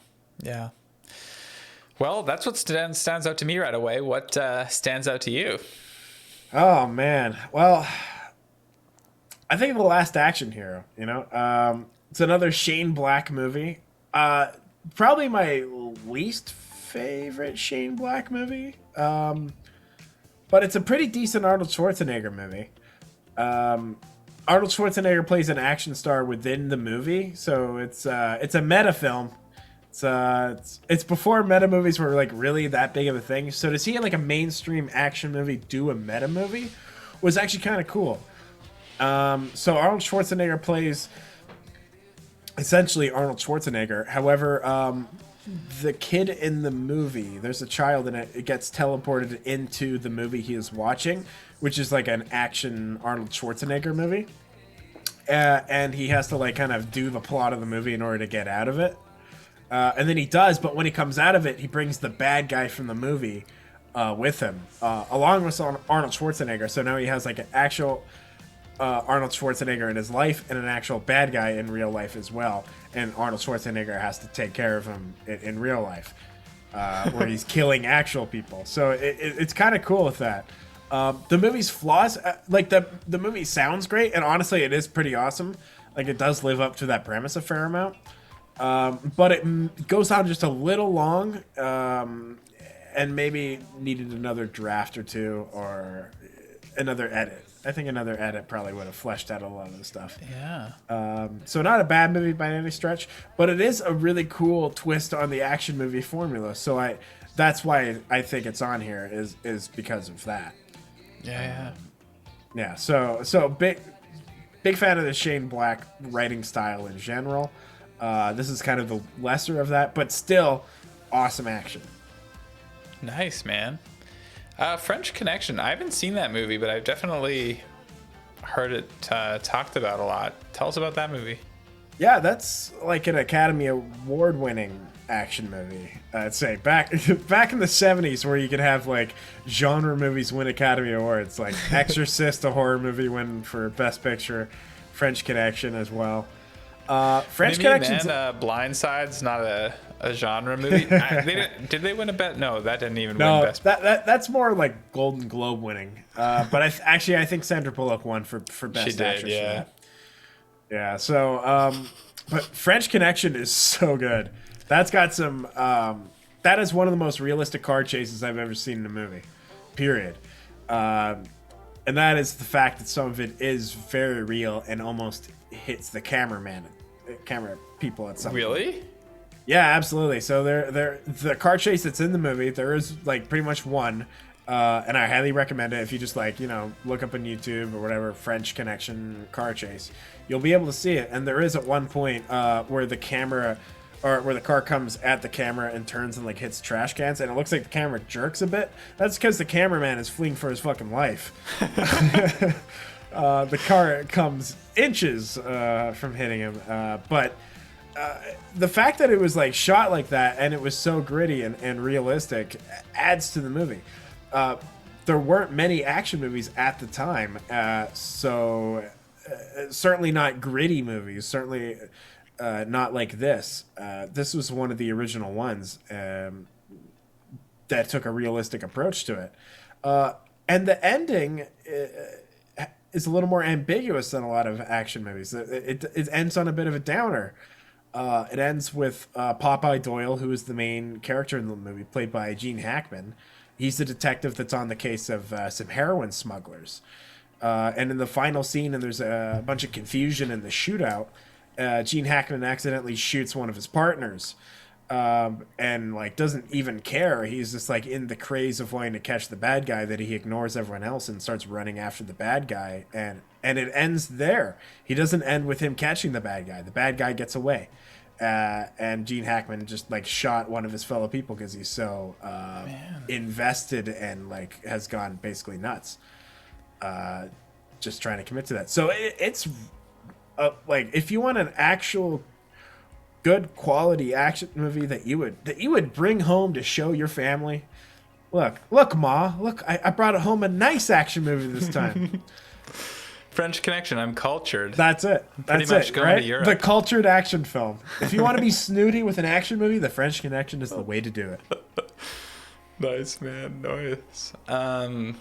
Well, that's what stands out to me right away. What stands out to you? Oh, man. Well, I think The Last Action Hero, you know? It's another Shane Black movie. Probably my least favorite Shane Black movie. But it's a pretty decent Arnold Schwarzenegger movie. Arnold Schwarzenegger plays an action star within the movie, so it's a meta film. It's before meta movies were like really that big of a thing. So to see like a mainstream action movie do a meta movie was actually kind of cool. So Arnold Schwarzenegger plays essentially Arnold Schwarzenegger. However, the kid in the movie, there's a child in it, it gets teleported into the movie he is watching, which is like an action Arnold Schwarzenegger movie. And he has to like kind of do the plot of the movie in order to get out of it. And then he does, but when he comes out of it, he brings the bad guy from the movie with him, along with Arnold Schwarzenegger. So now he has like an actual Arnold Schwarzenegger in his life and an actual bad guy in real life as well. And Arnold Schwarzenegger has to take care of him in real life, where he's killing actual people. So it's kind of cool with that. The movie's flaws, like the movie sounds great, and honestly, it is pretty awesome. Like it does live up to that premise a fair amount. But it goes on just a little long, and maybe needed another draft or two or another edit. I think another edit probably would have fleshed out a lot of the stuff. Yeah. So not a bad movie by any stretch, but it is a really cool twist on the action movie formula. So that's why I think it's on here is because of that. Yeah. Yeah. So big fan of the Shane Black writing style in general. This is kind of the lesser of that, but still awesome action. Nice, man. French Connection. I haven't seen that movie, but I've definitely heard it talked about a lot. Tell us about that movie. Yeah, that's like an Academy Award-winning action movie. I'd say back in the 70s, where you could have like genre movies win Academy Awards, like Exorcist, a horror movie, win for Best Picture. French Connection as well. French Connection's Blindside's not a genre movie. Did they win a bet? No, that didn't even win Best. That's more like Golden Globe winning. But I think Sandra Bullock won for Best She did, Actress. yeah. For that. Yeah. So, but French Connection is so good. That's got some. That is one of the most realistic car chases I've ever seen in a movie. Period. And that is the fact that some of it is very real and almost hits the camera people at some point. Really? Yeah, absolutely. So the car chase that's in the movie, there is like pretty much one, and I highly recommend it if you just like, look up on YouTube or whatever, French Connection car chase. You'll be able to see it. And there is at one point where the car comes at the camera and turns and like hits trash cans, and it looks like the camera jerks a bit. That's because the cameraman is fleeing for his fucking life. The car comes inches from hitting him, but the fact that it was like shot like that and it was so gritty and realistic adds to the movie. There weren't many action movies at the time, so certainly not gritty movies. Certainly not like this. This was one of the original ones that took a realistic approach to it, and the ending is a little more ambiguous than a lot of action movies. It ends on a bit of a downer. It ends with Popeye Doyle, who is the main character in the movie, played by Gene Hackman. He's the detective that's on the case of some heroin smugglers. And in the final scene, and there's a bunch of confusion in the shootout, Gene Hackman accidentally shoots one of his partners. And like doesn't even care. He's just like in the craze of wanting to catch the bad guy that he ignores everyone else and starts running after the bad guy, and it ends there. He doesn't end with him catching the bad guy. The bad guy gets away, and Gene Hackman just like shot one of his fellow people because he's so invested and like has gone basically nuts, just trying to commit to that. So it's like if you want an actual good quality action movie that you would bring home to show your family. Look, Ma, look, I brought home a nice action movie this time. French Connection. I'm cultured. That's it. Pretty much going to Europe. The cultured action film. If you want to be snooty with an action movie, The French Connection is the way to do it. Nice, man. Nice. The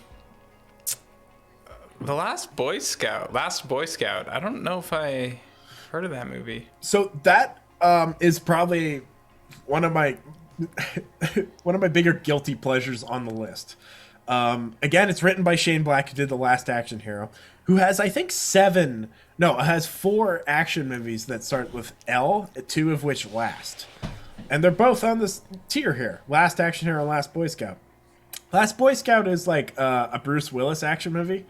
Last Boy Scout. I don't know if I heard of that movie. So that is probably one of my bigger guilty pleasures on the list. Again, it's written by Shane Black, who did The Last Action Hero, who has, I think, has 4 action movies that start with L, 2 of which last. And they're both on this tier here. Last Action Hero, Last Boy Scout. Last Boy Scout is like a Bruce Willis action movie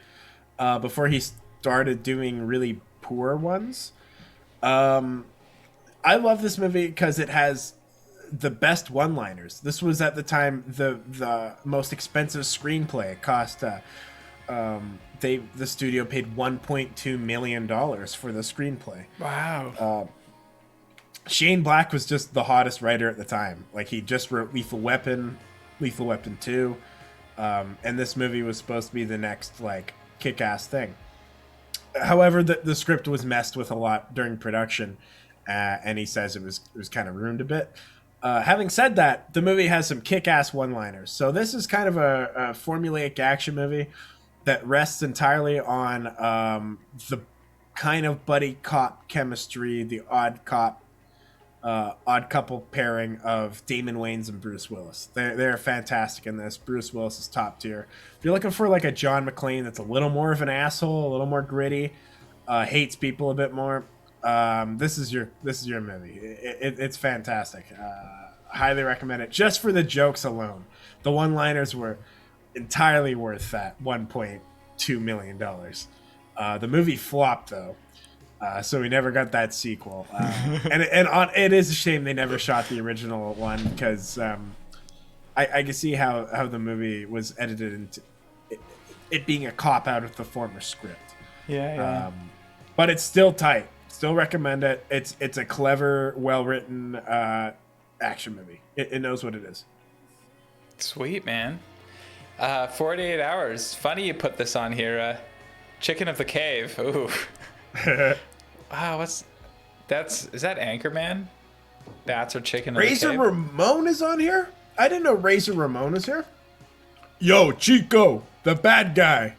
before he started doing really poor ones. I love this movie because it has the best one-liners. This was at the time the most expensive screenplay. It cost the studio paid $1.2 million for the screenplay. Wow. Shane Black was just the hottest writer at the time. Like, he just wrote Lethal Weapon 2, and this movie was supposed to be the next like kick-ass thing. However, the script was messed with a lot during production, and he says it was kind of ruined a bit. Having said that, the movie has some kick-ass one-liners. So this is kind of a formulaic action movie that rests entirely on the kind of buddy cop chemistry, the odd couple pairing of Damon Wayans and Bruce Willis. They're fantastic in this. Bruce Willis is top tier. If you're looking for like a John McClane that's a little more of an asshole, a little more gritty, hates people a bit more, this is your movie. It's fantastic. Highly recommend it. Just for the jokes alone, the one-liners were entirely worth that $1.2 million. The movie flopped though. So we never got that sequel, and it is a shame they never shot the original one, because I can see how the movie was edited into it being a cop out of the former script. Yeah. But it's still tight. Still recommend it. It's a clever, well written action movie. It knows what it is. Sweet, man. 48 Hours. Funny you put this on here. Chicken of the Cave. Ooh. Wow, is that Anchorman? Bats or Chicken of the Cave? Razor Ramon is on here? I didn't know Razor Ramon is here. Yo, Chico, the bad guy.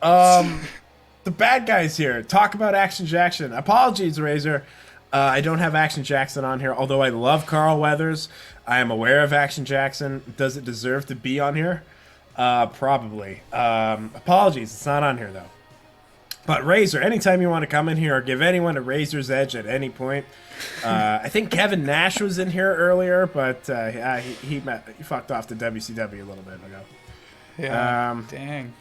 The bad guy's here. Talk about Action Jackson. Apologies, Razor. I don't have Action Jackson on here, although I love Carl Weathers. I am aware of Action Jackson. Does it deserve to be on here? Probably. Apologies, it's not on here, though. But Razor, anytime you want to come in here or give anyone a razor's edge at any point. I think Kevin Nash was in here earlier, but he fucked off to WCW a little bit ago. Yeah, dang.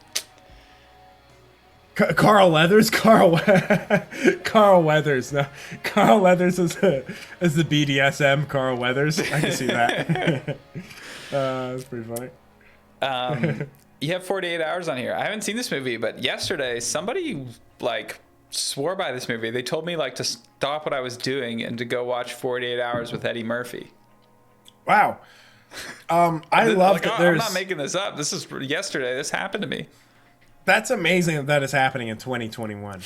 Carl Weathers? Carl Weathers. No, Carl Weathers is the BDSM Carl Weathers. I can see that. That's pretty funny. You have 48 Hours on here. I haven't seen this movie, but yesterday somebody like swore by this movie. They told me like to stop what I was doing and to go watch 48 Hours with Eddie Murphy. Wow. I love that. I'm not making this up. This is yesterday. This happened to me. That's amazing that is happening in 2021.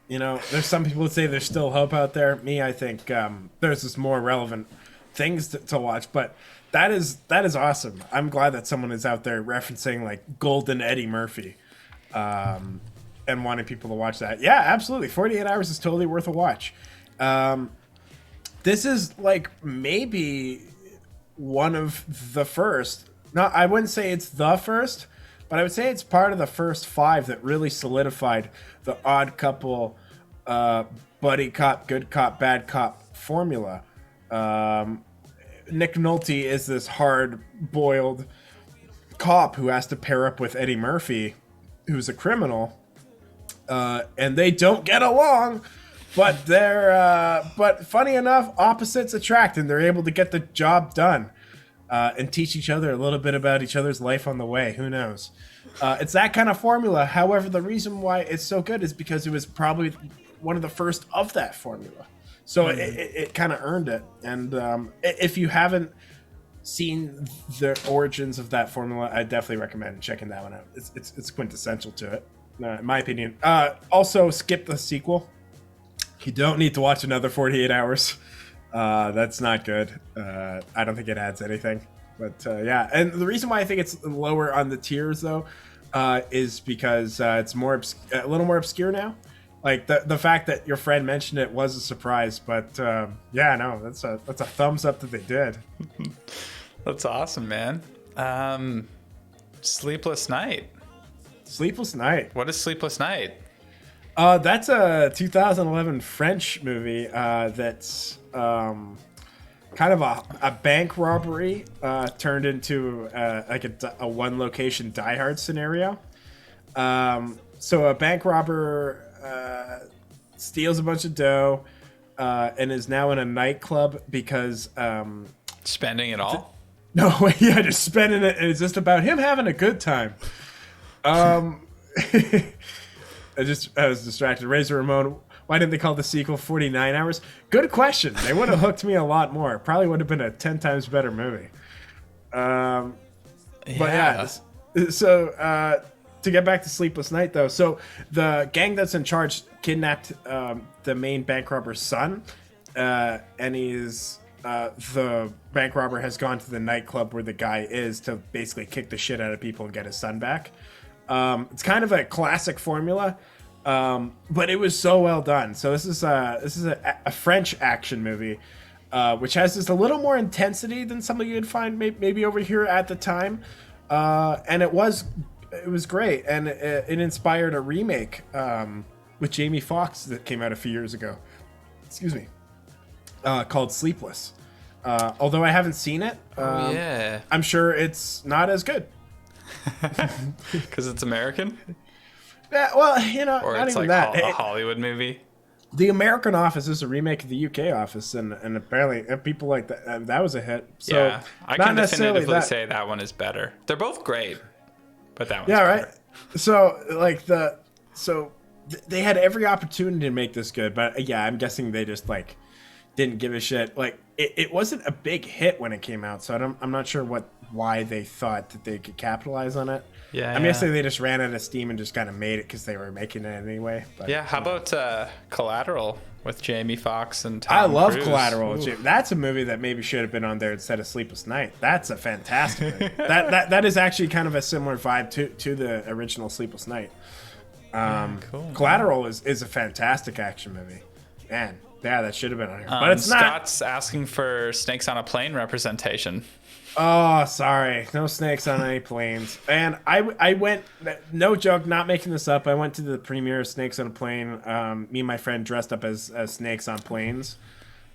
There's some people that say there's still hope out there. Me, I think there's just more relevant things to watch, but that is awesome. I'm glad that someone is out there referencing like Golden Eddie Murphy, and wanting people to watch that. Yeah, absolutely. 48 Hours is totally worth a watch. This is like maybe one of the first. No, I wouldn't say it's the first, but I would say it's part of the first 5 that really solidified the odd couple, buddy cop, good cop, bad cop formula. Nick Nolte is this hard-boiled cop who has to pair up with Eddie Murphy, who's a criminal, and they don't get along. But but funny enough, opposites attract, and they're able to get the job done and teach each other a little bit about each other's life on the way. Who knows? It's that kind of formula. However, the reason why it's so good is because it was probably one of the first of that formula. So it kind of earned it. And if you haven't seen the origins of that formula, I definitely recommend checking that one out. It's quintessential to it, in my opinion. Also, skip the sequel. You don't need to watch another 48 Hours. That's not good. I don't think it adds anything. But yeah, and the reason why I think it's lower on the tiers, though, is because it's a little more obscure now. Like the fact that your friend mentioned it was a surprise, but yeah, no, that's a thumbs up that they did. That's awesome, man. Sleepless Night. Sleepless Night. What is Sleepless Night? That's a 2011 French movie that's kind of a bank robbery turned into like a one location Die Hard scenario. So a bank robber steals a bunch of dough, and is now in a nightclub because Spending it all? no, yeah, just spending it, and it's just about him having a good time. I was distracted. Razor Ramon, why didn't they call the sequel 49 Hours? Good question. They would have hooked me a lot more. Probably would have been a 10 times better movie. But yeah, so to get back to Sleepless Night, though, so the gang that's in charge kidnapped the main bank robber's son, and the bank robber has gone to the nightclub where the guy is to basically kick the shit out of people and get his son back. It's kind of a classic formula, but it was so well done. So this is a French action movie, which has just a little more intensity than some of you would find maybe over here at the time, and it was great, and it inspired a remake with Jamie Foxx that came out a few years ago. Excuse me, called Sleepless. Although I haven't seen it, yeah, I'm sure it's not as good. Because it's American? Yeah, well, Or not it's even like that. a Hollywood movie? The American Office is a remake of the UK Office, and apparently people like that was a hit. So Yeah, I can definitively say that one is better. They're both great, but that one's better. Right. So they had every opportunity to make this good, but yeah, I'm guessing they just didn't give a shit. Like it wasn't a big hit when it came out, so I'm not sure why they thought that they could capitalize on it. Yeah, I'm guessing they just ran out of steam and just kind of made it because they were making it anyway. But, yeah, how about Collateral with Jamie Foxx and Tom I love Cruise? Collateral. Ooh. That's a movie that maybe should have been on there instead of Sleepless Night. That's a fantastic movie. that is actually kind of a similar vibe to the original Sleepless Night. Cool. Collateral is a fantastic action movie. Man, yeah, that should have been on here. But it's not. Scott's asking for Snakes on a Plane representation. Oh, sorry. No snakes on any planes. And I went, no joke, not making this up. I went to the premiere of Snakes on a Plane. Me and my friend dressed up as snakes on planes.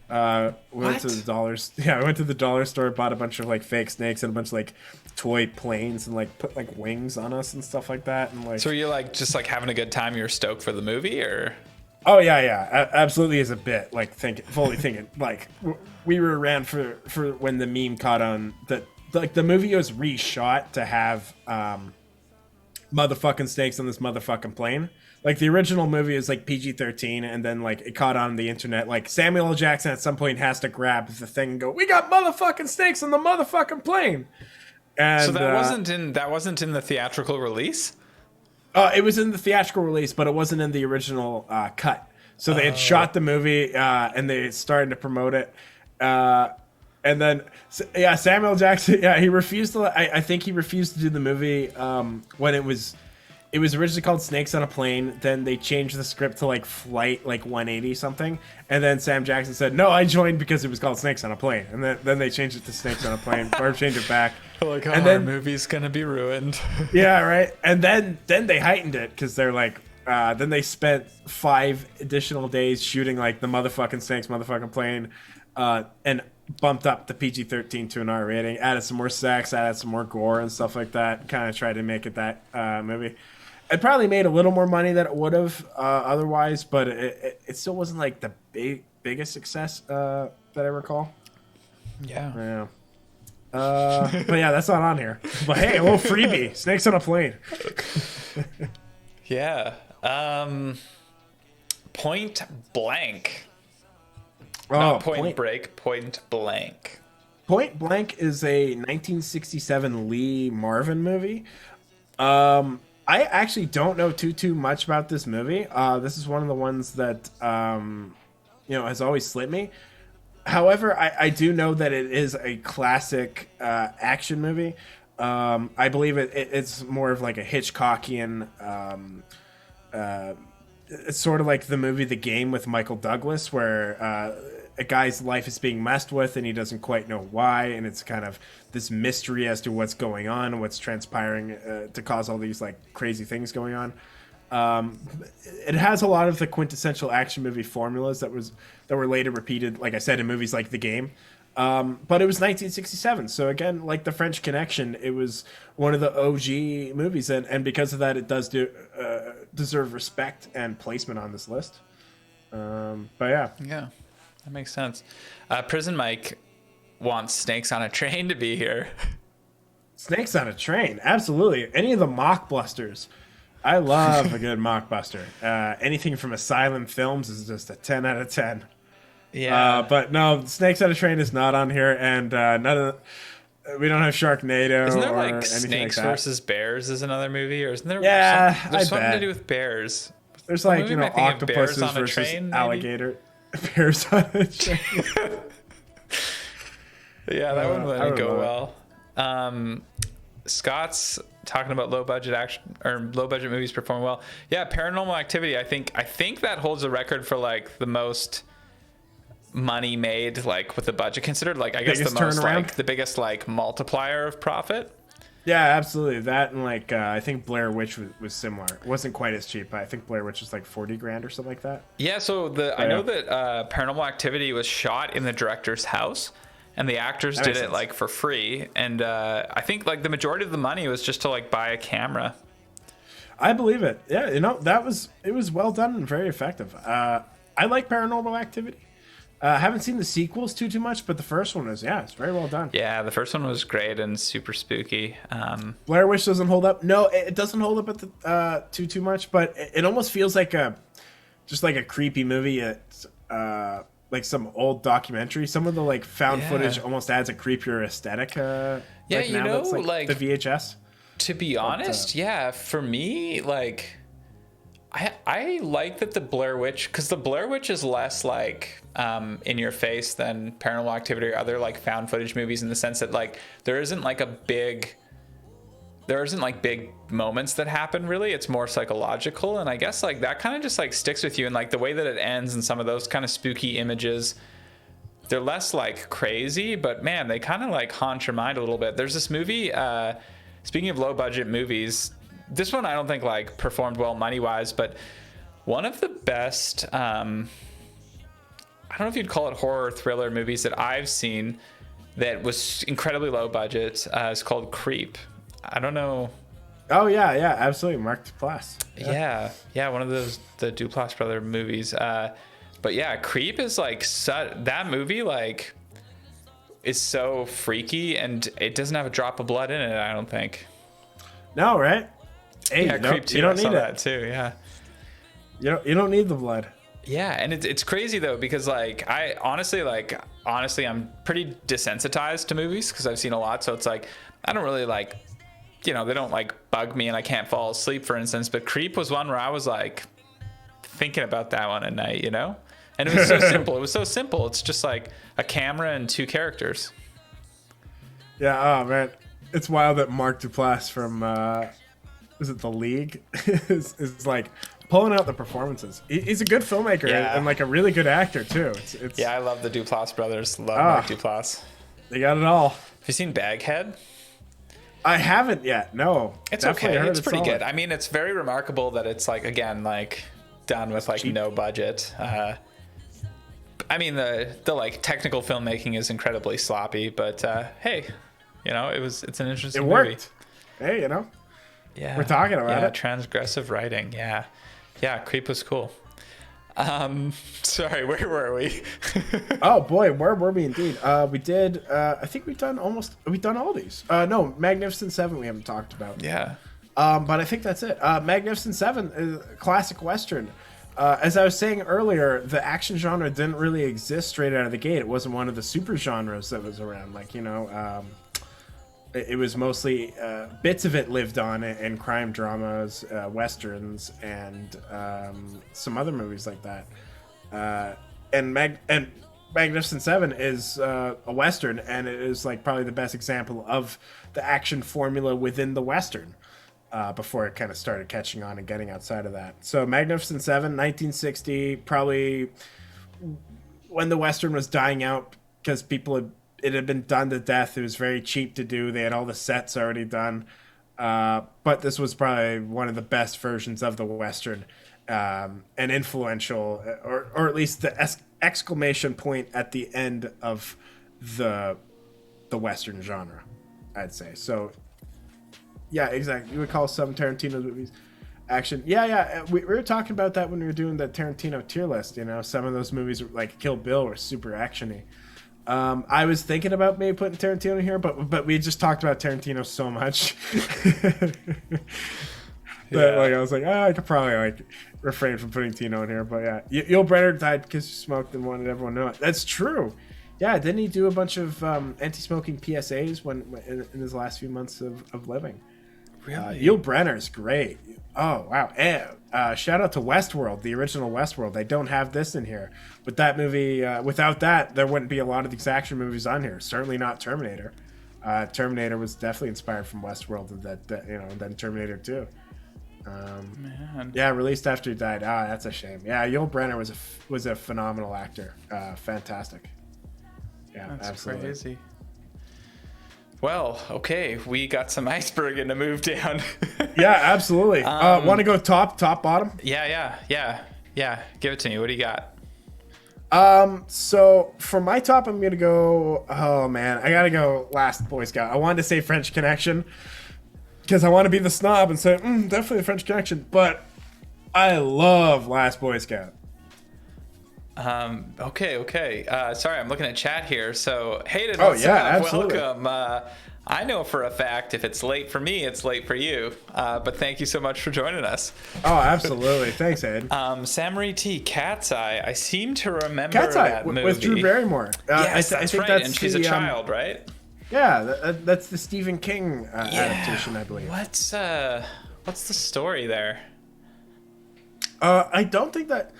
We went to the I went to the dollar store, bought a bunch of fake snakes and a bunch of toy planes and put wings on us and stuff like that. And So are you just having a good time? You're stoked for the movie, or? Oh yeah, absolutely is a bit fully thinking we were around for when the meme caught on that the movie was reshot to have motherfucking snakes on this motherfucking plane. The original movie is PG-13, and then it caught on the internet. Samuel L. Jackson at some point has to grab the thing and go, "We got motherfucking snakes on the motherfucking plane." And so that wasn't in the theatrical release. It was in the theatrical release, but it wasn't in the original cut. So they had shot the movie, and they started to promote it. And then, Samuel Jackson, he refused to. I think he refused to do the movie when it was originally called Snakes on a Plane. Then they changed the script to Flight 180 something. And then Sam Jackson said, "No, I joined because it was called Snakes on a Plane." And then they changed it to Snakes on a Plane, or changed it back. Our movie's gonna be ruined. Yeah, right. And then they heightened it because they're then they spent 5 additional days shooting the motherfucking Snakes motherfucking Plane, and bumped up the PG-13 to an R rating, added some more sex, added some more gore and stuff like that. Kind of tried to make it that movie. It probably made a little more money than it would have otherwise, but it still wasn't the biggest success that I recall. Yeah. But yeah, that's not on here. But hey, a little freebie. Snakes on a Plane. Yeah. Point Blank. Oh, Not Point Break, Point Blank. Point Blank is a 1967 Lee Marvin movie. I actually don't know too much about this movie. This is one of the ones that has always slipped me. However, I do know that it is a classic action movie. I believe it's more of a Hitchcockian. It's sort of like the movie The Game with Michael Douglas, where a guy's life is being messed with and he doesn't quite know why, and it's kind of this mystery as to what's going on, what's transpiring to cause all these crazy things going on. It has a lot of the quintessential action movie formulas that were later repeated, like I said, in movies like The Game. But it was 1967, so again, like The French Connection, it was one of the OG movies, and because of that, it does deserve respect and placement on this list. But yeah. That makes sense. Prison Mike wants Snakes on a Train to be here. Snakes on a Train, absolutely. Any of the mockbusters. I love a good mockbuster. Anything from Asylum Films is just a 10 out of 10. Yeah. But no, Snakes on a Train is not on here, and we don't have Sharknado. Isn't there or like anything Snakes like that. versus Bears is another movie, or isn't there? Yeah, there's I something bet. to do with bears. There's What like, movie am I thinking of? octopuses Bears on a versus Train, maybe? alligator. Bears on a Train. Yeah, that one I wouldn't don't go know. well. Scott's talking about low budget action or low budget movies performing well. Yeah, Paranormal Activity. I think that holds a record for like the most money made, like with the budget considered. Like I guess the Biggest most turnaround? like the biggest like multiplier of profit. Yeah, absolutely. That and like I think Blair Witch was similar. It wasn't quite as cheap, but I think Blair Witch was like 40 grand or something like that. Yeah, so I know that Paranormal Activity was shot in the director's house, and the actors That did makes it sense. like for free. And I think like the majority of the money was just to like buy a camera. I believe it. Yeah, it was well done and very effective. I like Paranormal Activity. I haven't seen the sequels too much, but the first one is it's very well done. Yeah, the first one was great and super spooky. Blair Witch doesn't hold up. No, it doesn't hold up at the too much, but it almost feels like just like a creepy movie. It's like some old documentary. Some of the like found footage almost adds a creepier aesthetic. Yeah, like you now know, that's like the VHS. To be honest, yeah, for me, like I like that the Blair Witch, because the Blair Witch is less like in your face than Paranormal Activity or other like found footage movies, in the sense that like there isn't like big moments that happen really. It's more psychological, and I guess like that kind of just like sticks with you, and like the way that it ends and some of those kind of spooky images, they're less like crazy, but man, they kind of like haunt your mind a little bit. There's this movie, speaking of low budget movies, this one I don't think like performed well money wise, but one of the best I don't know if you'd call it horror thriller movies that I've seen that was incredibly low budget is called Creep. I don't know. Oh yeah, absolutely. Mark Duplass. Yeah, one of those the Duplass brother movies. But yeah, Creep is like that movie like is so freaky, and it doesn't have a drop of blood in it, I don't think. No, right? Hey, Yeah, Creep 2. you don't I saw need that it. too. Yeah. You don't need the blood. Yeah, and it's crazy though, because like I honestly I'm pretty desensitized to movies because I've seen a lot, so it's like I don't really like, they don't like bug me and I can't fall asleep, for instance. But Creep was one where I was like thinking about that one at night, and it was so simple. It was so simple. It's just like a camera and two characters. Yeah. Oh man, it's wild that Mark Duplass from is it The League is like pulling out the performances. He's a good filmmaker and like a really good actor too. It's Yeah, I love the Duplass brothers. Love Mark Duplass. They got it all. Have you seen Baghead? I haven't yet. No, It's Definitely okay. heard It's pretty solid. good. I mean, it's very remarkable that it's like, again, like done with like cheap. no budget. I mean, the like technical filmmaking is incredibly sloppy, but hey, it's an interesting It movie. worked. Hey, Yeah, we're talking about it. Transgressive writing. Yeah, Creep was cool. Sorry, where were we? Oh boy, where were we indeed? We did. I think we've done all these. No, Magnificent Seven we haven't talked about. Yeah. But I think that's it. Magnificent Seven is a classic Western. As I was saying earlier, the action genre didn't really exist straight out of the gate. It wasn't one of the super genres that was around. Like, it was mostly bits of it lived on in crime dramas, westerns, and some other movies like that. And Magnificent Seven is a western, and it is like probably the best example of the action formula within the western. Before it kind of started catching on and getting outside of that. So Magnificent Seven, 1960, probably when the Western was dying out because it had been done to death. It was very cheap to do. They had all the sets already done. But this was probably one of the best versions of the Western, and influential, or at least the exclamation point at the end of the Western genre, I'd say. So yeah, exactly. You would call some Tarantino movies action. Yeah. We were talking about that when we were doing the Tarantino tier list. You know, some of those movies, like Kill Bill, were super actiony. I was thinking about maybe putting Tarantino here, but we just talked about Tarantino so much that like I was like, I could probably like refrain from putting Tino in here. But yeah, Yul Brynner died because he smoked and wanted everyone to know it. That's true. Yeah, didn't he do a bunch of anti-smoking PSAs when in his last few months of living? Really? Yul Brynner's great. Oh wow! And shout out to Westworld, the original Westworld. They don't have this in here, but that movie, without that, there wouldn't be a lot of these action movies on here. Certainly not Terminator. Terminator was definitely inspired from Westworld, and that you know, and then Terminator 2. Man. Yeah, released after he died. Ah, that's a shame. Yeah, Yul Brynner was a phenomenal actor. Fantastic. Yeah, that's absolutely. Crazy. Well, okay, we got some Iceberg to move down. Yeah, absolutely. Want to go top, bottom? Yeah. Give it to me. What do you got? So for my top, I'm gonna go. Oh man, I gotta go Last Boy Scout. I wanted to say French Connection because I want to be the snob and say definitely the French Connection, but I love Last Boy Scout. Okay. Sorry, I'm looking at chat here. So, Hayden, absolutely. welcome. I know for a fact if it's late for me, it's late for you. But thank you so much for joining us. Oh, absolutely. Thanks, Ed. Samurai T, Cat's Eye. I seem to remember Cat's Eye that movie. with Drew Barrymore. Yes, that's right. And she's a child, right? Yeah, that's the Stephen King adaptation, I believe. What's the story there? I don't think that.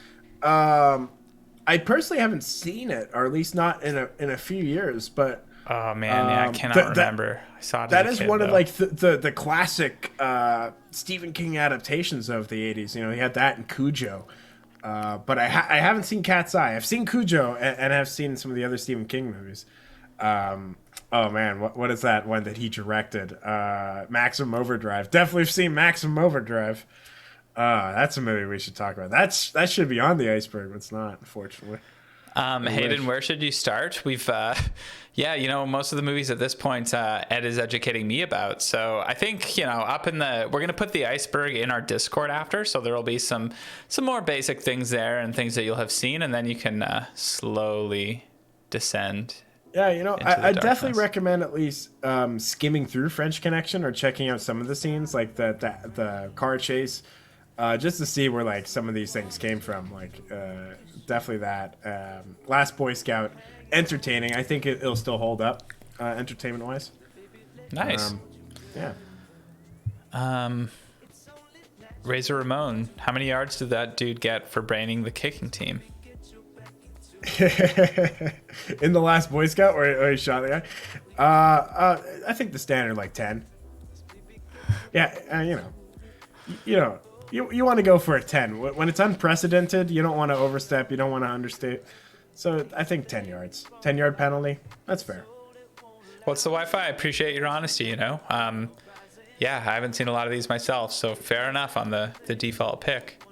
I personally haven't seen it, or at least not in a few years. But oh man, I cannot remember. I saw it. That is one of like the classic Stephen King adaptations of the '80s. You know, he had that in Cujo. But I haven't seen Cat's Eye. I've seen Cujo and I've seen some of the other Stephen King movies. Oh man, what is that one that he directed? Maximum Overdrive. Definitely seen Maximum Overdrive. That's a movie we should talk about. That should be on the Iceberg, but it's not, unfortunately. Hayden, where should you start? We've, most of the movies at this point, Ed is educating me about. So I think, we're going to put the Iceberg in our Discord after. So there will be some more basic things there and things that you'll have seen. And then you can slowly descend. Yeah, I definitely recommend at least skimming through French Connection or checking out some of the scenes, like the car chase, just to see where like some of these things came from. Like definitely that. Last Boy Scout, entertaining. I think it'll still hold up, entertainment wise. Nice. Yeah. Razor Ramon, how many yards did that dude get for braining the kicking team? In the Last Boy Scout where he shot the guy. I think the standard like 10. Yeah, you want to go for a 10 when it's unprecedented. You don't want to overstep, you don't want to understate, so I think 10 yards, 10-yard penalty, that's fair. What's the Wi-Fi? I appreciate your honesty. I haven't seen a lot of these myself, so fair enough on the default pick.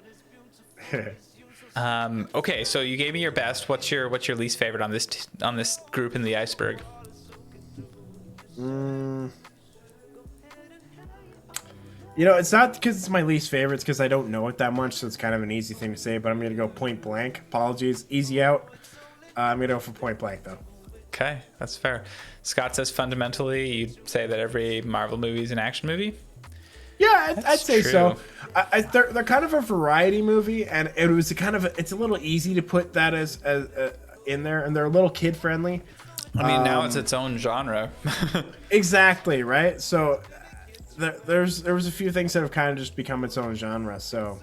Okay, so you gave me your best. What's your least favorite on this group in the Iceberg? It's not because it's my least favorite. It's because I don't know it that much, so it's kind of an easy thing to say. But I'm gonna go Point Blank. Apologies, easy out. I'm gonna go for Point Blank though. Okay, that's fair. Scott says fundamentally, you'd say that every Marvel movie is an action movie. Yeah, I'd say true. So. They're kind of a variety movie, and it was it's a little easy to put that as in there, and they're a little kid friendly. I mean, now it's its own genre. Exactly right. So there was a few things that have kind of just become its own genre. So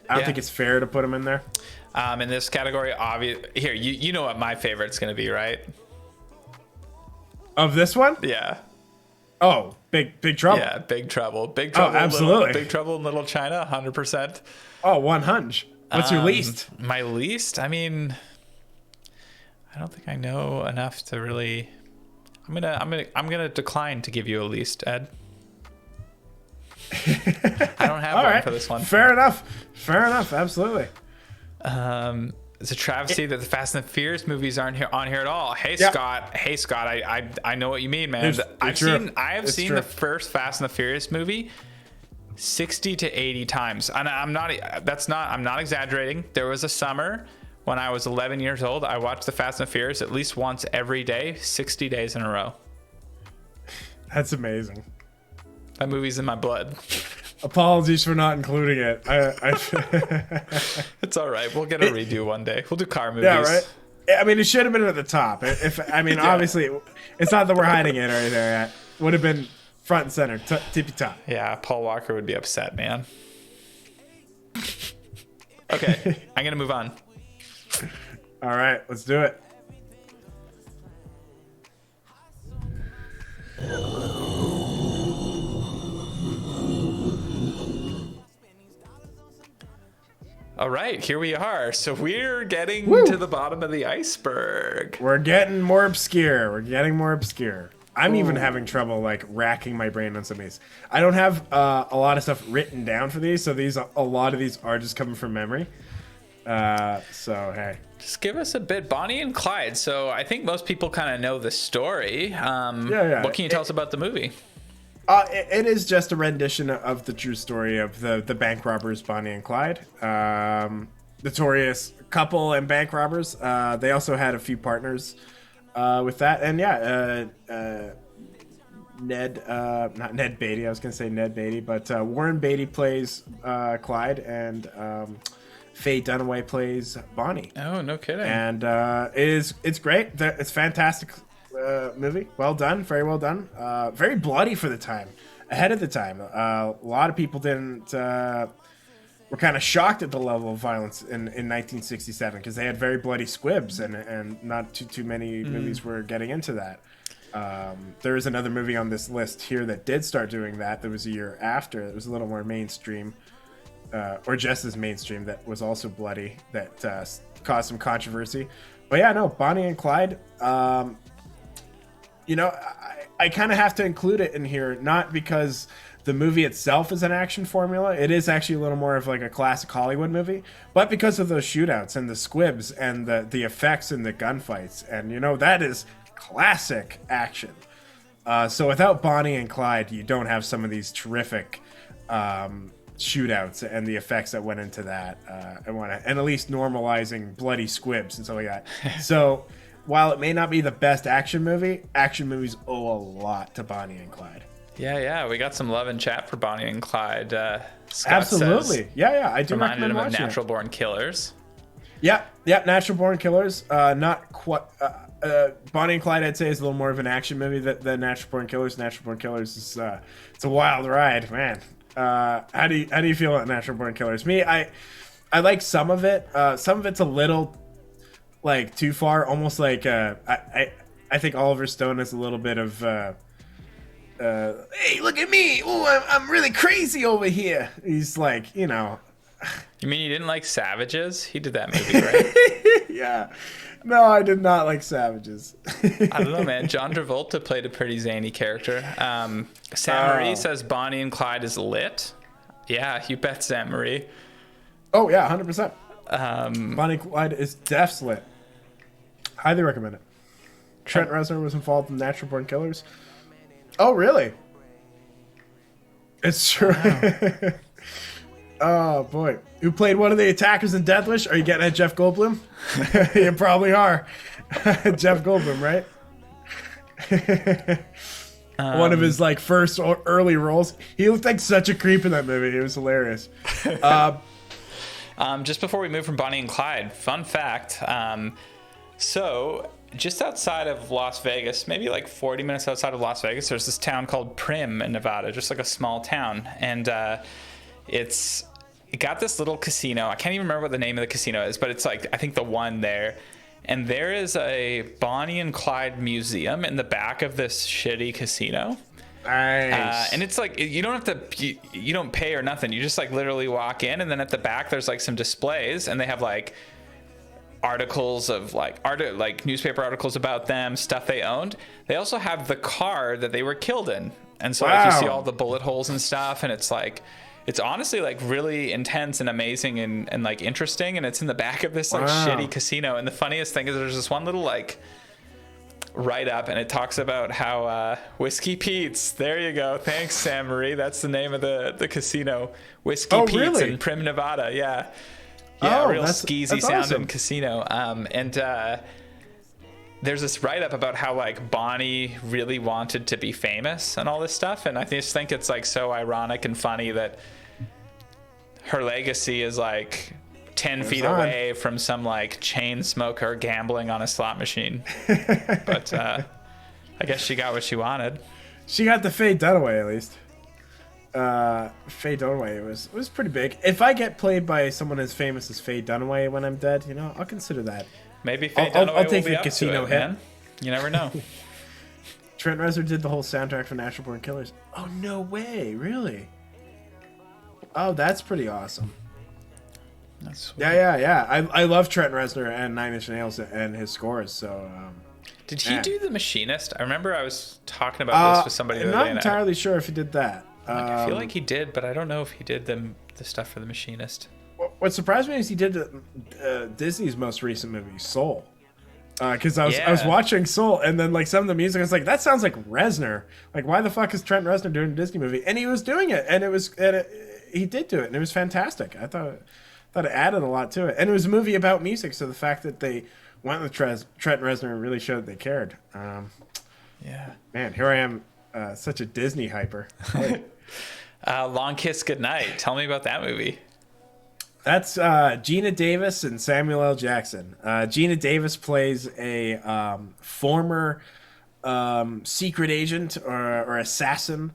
I don't think it's fair to put them in there. In this category, here you know what my favorite's going to be, right? Of this one? Yeah. Oh, Big Trouble. Yeah, Big Trouble. Big Trouble. Oh, absolutely. Big Trouble in Little China, 100%. Oh, 100. What's your least? My least? I mean, I don't think I know enough to really. I'm gonna decline to give you a least, Ed. I don't have one for this one. Fair enough. Absolutely. It's a travesty that the Fast and the Furious movies aren't on here at all. Hey Scott, I know what you mean, man. I have seen the first Fast and the Furious movie. 60 to 80 times. And I'm not exaggerating. There was a summer when I was 11 years old. I watched the Fast and Furious at least once every day, 60 days in a row. That's amazing. That movie's in my blood. Apologies for not including it. It's all right. We'll get a redo one day. We'll do car movies. Yeah, right. I mean, it should have been at the top. Obviously, it's not that we're hiding it or anything. It would have been front and center, tippy top. Yeah, Paul Walker would be upset, man. Okay, I'm gonna move on. All right, let's do it. All right, here we are. So we're getting to the bottom of the iceberg. We're getting more obscure. I'm even having trouble like racking my brain on some of these. I don't have a lot of stuff written down for these, so a lot of these are just coming from memory. So hey, just give us a bit. Bonnie and Clyde. So I think most people kind of know the story. Yeah. What can you tell us about the movie? It is just a rendition of the true story of the bank robbers, Bonnie and Clyde. Notorious couple and bank robbers. They also had a few partners with that. And not Ned Beatty. I was going to say Ned Beatty, but Warren Beatty plays Clyde, and Faye Dunaway plays Bonnie. Oh, no kidding. And it's great. It's fantastic. Movie, well done, very well done. Very bloody for the time, ahead of the time. A lot of people were kind of shocked at the level of violence in 1967 because they had very bloody squibs, and not too many movies were getting into that. There is another movie on this list here that did start doing that. There was a year after. It was a little more mainstream, or just as mainstream, that was also bloody, that caused some controversy. But yeah, no, Bonnie and Clyde. I kind of have to include it in here, not because the movie itself is an action formula. It is actually a little more of like a classic Hollywood movie, but because of those shootouts and the squibs and the effects and the gunfights, and that is classic action. So without Bonnie and Clyde, you don't have some of these terrific shootouts and the effects that went into that, and at least normalizing bloody squibs and stuff like that. So while it may not be the best action movie, action movies owe a lot to Bonnie and Clyde. Yeah, we got some love in chat for Bonnie and Clyde. Scott Absolutely. says, I do reminded recommend him of watching Natural Born Killers. Yeah, Natural Born Killers. Not quite. Bonnie and Clyde, I'd say, is a little more of an action movie than Natural Born Killers. Natural Born Killers is it's a wild ride, man. How do you feel about Natural Born Killers? Me, I like some of it. Some of it's a little like too far, almost like I think Oliver Stone is a little bit of hey, look at me, oh, I'm really crazy over here. He's like, You mean you didn't like Savages? He did that movie, right? Yeah. No, I did not like Savages. I don't know, man. John Travolta played a pretty zany character. Sam Marie says Bonnie and Clyde is lit. Yeah, you bet, Sam Marie. Oh yeah, 100%. Bonnie and Clyde is def lit. Highly recommend it. Trent Reznor was involved in Natural Born Killers. Oh, really? It's true. Wow. Oh, boy. Who played one of the attackers in Death Wish? Are you getting at Jeff Goldblum? You probably are. Jeff Goldblum, right? One of his first or early roles. He looked like such a creep in that movie. It was hilarious. Just before we move from Bonnie and Clyde, fun fact. So just outside of Las Vegas, maybe 40 minutes outside of Las Vegas, there's this town called Primm in Nevada, just like a small town. And it got this little casino. I can't even remember what the name of the casino is, but it's I think the one there. And there is a Bonnie and Clyde museum in the back of this shitty casino. Nice. And it's you don't have to, you don't pay or nothing. You just literally walk in, and then at the back there's some displays, and they have articles of newspaper articles about them, stuff they owned. They also have the car that they were killed in, and so you see all the bullet holes and stuff, and it's honestly really intense and amazing and interesting, and it's in the back of this shitty casino. And the funniest thing is there's this one little write-up, and it talks about how Whiskey Pete's, there you go, thanks Sam Marie, that's the name of the casino, Whiskey Pete's really? in Prim, Nevada. Yeah, real that's skeezy sounding awesome. casino. And there's this write-up about how like Bonnie really wanted to be famous and all this stuff, and I just think it's like so ironic and funny that her legacy is like 10 feet away from some like chain smoker gambling on a slot machine. But I guess she got what she wanted. She got the Faye Dunaway at least. Faye Dunaway was pretty big. If I get played by someone as famous as Faye Dunaway when I'm dead, you know, I'll consider that. Maybe Faye Dunaway I'll take will be the up casino to it, hit. man. You never know. Trent Reznor did the whole soundtrack for Natural Born Killers. Oh, no way. Really? Oh, that's pretty awesome. That's sweet. Yeah. I love Trent Reznor and Nine Inch Nails and his scores. So, did he do The Machinist? I remember I was talking about this with somebody the other I'm day. not entirely sure if he did that. I feel like he did, but I don't know if he did the stuff for The Machinist. What surprised me is he did Disney's most recent movie, Soul. Because I was watching Soul, and then like some of the music, I was like, that sounds like Reznor. Like, why the fuck is Trent Reznor doing a Disney movie? And he was doing it, and he did do it, and it was fantastic. I thought it added a lot to it, and it was a movie about music. So the fact that they went with Trent Reznor really showed they cared. Man, here I am, such a Disney hyper. Long Kiss Goodnight. Tell me about that movie. That's Gina Davis and Samuel L. Jackson. Gina Davis plays a former secret agent or assassin.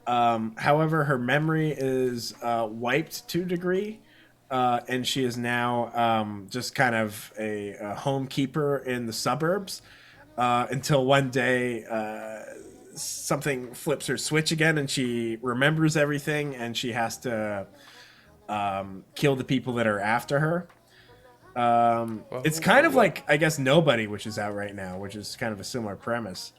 However, her memory is wiped to a degree, and she is now just kind of a homekeeper in the suburbs until one day something flips her switch again, and she remembers everything, and she has to kill the people that are after her. It's kind of like, I guess, Nobody, which is out right now, which is kind of a similar premise.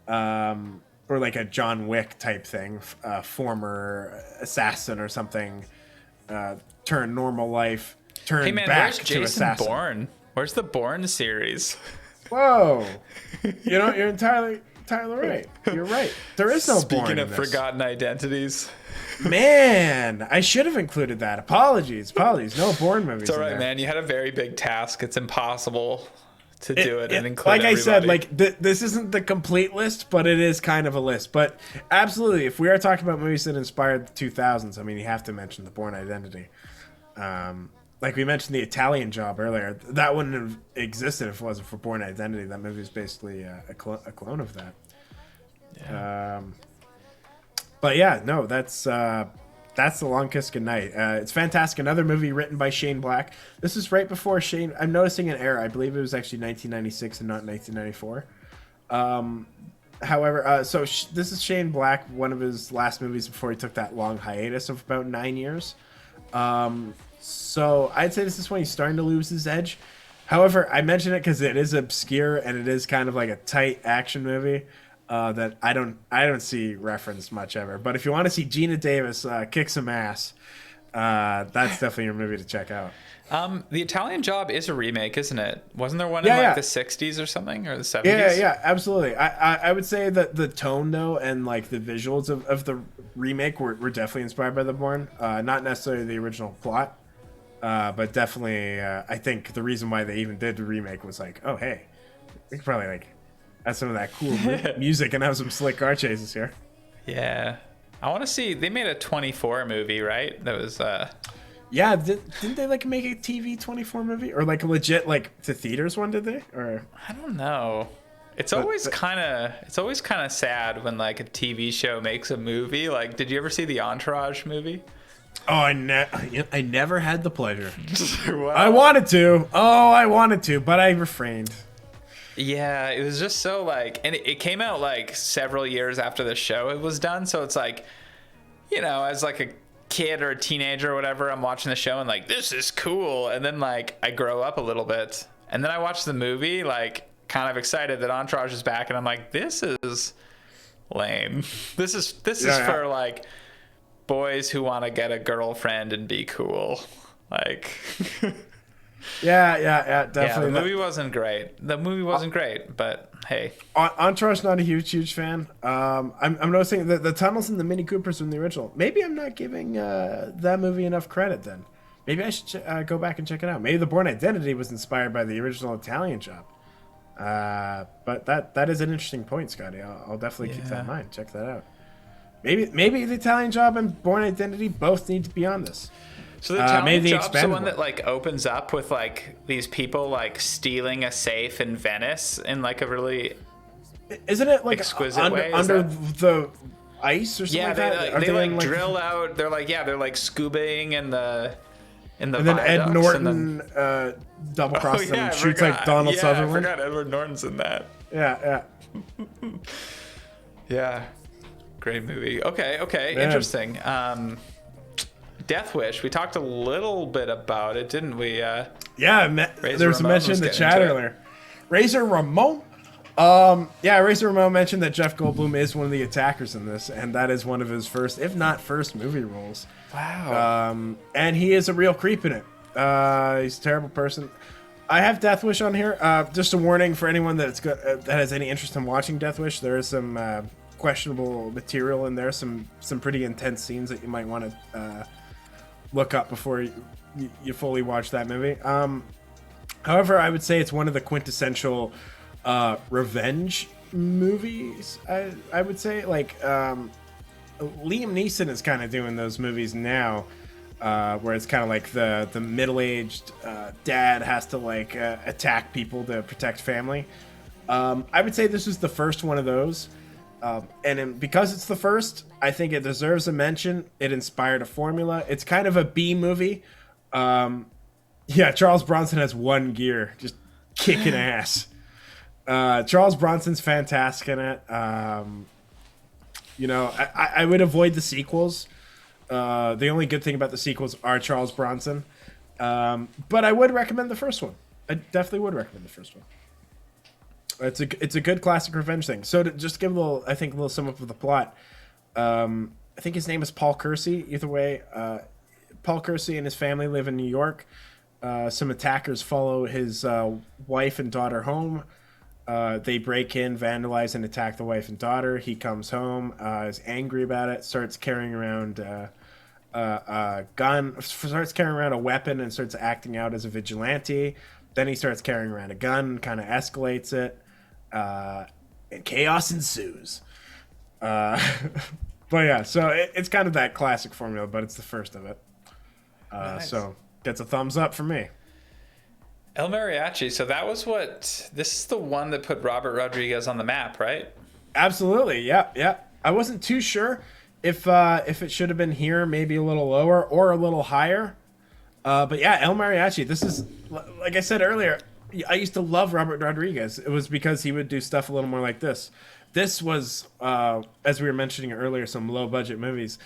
Or like a John Wick type thing, former assassin or something, turn normal life, turn back to assassin. Bourne? Where's the Bourne series? Whoa. You know, you're entirely right. You're right. There is no Bourne. Speaking of forgotten identities. Man, I should have included that. Apologies. No Bourne movies. It's all right, man. You had a very big task. It's impossible to do it and include like everybody. I said, like this isn't the complete list, but it is kind of a list. But absolutely, if we are talking about movies that inspired the 2000s, I mean, you have to mention The Bourne Identity. Like we mentioned the Italian Job earlier. That wouldn't have existed if it wasn't for Bourne Identity. That movie is basically a clone of that. Yeah. But yeah, no, that's The Long Kiss Goodnight. It's fantastic. Another movie written by Shane Black. This is right before Shane. I'm noticing an error. I believe it was actually 1996 and not 1994. However, this is Shane Black, one of his last movies before he took that long hiatus of about 9 years. So I'd say this is when he's starting to lose his edge. However, I mention it because it is obscure and it is kind of like a tight action movie. That I don't see referenced much ever. But if you want to see Gina Davis kick some ass, that's definitely your movie to check out. The Italian Job is a remake, isn't it? Wasn't there one in like the 60s or something, or the 70s? Yeah, absolutely. I would say that the tone though and like the visuals of the remake were definitely inspired by The Bourne. Not necessarily the original plot, but definitely I think the reason why they even did the remake was like, oh hey, we could probably like add some of that cool music and have some slick car chases here. Yeah. I want to see, they made a 24 movie, right? That was yeah, didn't they like make a TV 24 movie or like a legit like to theaters one, did they? Or I don't know. It's always kind of sad when like a TV show makes a movie. Like, did you ever see the Entourage movie? Oh, I never had the pleasure. Wow. I wanted to, but I refrained. Yeah, it was just so like, and it came out like several years after the show it was done. So it's like, you know, as like a kid or a teenager or whatever, I'm watching the show and like, this is cool. And then like I grow up a little bit and then I watch the movie, like kind of excited that Entourage is back. And I'm like, this is lame. This is for like boys who want to get a girlfriend and be cool. Like, Yeah, Yeah, the definitely. movie wasn't great. The movie wasn't great, but hey. Entourage, not a huge fan. I'm noticing that the tunnels and the Mini Coopers from the original. Maybe I'm not giving that movie enough credit then. Maybe I should go back and check it out. Maybe The Bourne Identity was inspired by the original Italian Job. But that is an interesting point, Scotty. I'll definitely keep that in mind. Check that out. Maybe the Italian Job and Bourne Identity both need to be on this. So the Italian Job's the expanded one that like opens up with like these people like stealing a safe in Venice in like a really Isn't it like exquisite way? under the ice or something Yeah, like that? they like drill out. They're like scubaing in the and then Ed viaducts, Norton double crosses them and shoots like Donald Sutherland. I forgot Edward Norton's in that. Yeah. Yeah, great movie. Okay, interesting. Death Wish. We talked a little bit about it, didn't we? There was a mention in the chat earlier. Razor Ramon. Razor Ramon mentioned that Jeff Goldblum is one of the attackers in this, and that is one of his first, if not first, movie roles. Wow. And he is a real creep in it. He's a terrible person. I have Death Wish on here. Just a warning for anyone that has any interest in watching Death Wish. There is some questionable material in there, some pretty intense scenes that you might want to look up before you fully watch that movie. However, I would say it's one of the quintessential revenge movies. I would say like Liam Neeson is kind of doing those movies now, where it's kind of like the middle-aged dad has to like attack people to protect family. I would say this is the first one of those. Because it's the first, I think it deserves a mention. It inspired a formula. It's kind of a B movie. Charles Bronson has one gear, just kicking ass. Charles Bronson's fantastic in it. I would avoid the sequels. The only good thing about the sequels are Charles Bronson. But I would recommend the first one. I definitely would recommend the first one. It's a good classic revenge thing. So to just give a little sum up of the plot. I think his name is Paul Kersey. Either way, Paul Kersey and his family live in New York. Some attackers follow his wife and daughter home. They break in, vandalize, and attack the wife and daughter. He comes home, is angry about it, starts carrying around a gun, starts carrying around a weapon, and starts acting out as a vigilante. Then he starts carrying around a gun, kind of escalates it. And chaos ensues. But yeah, so it's kind of that classic formula, but it's the first of it. Nice. So gets a thumbs up from me. El Mariachi. So this is the one that put Robert Rodriguez on the map, right? Absolutely. Yeah. I wasn't too sure if it should have been here, maybe a little lower or a little higher. But yeah, El Mariachi. This is, like I said earlier, I used to love Robert Rodriguez. It was because he would do stuff a little more like this. This was, as we were mentioning earlier, some low-budget movies.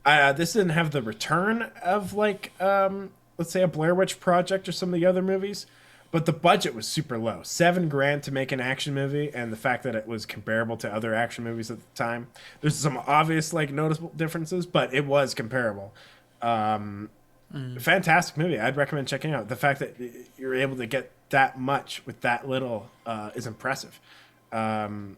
This didn't have the return of, like, let's say a Blair Witch Project or some of the other movies, but the budget was super low. $7,000 to make an action movie, and the fact that it was comparable to other action movies at the time. There's some obvious, like, noticeable differences, but it was comparable. Fantastic movie. I'd recommend checking out. The fact that you're able to get that much with that little is impressive. So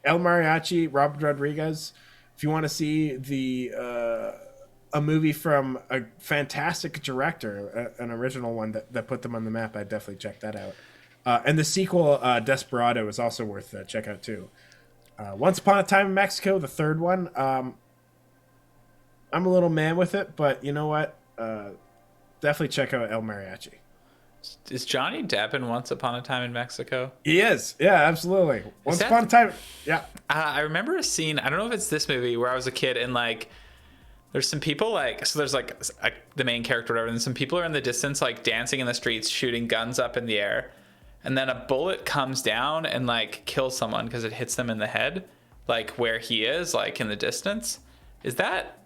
El Mariachi, Robert Rodriguez. If you want to see a movie from a fantastic director, an original one that put them on the map, I'd definitely check that out. And the sequel, Desperado, is also worth check out too. Once Upon a Time in Mexico, the third one. I'm a little mad with it, but you know what? Definitely check out El Mariachi. Is Johnny Depp in Once Upon a Time in Mexico? He is. Yeah, absolutely. Once Upon a Time. Yeah. I remember a scene. I don't know if it's this movie where I was a kid and like, there's some people like, so there's like the main character, or whatever, and some people are in the distance like dancing in the streets, shooting guns up in the air, and then a bullet comes down and like kills someone because it hits them in the head, like where he is, like in the distance. Is that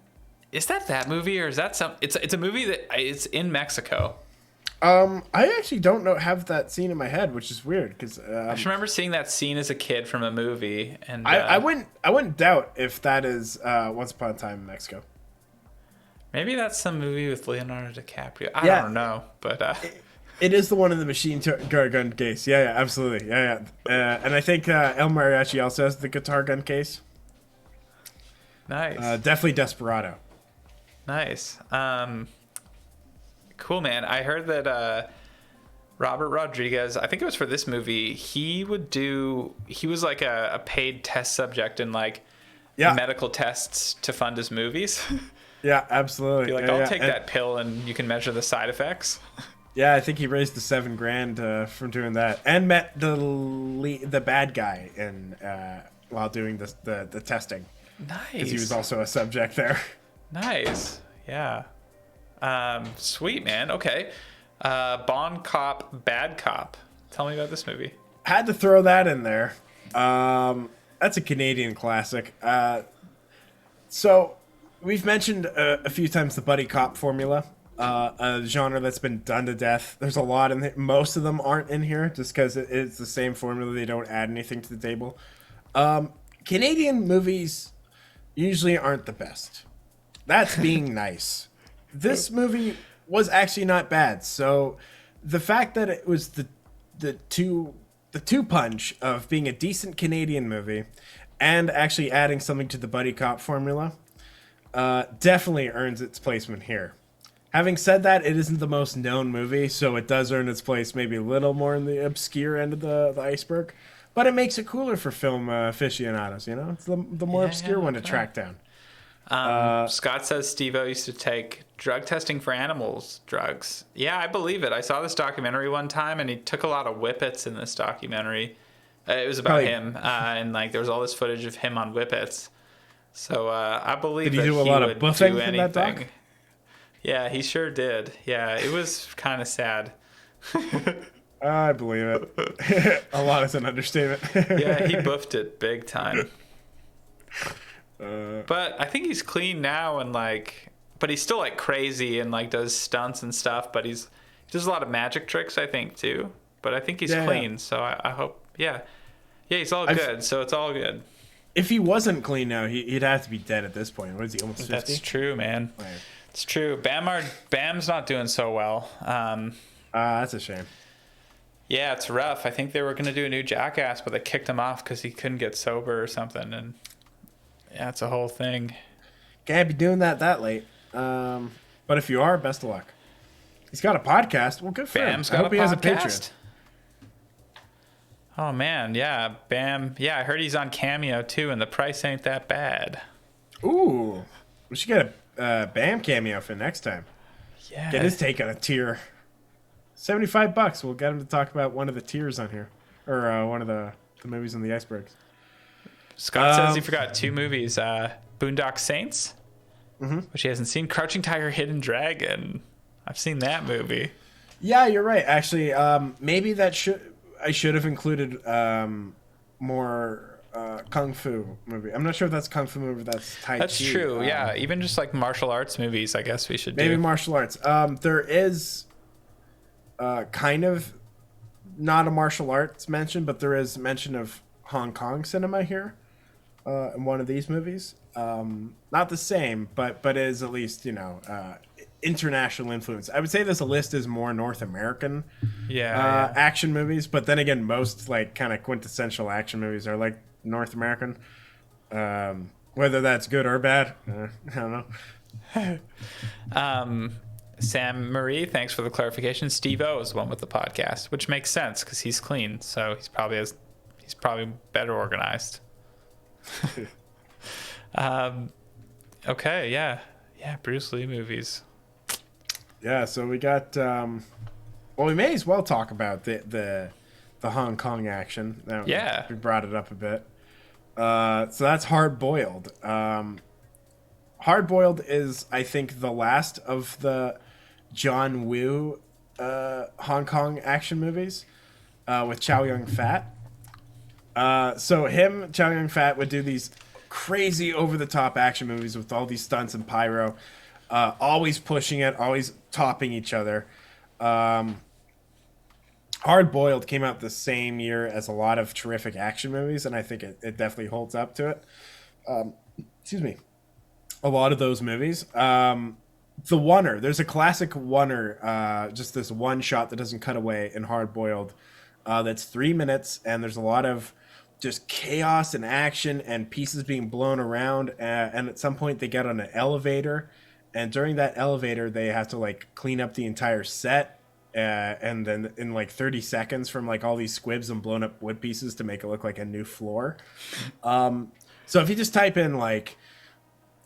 movie, or is that it's a movie that it's in Mexico? I actually don't have that scene in my head, which is weird because I just remember seeing that scene as a kid from a movie, and I wouldn't doubt if that is Once Upon a Time in Mexico. Maybe that's some movie with Leonardo DiCaprio. I Yeah. don't know, but It is the one in the gun case. Yeah, absolutely. Yeah. And I think El Mariachi also has the guitar gun case. nice. Definitely Desperado. Nice. Cool, man. I heard that Robert Rodriguez, I think it was for this movie, he was like a paid test subject in like medical tests to fund his movies. Yeah, absolutely. Be like, I'll take that pill and you can measure the side effects. Yeah, I think he raised the $7,000 from doing that, and met the bad guy in while doing the testing. Nice. Because he was also a subject there. Nice. Yeah. Sweet, man. Okay. Bon Cop, Bad Cop. Tell me about this movie. Had to throw that in there. That's a Canadian classic. So we've mentioned a few times the buddy cop formula. A genre that's been done to death. There's a lot in it. Most of them aren't in here just because it's the same formula. They don't add anything to the table. Canadian movies usually aren't the best. That's being nice. This movie was actually not bad. So the fact that it was the two punch of being a decent Canadian movie and actually adding something to the buddy cop formula definitely earns its placement here. Having said that, it isn't the most known movie, so it does earn its place maybe a little more in the obscure end of the iceberg. But it makes it cooler for film aficionados, you know? It's the more obscure one to track down. Scott says Steve-O used to take drug testing for animals drugs. Yeah, I believe it. I saw this documentary one time, and he took a lot of whippets in this documentary. It was about him, and like there was all this footage of him on whippets. So I believe Did he do a lot of buffing in that doc? Yeah, he sure did. Yeah, it was kind of sad. I believe it. A lot is an understatement. Yeah, he buffed it big time. But I think he's clean now, and like, but he's still like crazy and like does stunts and stuff. But he does a lot of magic tricks, I think, too. But I think he's clean, yeah. So I hope, yeah, he's all good. So it's all good. If he wasn't clean now, he'd have to be dead at this point. What is he, almost 50? That's true, man. Right. It's true. Bam's not doing so well. That's a shame. Yeah, it's rough. I think they were going to do a new Jackass, but they kicked him off because he couldn't get sober or something. And yeah, it's a whole thing. Can't be doing that late. But if you are, best of luck. He's got a podcast. Well, good for him. I hope he has a Patreon. Oh, man. Yeah, Bam. Yeah, I heard he's on Cameo, too, and the price ain't that bad. Ooh. We should get a Bam cameo for next time. Yeah. Get his take on a tier. $75. We'll get him to talk about one of the tiers on here. Or one of the movies on the Icebergs. Scott says he forgot 2 movies. Boondock Saints, which he hasn't seen. Crouching Tiger, Hidden Dragon. I've seen that movie. Yeah, you're right. Actually, maybe I should have included more kung fu movie. I'm not sure if that's kung fu movie. That's Tai Chi. That's true. Yeah, even just like martial arts movies. I guess we should maybe martial arts. There is kind of not a martial arts mention, but there is mention of Hong Kong cinema here in one of these movies. Not the same, but is at least international influence. I would say this list is more North American action movies, but then again, most like kind of quintessential action movies are like North American. Whether that's good or bad, I don't know. Sam Marie, thanks for the clarification. Steve-O is the one with the podcast, which makes sense because he's clean, so he's probably better organized. Okay, yeah, Bruce Lee movies. Yeah, so we got. We may as well talk about the Hong Kong action. Yeah, we brought it up a bit. So that's Hard Boiled. Hard Boiled is, I think, the last of the John Woo Hong Kong action movies with Chow Yun-fat. So Chow Yun-fat would do these crazy over-the-top action movies with all these stunts and pyro, always pushing it, always topping each other. Hard Boiled came out the same year as a lot of terrific action movies, and I think it definitely holds up to it. Excuse me. A lot of those movies. The oneer. There's a classic oneer, just this one shot that doesn't cut away in Hard Boiled. That's 3 minutes, and there's a lot of just chaos and action and pieces being blown around. And at some point, they get on an elevator, and during that elevator, they have to like clean up the entire set. And then in like 30 seconds from like all these squibs and blown up wood pieces to make it look like a new floor. So if you just type in like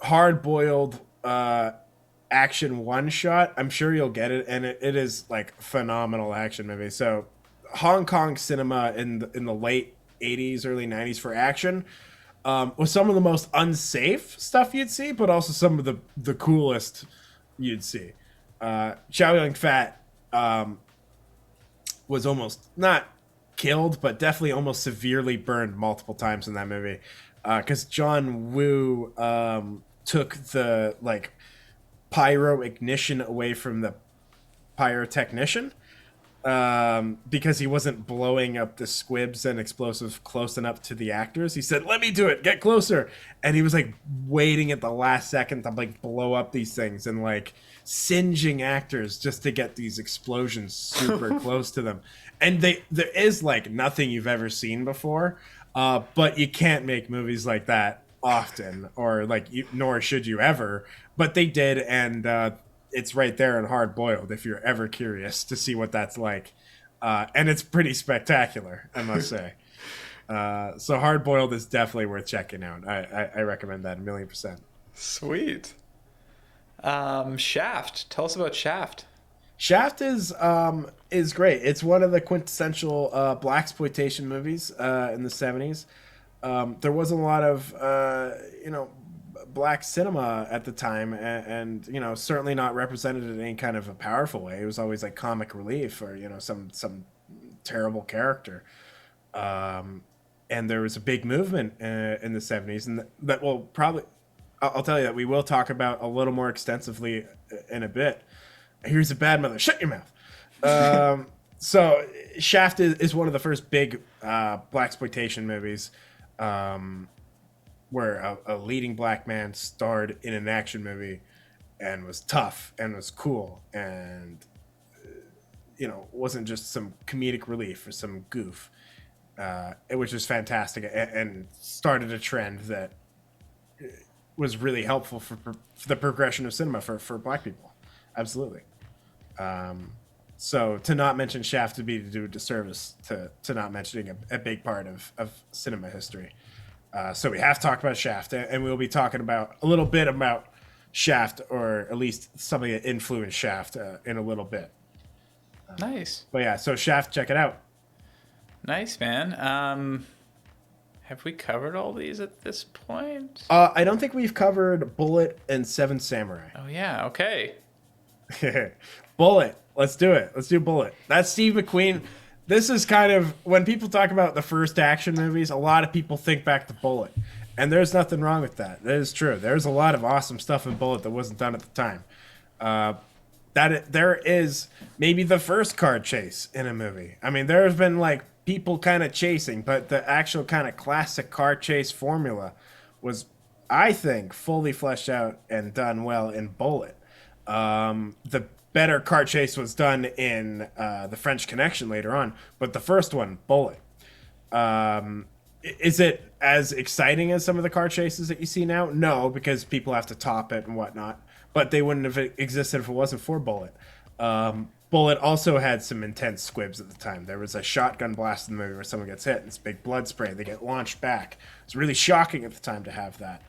hard boiled action one shot, I'm sure you'll get it, and it is like phenomenal action movie. So Hong Kong cinema in the late 80s, early 90s for action was some of the most unsafe stuff you'd see, but also some of the coolest you'd see. Chow Yun-fat was almost not killed, but definitely almost severely burned multiple times in that movie, because John Woo took the like pyro ignition away from the pyrotechnician, because he wasn't blowing up the squibs and explosives close enough to the actors. He said, "Let me do it, get closer," and he was like waiting at the last second to like blow up these things and like singeing actors just to get these explosions super close to them. And there is like nothing you've ever seen before, but you can't make movies like that often, or like nor should you ever. But they did, and it's right there in Hard Boiled if you're ever curious to see what that's like. And it's pretty spectacular, I must say. So Hard Boiled is definitely worth checking out. I recommend that 1,000,000%. Sweet. Shaft. Tell us about Shaft. Shaft is great. It's one of the quintessential blaxploitation movies in the 70s. There wasn't a lot of black cinema at the time, and certainly not represented in any kind of a powerful way. It was always like comic relief or some terrible character. And there was a big movement in the 70s, and that will probably, I'll tell you that we will talk about a little more extensively in a bit. Here's a bad mother. Shut your mouth. So Shaft is one of the first big blaxploitation movies, where a leading black man starred in an action movie and was tough and was cool and wasn't just some comedic relief or some goof. It was just fantastic and started a trend that was really helpful for the progression of cinema for black people. Absolutely. So to not mention Shaft would be to do a disservice to not mentioning a big part of cinema history. So we have to talk about Shaft, and we'll be talking about a little bit about Shaft, or at least something that influenced Shaft in a little bit. Nice. But yeah, so Shaft, check it out. Nice, man. Have we covered all these at this point? I don't think we've covered Bullet and Seven Samurai. Oh, yeah. Okay. Bullet. Let's do it. Let's do Bullet. That's Steve McQueen. This is kind of, when people talk about the first action movies, a lot of people think back to Bullet. And there's nothing wrong with that. That is true. There's a lot of awesome stuff in Bullet that wasn't done at the time. There is maybe the first car chase in a movie. I mean, there's been like people kind of chasing, but the actual kind of classic car chase formula was, I think, fully fleshed out and done well in Bullet. The better car chase was done in The French Connection later on, but the first one, Bullet. Is it as exciting as some of the car chases that you see now? No, because people have to top it and whatnot, but they wouldn't have existed if it wasn't for Bullet. Bullet also had some intense squibs at the time. There was a shotgun blast in the movie where someone gets hit and it's big blood spray. They get launched back. It's really shocking at the time to have that.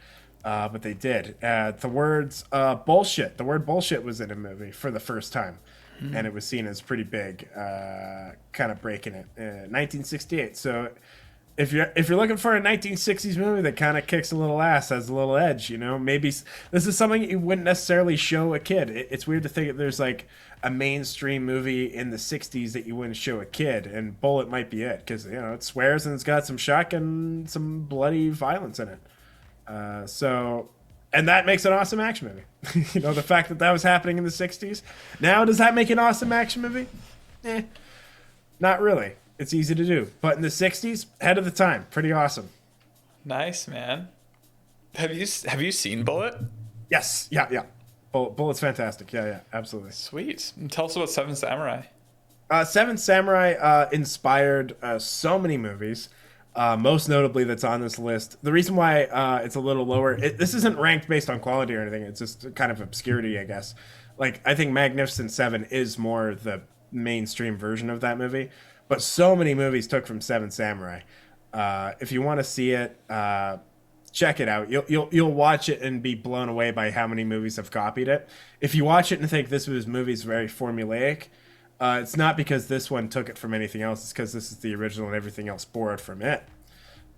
But they did. The words bullshit. The word bullshit was in a movie for the first time. And it was seen as pretty big, kind of breaking it. 1968. So if you're looking for a 1960s movie that kind of kicks a little ass, has a little edge, maybe this is something you wouldn't necessarily show a kid. It's weird to think that there's like a mainstream movie in the 60s that you wouldn't show a kid, and Bullet might be it, because it swears and it's got some shock and some bloody violence in it. And that makes an awesome action movie. The fact that was happening in the 60s. Now, does that make an awesome action movie? Not really. It's easy to do. But in the 60s, ahead of the time. Pretty awesome. Nice, man. Have you seen Bullet? Yes. Yeah. Bullet's fantastic. Yeah, absolutely. Sweet. And tell us about Seven Samurai. Seven Samurai inspired so many movies. Most notably, that's on this list. The reason why it's a little lower, this isn't ranked based on quality or anything. It's just kind of obscurity, I guess. Like, I think Magnificent Seven is more the mainstream version of that movie, but so many movies took from Seven Samurai. If you want to see it, check it out. You'll watch it and be blown away by how many movies have copied it. If you watch it and think this movie's very formulaic, it's not because this one took it from anything else. It's because this is the original and everything else borrowed from it.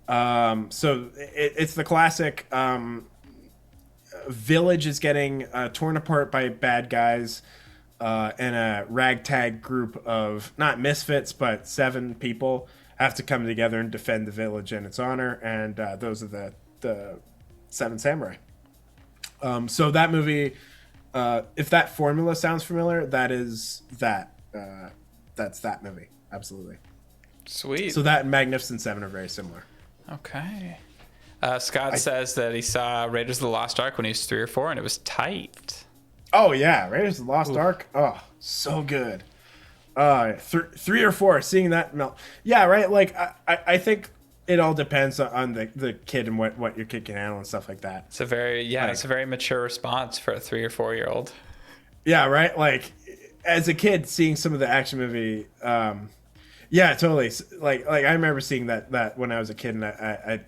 So it's the classic village is getting torn apart by bad guys, and a ragtag group of, not misfits, but 7 people have to come together and defend the village and its honor. And those are the Seven Samurai. So that movie, if that formula sounds familiar, that's that movie. Absolutely. Sweet. So that and Magnificent Seven are very similar. Okay. Scott says that he saw Raiders of the Lost Ark when he was 3 or 4, and it was tight. Oh yeah, Raiders of the Lost Ark. Oh, so good. 3 or 4, seeing that melt. Yeah, right. Like I think it all depends on the kid and what your kid can handle and stuff like that. It's a very mature response for a 3 or 4 year old. Yeah, right. Like, as a kid, seeing some of the action movie, yeah, totally. Like I remember seeing that when I was a kid, and I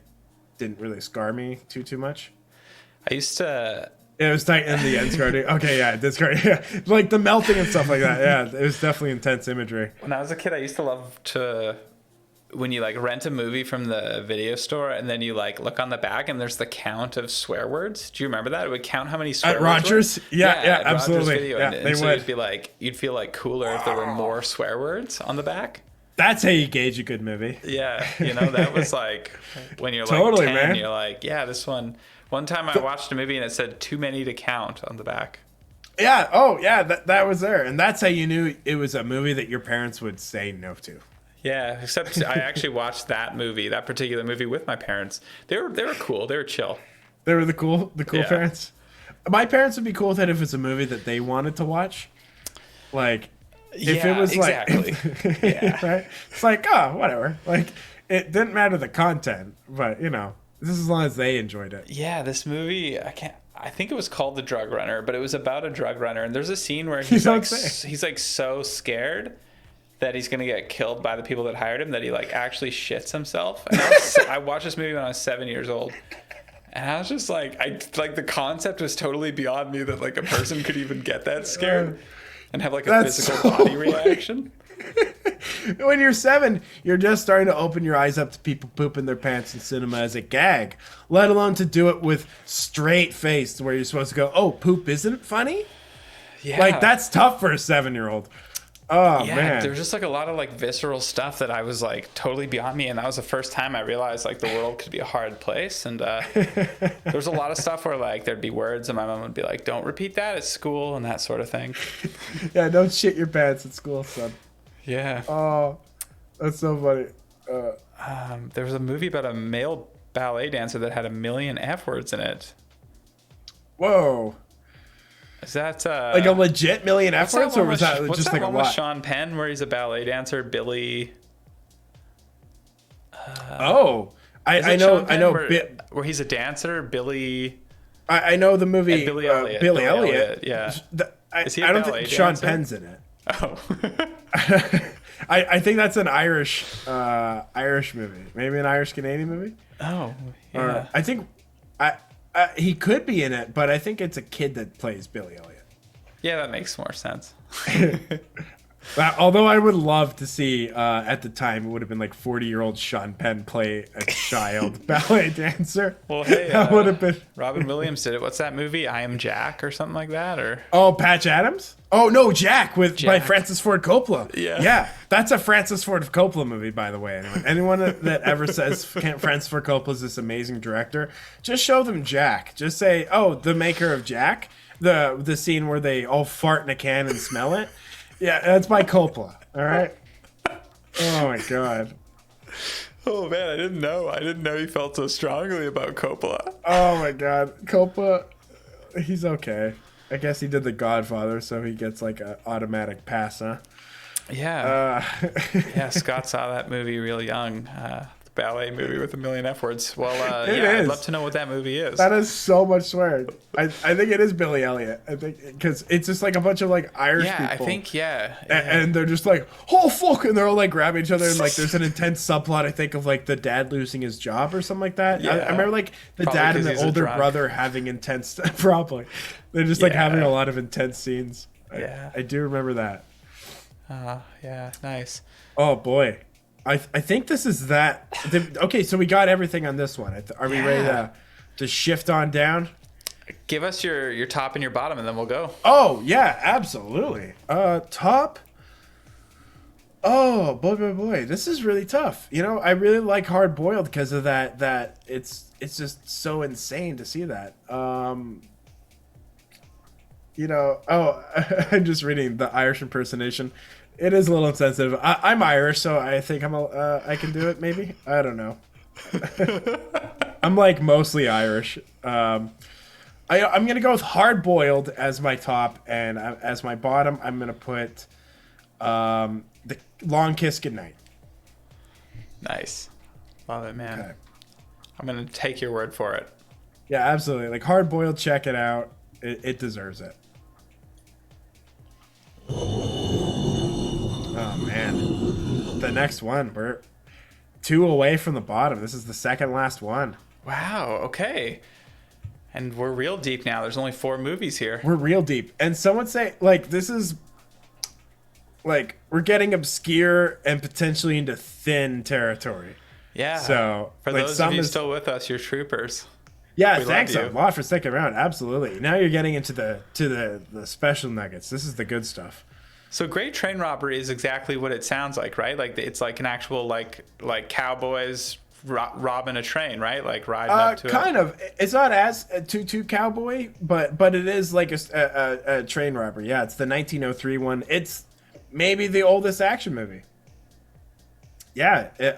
didn't really scar me too much. I used to. It was tight in the end scarred. Okay, yeah, it did scar. Yeah, like the melting and stuff like that. Yeah, it was definitely intense imagery. When I was a kid, I used to love to. When you like rent a movie from the video store and then you like look on the back and there's the count of swear words. Do you remember that? It would count how many swear words. At Rogers? Yeah, absolutely. Rogers video. Yeah, and so you'd feel like cooler if there were more swear words on the back. That's how you gauge a good movie. Yeah, that was like when you're like totally, 10, man. You're like, yeah, this one. One time I watched a movie and it said too many to count on the back. Yeah, oh yeah, that was there. And that's how you knew it was a movie that your parents would say no to. Yeah, except I actually watched that particular movie with my parents. They were cool. They were chill. They were the cool parents. My parents would be cool with it if it's a movie that they wanted to watch. Like, if it was exactly. Like, yeah, right? It's like, oh, whatever. Like, it didn't matter the content, but this is as long as they enjoyed it. Yeah, this movie, I think it was called The Drug Runner, but it was about a drug runner, and there's a scene where he's like so scared that he's gonna get killed by the people that hired him that he like actually shits himself. And I watched this movie when I was 7 years old, and I was just like, the concept was totally beyond me that like a person could even get that scared and have like a physical body reaction. When you're 7, you're just starting to open your eyes up to people pooping their pants in cinema as a gag, let alone to do it with straight face, where you're supposed to go, "Oh, poop isn't funny." Yeah, like that's tough for a 7-year-old. Oh yeah, man, there's just like a lot of like visceral stuff that I was like totally beyond me, and that was the first time I realized like the world could be a hard place. And there's a lot of stuff where like there'd be words, and my mom would be like, "Don't repeat that at school," and that sort of thing. Yeah, don't shit your pants at school, son. Yeah. Oh, that's so funny. There was a movie about a male ballet dancer that had 1 million F words in it. Whoa. Is that like a legit 1 million F words, or was that just like a lot? With Sean Penn, where he's a ballet dancer, Billy. I know. Where he's a dancer, Billy. I know the movie. And Billy Elliot. Billy Elliot. Yeah. Is he a ballet dancer? Sean Penn's in it. Oh. I think that's an Irish movie. Maybe an Irish Canadian movie. Oh, yeah. I think he could be in it, but I think it's a kid that plays Billy Elliot. Yeah, that makes more sense. Although I would love to see, at the time, it would have been like 40-year-old Sean Penn play a child ballet dancer. Well, hey, that would have been. Robin Williams did it. What's that movie? I Am Jack or something like that? Or Patch Adams? Oh no, Jack by Francis Ford Coppola. Yeah, that's a Francis Ford Coppola movie, by the way. Anyone that ever says Francis Ford Coppola is this amazing director, just show them Jack. Just say, oh, the maker of Jack. The scene where they all fart in a can and smell it. Yeah, that's by Coppola. All right. Oh my god. Oh man, I didn't know you felt so strongly about Coppola. Oh my god, Coppola. He's okay. I guess he did The Godfather, so he gets like an automatic pass, huh? Yeah. Yeah, Scott saw that movie real young. The ballet movie with a million F words. Well, yeah, I'd love to know what that movie is. That is so much swearing. I think it is Billy Elliot. I think because it's just like a bunch of like Irish people. I think, yeah. And they're just like, oh fuck, and they're all like grabbing each other, and like there's an intense subplot. I think of like the dad losing his job or something like that. Yeah. I remember like the Probably dad and 'cause the he's a older drunk. brother having intense. Probably, they're just like having a lot of intense scenes. Yeah. I do remember that. Yeah, nice. Oh boy, I think this is that. Okay, so we got everything on this one. Are we ready to shift on down? Give us your top and your bottom, and then we'll go. Oh yeah, absolutely. Top. Oh boy, this is really tough. You know, I really like Hard Boiled because of that. That it's just so insane to see that. You know, I'm just reading the Irish impersonation. It is a little insensitive. I'm Irish, so I think I can do it. Maybe I don't know. I'm like mostly Irish. I'm gonna go with Hard Boiled as my top, and as my bottom, I'm gonna put the Long Kiss Goodnight. Nice, love it, man. Okay. I'm gonna take your word for it. Yeah, absolutely. Like Hard Boiled, check it out. It deserves it. Oh man, the next one, we're 2 away from the bottom. This is the second last one. Wow. Okay. And we're real deep now. There's only 4 movies here. We're real deep, and some would say like this is like we're getting obscure and potentially into thin territory. Yeah. So for like, those of you still with us, you're troopers. Yeah, We thanks love a you. lot for sticking around. Absolutely. Now you're getting into the special nuggets. This is the good stuff. So Great Train Robbery is exactly what it sounds like, right? Like it's like an actual like cowboys robbing a train, right? Like riding up to kind it. of. It's not as too cowboy, but it is like a train robbery. Yeah, it's the 1903 one. It's maybe the oldest action movie. Yeah, it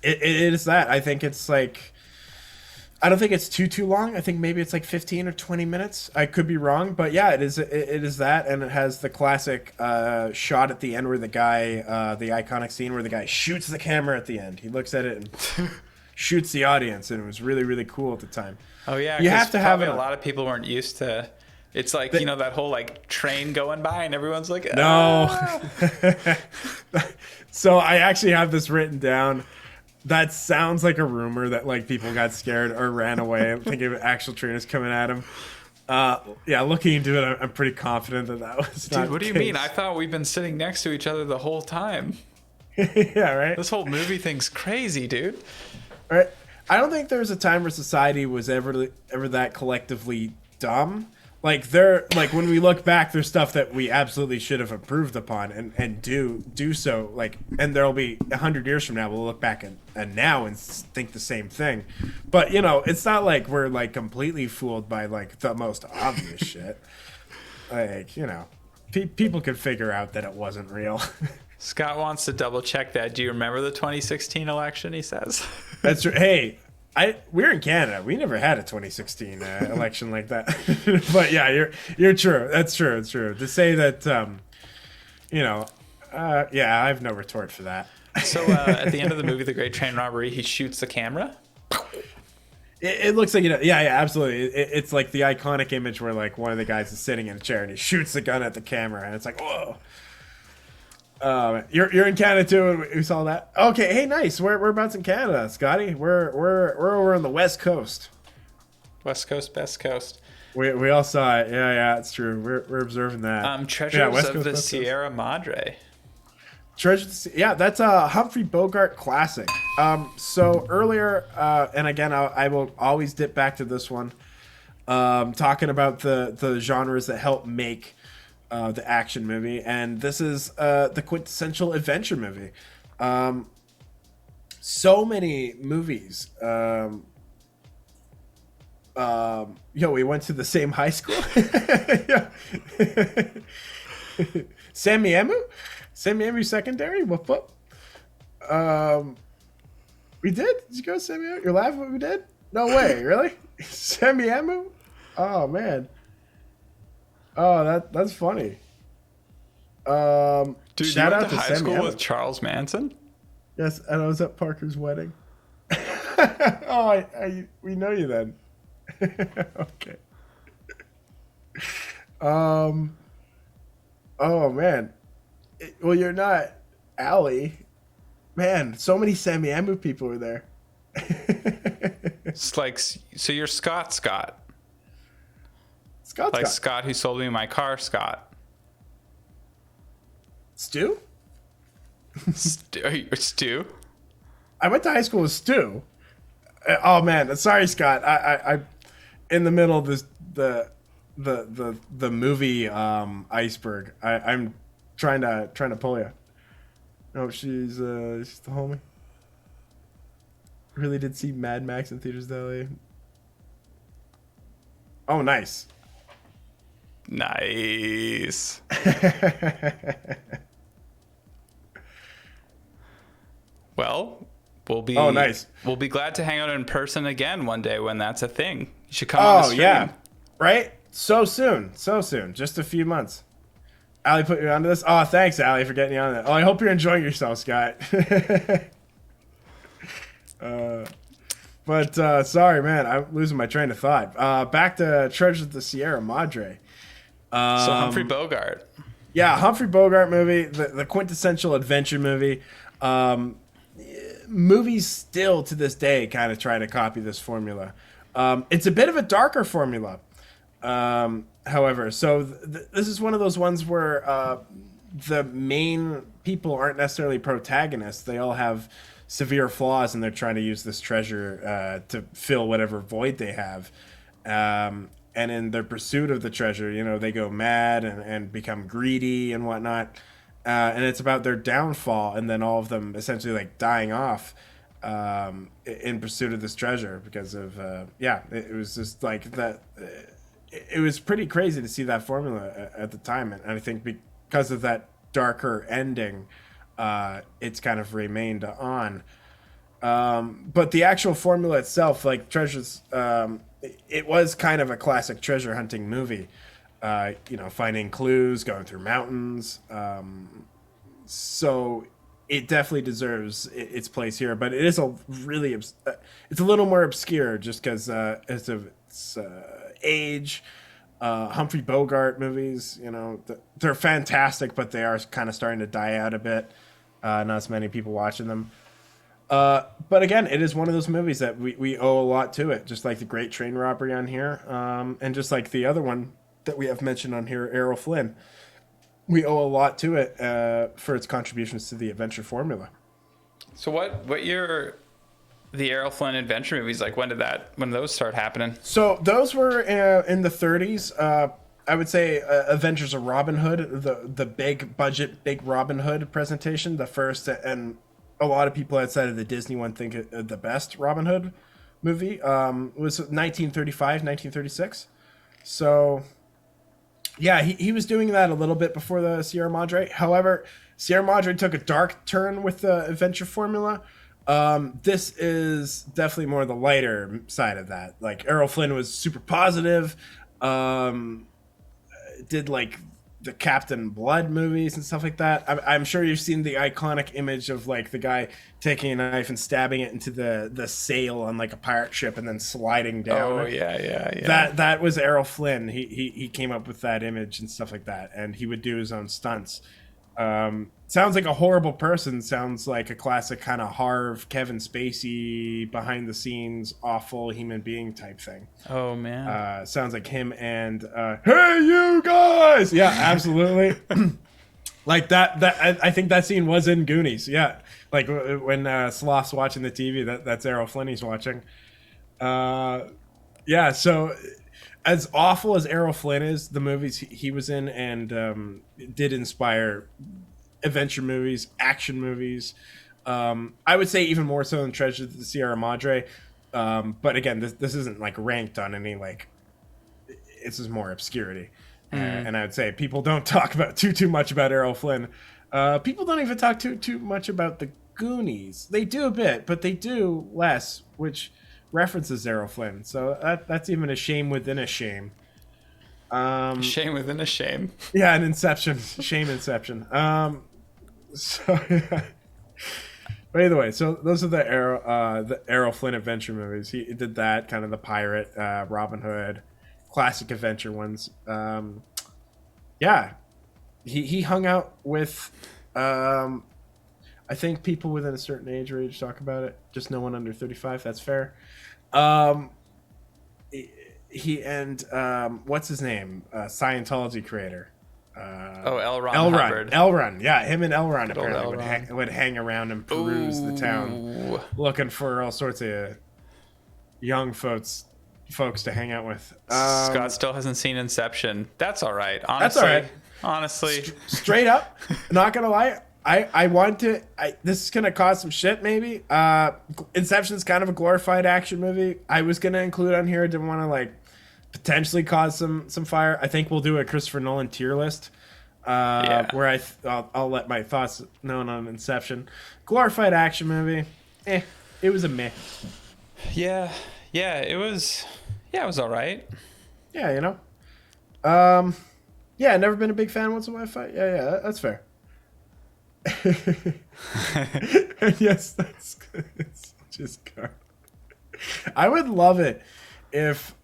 is that. I think it's like. I don't think it's too long. I think maybe it's like 15 or 20 minutes. I could be wrong, but yeah, it is that, and it has the classic shot at the end where the guy, the iconic scene where the guy shoots the camera at the end. He looks at it and shoots the audience, and it was really cool at the time. Oh yeah, you have to have a lot of people weren't used to. It's like that whole like train going by, and everyone's like, ah! No. So I actually have this written down. That sounds like a rumor that like people got scared or ran away thinking of actual trainers coming at them. Yeah, looking into it, I'm pretty confident that was not Dude, what do you mean? I thought we've been sitting next to each other the whole time. Yeah, right? This whole movie thing's crazy, dude. Right. I don't think there was a time where society was ever that collectively dumb. Like when we look back, there's stuff that we absolutely should have improved upon and do so. Like, and there'll be 100 years from now, we'll look back and now and think the same thing. But it's not like we're like completely fooled by like the most obvious shit. Like, people could figure out that it wasn't real. Scott wants to double check that. Do you remember the 2016 election? He says. That's right. Hey. We're in Canada. We never had a 2016 election like that. But yeah, you're true. That's true. It's true. To say that, yeah, I have no retort for that. So at the end of the movie, The Great Train Robbery, he shoots the camera. It looks like yeah, absolutely. It's like the iconic image where like one of the guys is sitting in a chair and he shoots the gun at the camera, and it's like, whoa. You're in Canada too, and we saw that. Okay, hey, nice. Whereabouts in Canada, Scotty? We're over on the West Coast. West Coast, best coast. We all saw it. Yeah, it's true. We're observing that. Treasures West of Coast, the West Coast. Sierra Madre. Yeah, that's a Humphrey Bogart classic. So earlier, and again, I will always dip back to this one. Talking about the genres that help make the action movie, and this is the quintessential adventure movie. So many movies. We went to the same high school. Samiemu Secondary. Whoop whoop. We did. Did you go to Samiemu? You're laughing. What we did? No way. Really? Samiemu. Oh man. Oh, that's funny. Dude, you Shout went out to to high Sammy school with Evans. Charles Manson? Yes, and I was at Parker's wedding. Oh, we know you then. Okay. Um. Oh man. Well, you're not Allie. Man, so many Sammy Emu people were there. It's like, so you're Scott. Scott. Like Scott who sold me my car, Scott. Stu? Stu? I went to high school with Stu. Oh man, sorry, Scott. I in the middle of this the movie Iceberg. I'm trying to pull you. No, she's the homie. Really did see Mad Max in theaters that LA. Oh, nice. Nice. Well, Oh, nice. We'll be glad to hang out in person again one day when that's a thing. You should come on the Oh stream. yeah, right. So soon. Just a few months. Allie put you onto this. Oh, thanks, Allie, for getting you on that. Oh, I hope you're enjoying yourself, Scott. But sorry, man, I'm losing my train of thought. Back to Treasures of the Sierra Madre. So Humphrey Bogart. Yeah, Humphrey Bogart movie, the quintessential adventure movie. Movies still to this day kind of try to copy this formula. It's a bit of a darker formula. However, so this is one of those ones where the main people aren't necessarily protagonists. They all have severe flaws, and they're trying to use this treasure to fill whatever void they have. And in their pursuit of the treasure, you know, they go mad and become greedy and whatnot. And it's about their downfall, and then all of them essentially like dying off in pursuit of this treasure because of it was just like that. It was pretty crazy to see that formula at the time, and I think because of that darker ending, it's kind of remained on. But the actual formula itself, like treasures, it was kind of a classic treasure hunting movie. Finding clues, going through mountains. So it definitely deserves its place here, but it is a really it's a little more obscure just because as of its age. Humphrey Bogart movies, you know, they're fantastic, but they are kind of starting to die out a bit. Not as many people watching them. But again, it is one of those movies that we owe a lot to it, just like the Great Train Robbery on here, and just like the other one that we have mentioned on here, Errol Flynn. We owe a lot to it for its contributions to the adventure formula. So what year the Errol Flynn adventure movies, like when did those start happening? So those were in the 30s. I would say Adventures of Robin Hood, the big budget, big Robin Hood presentation, the first, and a lot of people outside of the Disney one think the best Robin Hood movie was 1935, 1936. So yeah, he was doing that a little bit before the Sierra Madre. However, Sierra Madre took a dark turn with the adventure formula. This is definitely more the lighter side of that. Like Errol Flynn was super positive, did like the Captain Blood movies and stuff like that. I'm sure you've seen the iconic image of like the guy taking a knife and stabbing it into the sail on like a pirate ship and then sliding down. Oh yeah. That was Errol Flynn. He came up with that image and stuff like that, and he would do his own stunts. Sounds like a horrible person. Sounds like a classic kind of Harv, Kevin Spacey, behind the scenes, awful human being type thing. Oh man. Sounds like him and hey you guys. Yeah, absolutely. Like that. I think that scene was in Goonies. Yeah, like when Sloth's watching the TV. That's Errol Flynn he's watching. Yeah. So as awful as Errol Flynn is, the movies he was in and did inspire adventure movies, action movies. I would say even more so than Treasures of the Sierra Madre. But again, this isn't like ranked on any like. This is more obscurity, and I would say people don't talk about too much about Errol Flynn. People don't even talk too much about the Goonies. They do a bit, but they do less, which references Errol Flynn. So that's even a shame within a shame. Shame within a shame. Yeah, an Inception. Shame Inception. So but either way, so those are the Errol Flynn adventure movies. He did that, kind of the pirate, Robin Hood, classic adventure ones. Yeah, he hung out with, I think people within a certain age range talk about it. Just no one under 35. That's fair. He and what's his name? Scientology creator. L. Ron Hubbard. L. Ron, yeah, him and L. Ron Good old apparently L. Ron. would hang around and peruse the town, looking for all sorts of young folks to hang out with. Scott still hasn't seen Inception. That's all right. Honestly, that's all right. Honestly, straight up, not gonna lie. I want to. This is gonna cause some shit. Maybe. Inception's kind of a glorified action movie. I was gonna include on here. I didn't want to like potentially cause some fire. I think we'll do a Christopher Nolan tier list. Where I'll let my thoughts known on Inception. Glorified action movie. It was a meh. Yeah, it was all right. Yeah, you know. Yeah, never been a big fan of What's a Wi-Fi. Yeah, that's fair. Yes, that's good. It's just good. I would love it if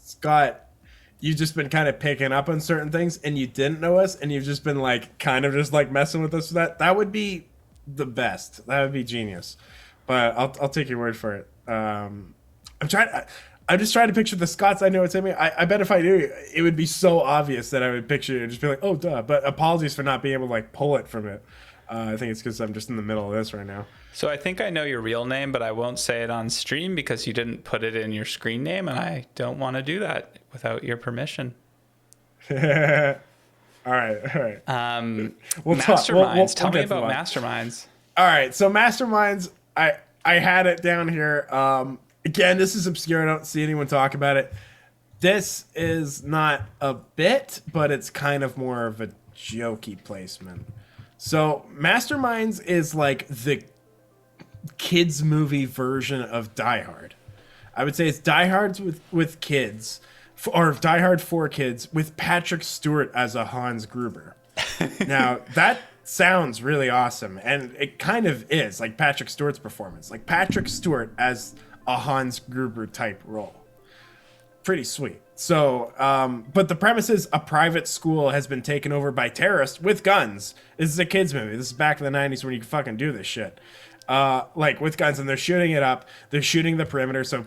Scott, you've just been kind of picking up on certain things and you didn't know us and you've just been like kind of just like messing with us with that would be the best. That would be genius. But I'll take your word for it. I'm just trying to picture the Scots I know it's in me. I bet if I knew, it would be so obvious that I would picture it and just be like, oh, duh. But apologies for not being able to like pull it from it. I think it's because I'm just in the middle of this right now. So I think I know your real name, but I won't say it on stream because you didn't put it in your screen name, and I don't want to do that without your permission. All right. Masterminds. Tell me about Masterminds. All right, so Masterminds, I had it down here. Again, this is obscure. I don't see anyone talk about it. This is not a bit, but it's kind of more of a jokey placement. So Masterminds is like the kids movie version of Die Hard. I would say it's Die Hard with kids, or Die Hard for kids with Patrick Stewart as a Hans Gruber. Now that sounds really awesome, and it kind of is like Patrick Stewart's performance, like Patrick Stewart as a Hans Gruber type role. Pretty sweet. So, but the premise is a private school has been taken over by terrorists with guns. This is a kids movie. This is back in the 90s when you could fucking do this shit. Like with guns, and they're shooting it up. They're shooting the perimeter so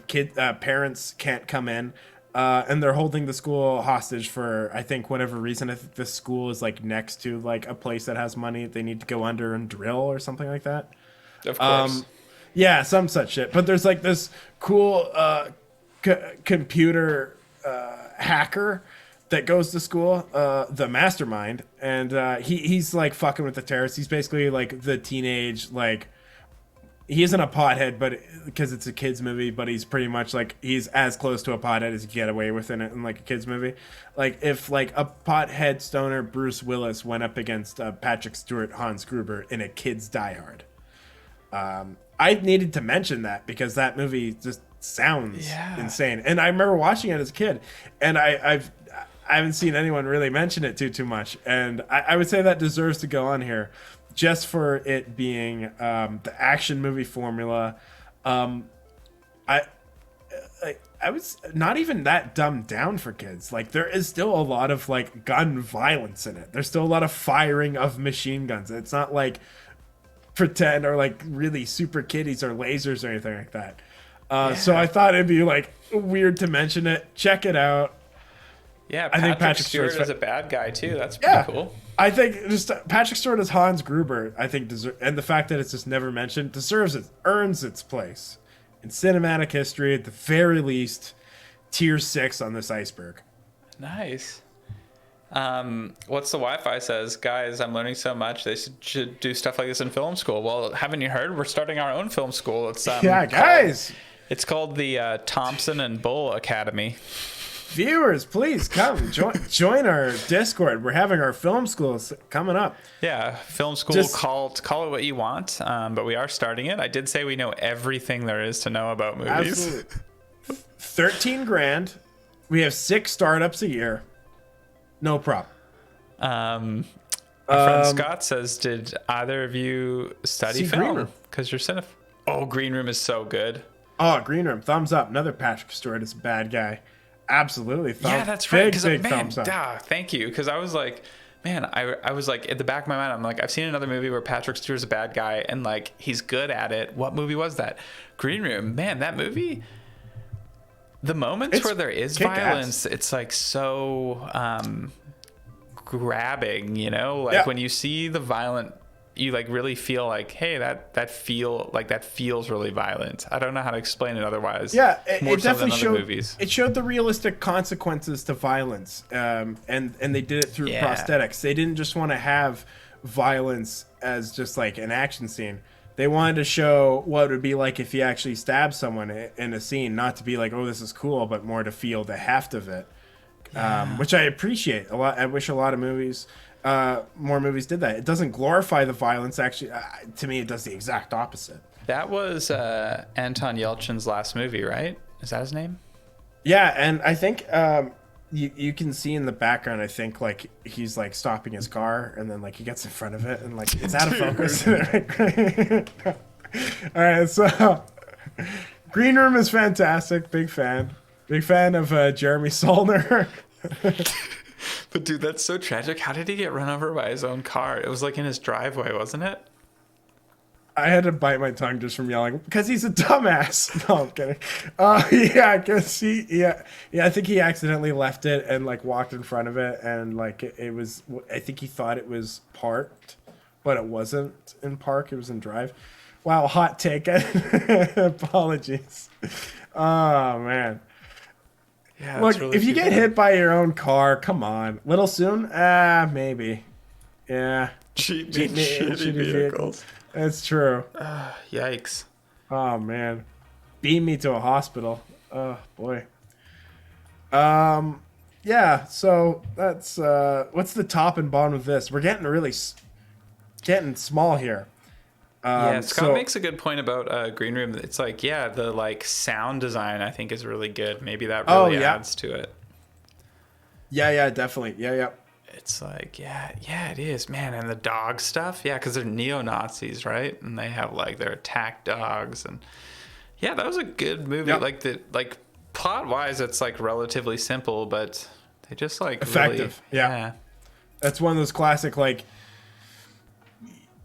parents can't come in. And they're holding the school hostage for, I think, whatever reason. I think the school is like next to like a place that has money. They need to go under and drill or something like that. Of course. Yeah, some such shit. But there's like this cool computer hacker that goes to school, the mastermind, and he's like fucking with the terrorists. He's basically like the teenage, like, he isn't a pothead, but because it's a kids movie, but he's pretty much like, he's as close to a pothead as you get away with in like a kids movie. Like if like a pothead stoner Bruce Willis went up against Patrick Stewart Hans Gruber in a kids Die Hard. I needed to mention that because that movie just sounds insane, and I remember watching it as a kid, and I haven't seen anyone really mention it too much, and I would say that deserves to go on here, just for it being the action movie formula. I was not even that dumbed down for kids. Like there is still a lot of like gun violence in it. There's still a lot of firing of machine guns. It's not like pretend or like really super kiddies or lasers or anything like that. So I thought it'd be like weird to mention it. Check it out. Yeah, I think Patrick Stewart is a bad guy too. That's pretty cool. I think just Patrick Stewart as Hans Gruber, I think and the fact that it's just never mentioned earns its place in cinematic history, at the very least, tier 6 on this iceberg. Nice. What's the Wi-Fi says, guys, I'm learning so much. They should do stuff like this in film school. Well, haven't you heard? We're starting our own film school. It's guys. It's called the Thompson and Bull Academy. Viewers, please come join our Discord. We're having our film schools coming up. Yeah, film school. Call it what you want, but we are starting it. I did say we know everything there is to know about movies. Absolutely. 13 grand. We have 6 startups a year. No problem. Our friend Scott says, "Did either of you study film? Because you're cineph." Oh, Green Room is so good. Oh, Green Room, thumbs up. Another Patrick Stewart is a bad guy. Absolutely. Yeah, that's right. Big thumbs up. Thank you. Because I was like, man, I was like, at the back of my mind, I'm like, I've seen another movie where Patrick Stewart's a bad guy and like he's good at it. What movie was that? Green Room. Man, that movie. The moments where there is violence, it's like so grabbing, you know? Like when you see the violent, you like really feel like, hey, that feels really violent. I don't know how to explain it otherwise. Yeah, it definitely showed. Movies. It showed the realistic consequences to violence, and they did it through prosthetics. They didn't just want to have violence as just like an action scene. They wanted to show what it would be like if you actually stabbed someone in a scene, not to be like, oh, this is cool, but more to feel the heft of it, which I appreciate a lot. I wish a lot of movies. More movies did that. It doesn't glorify the violence. Actually, to me, it does the exact opposite. That was Anton Yelchin's last movie, right? Is that his name? Yeah, and I think you can see in the background, I think, like, he's, like, stopping his car, and then, like, he gets in front of it, and, like, it's out of focus. All right, so Green Room is fantastic. Big fan. Big fan of Jeremy Saulnier. But dude, that's so tragic. How did he get run over by his own car? It was like in his driveway, wasn't it? I had to bite my tongue just from yelling because he's a dumbass. No, I'm kidding. Yeah, I guess I think he accidentally left it and like walked in front of it, and like it was. I think he thought it was parked, but it wasn't in park. It was in drive. Wow, hot take. Apologies. Oh man. Yeah, look, really if you get hit by your own car, come on. Little soon? Maybe. Yeah. Cheap vehicles. That's true. Yikes. Oh, man. Beam me to a hospital. Oh, boy. Yeah, so that's... what's the top and bottom of this? We're getting getting small here. Scott makes a good point about Green Room. It's like, the like sound design I think is really good. Maybe that really adds to it. Yeah, definitely. Yeah. It's like, it is, man. And the dog stuff, because they're neo-Nazis, right? And they have like their attack dogs, and that was a good movie. Yep. Like plot-wise, it's like relatively simple, but they just like effective. Really, yeah, that's one of those classic like.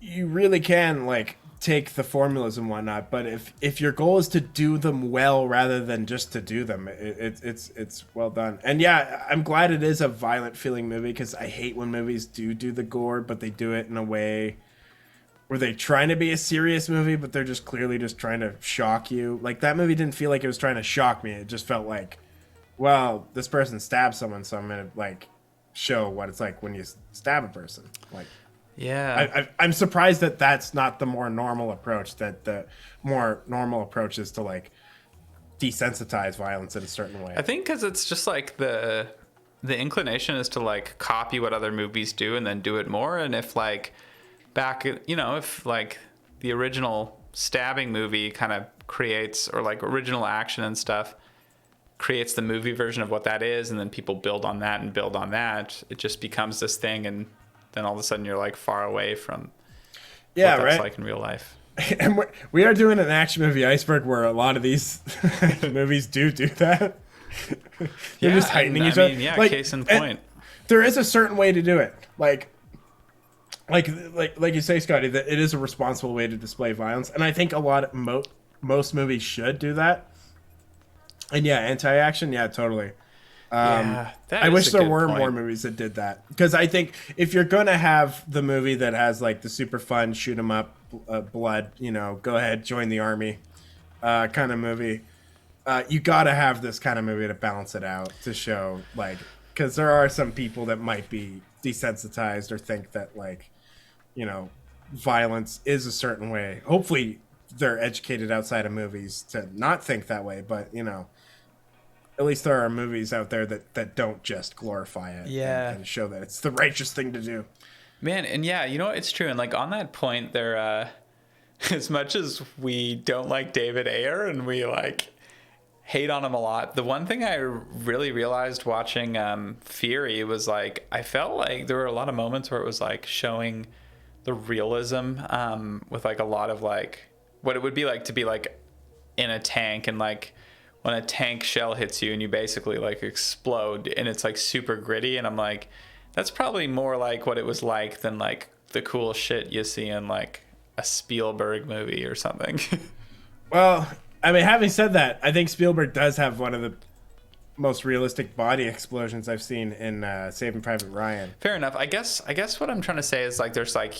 You really can like take the formulas and whatnot, but if your goal is to do them well rather than just to do them, it's well done. And I'm glad it is a violent feeling movie, because I hate when movies do the gore, but they do it in a way where they're trying to be a serious movie, but they're just clearly just trying to shock you. Like that movie didn't feel like it was trying to shock me. It just felt like, well, this person stabbed someone, so I'm gonna like show what it's like when you stab a person. Like. Yeah, I'm surprised that that's not the more normal approach. That the more normal approach is to like desensitize violence in a certain way. I think because it's just like the inclination is to like copy what other movies do and then do it more. And if like if like the original stabbing movie kind of creates, or like original action and stuff creates the movie version of what that is, and then people build on that and build on that, it just becomes this thing, and then all of a sudden you're like far away from what that's like in real life. And we are doing an action movie, Iceberg, where a lot of these movies do that. They're just heightening each other. Like, case in point. There is a certain way to do it. Like you say, Scotty, that it is a responsible way to display violence, and I think most movies should do that. And anti-action, totally. I wish there were more movies that did that, because I think if you're gonna have the movie that has like the super fun shoot 'em up, blood, go ahead, join the army, kind of movie, you gotta have this kind of movie to balance it out, to show like, because there are some people that might be desensitized or think that like, violence is a certain way. Hopefully they're educated outside of movies to not think that way, but at least there are movies out there that don't just glorify it and show that it's the righteous thing to do. Man, and yeah, you know, it's true. And like on that point, there, as much as we don't like David Ayer and we like hate on him a lot, the one thing I really realized watching Fury was like, I felt like there were a lot of moments where it was like showing the realism with like a lot of like what it would be like to be like in a tank, and like when a tank shell hits you and you basically like explode, and it's like super gritty, and I'm like, that's probably more like what it was like than like the cool shit you see in like a Spielberg movie or something. Well, I mean, having said that, I think Spielberg does have one of the most realistic body explosions I've seen in Saving Private Ryan. Fair enough. I guess what I'm trying to say is like there's like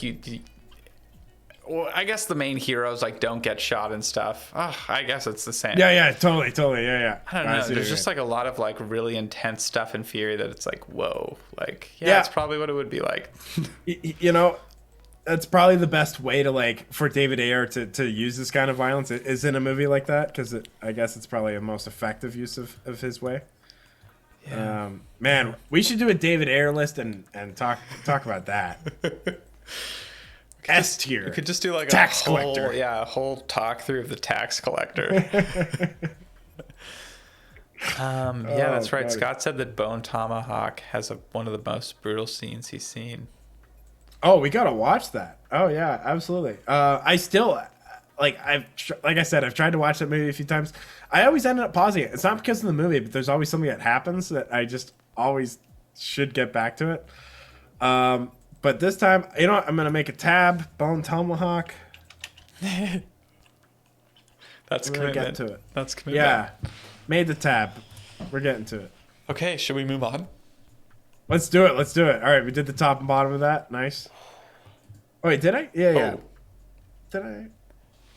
well, I guess the main heroes like don't get shot and stuff. Oh, I guess it's the same. Yeah, totally. Yeah. I don't know. There's just like a lot of like really intense stuff in Fury that it's like, whoa, like that's probably what it would be like. You know, that's probably the best way to like for David Ayer to use this kind of violence is in a movie like that, because I guess it's probably a most effective use of his way. Yeah. Man, we should do a David Ayer list and talk about that. S tier. We could just do like tax a whole, collector. Yeah, a whole talk through of the tax collector. Yeah, that's right. God. Scott said that Bone Tomahawk has one of the most brutal scenes he's seen. Oh, we gotta watch that. Oh yeah, absolutely. I still like I said, I've tried to watch that movie a few times. I always ended up pausing it. It's not because of the movie, but there's always something that happens that I just always should get back to it. But this time, you know what? I'm gonna make a tab. Bone Tomahawk. That's commitment. Get to it. That's commitment. Yeah, made the tab. We're getting to it. Okay, should we move on? Let's do it. All right, we did the top and bottom of that. Nice. Oh wait, did I? Yeah. Did I?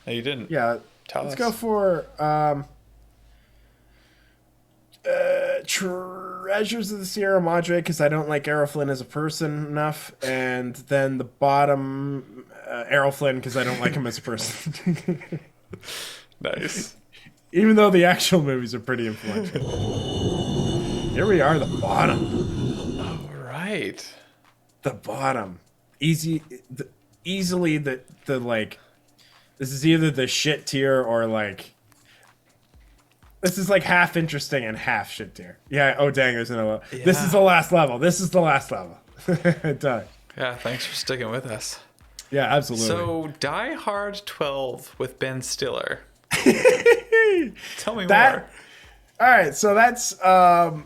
No, you didn't. Yeah. Let's go for Treasures of the Sierra Madre, because I don't like Errol Flynn as a person enough, and then the bottom, Errol Flynn, because I don't like him as a person. Nice. Even though the actual movies are pretty influential. Here we are, the bottom. All right. The bottom. Easily the like, this is either the shit tier or like, this is like half interesting and half shit tier. Yeah. Oh dang, there's another. Yeah. This is the last level. Done. Yeah. Thanks for sticking with us. Yeah, absolutely. So Die Hard 12 with Ben Stiller. Tell me more. All right. So that's Die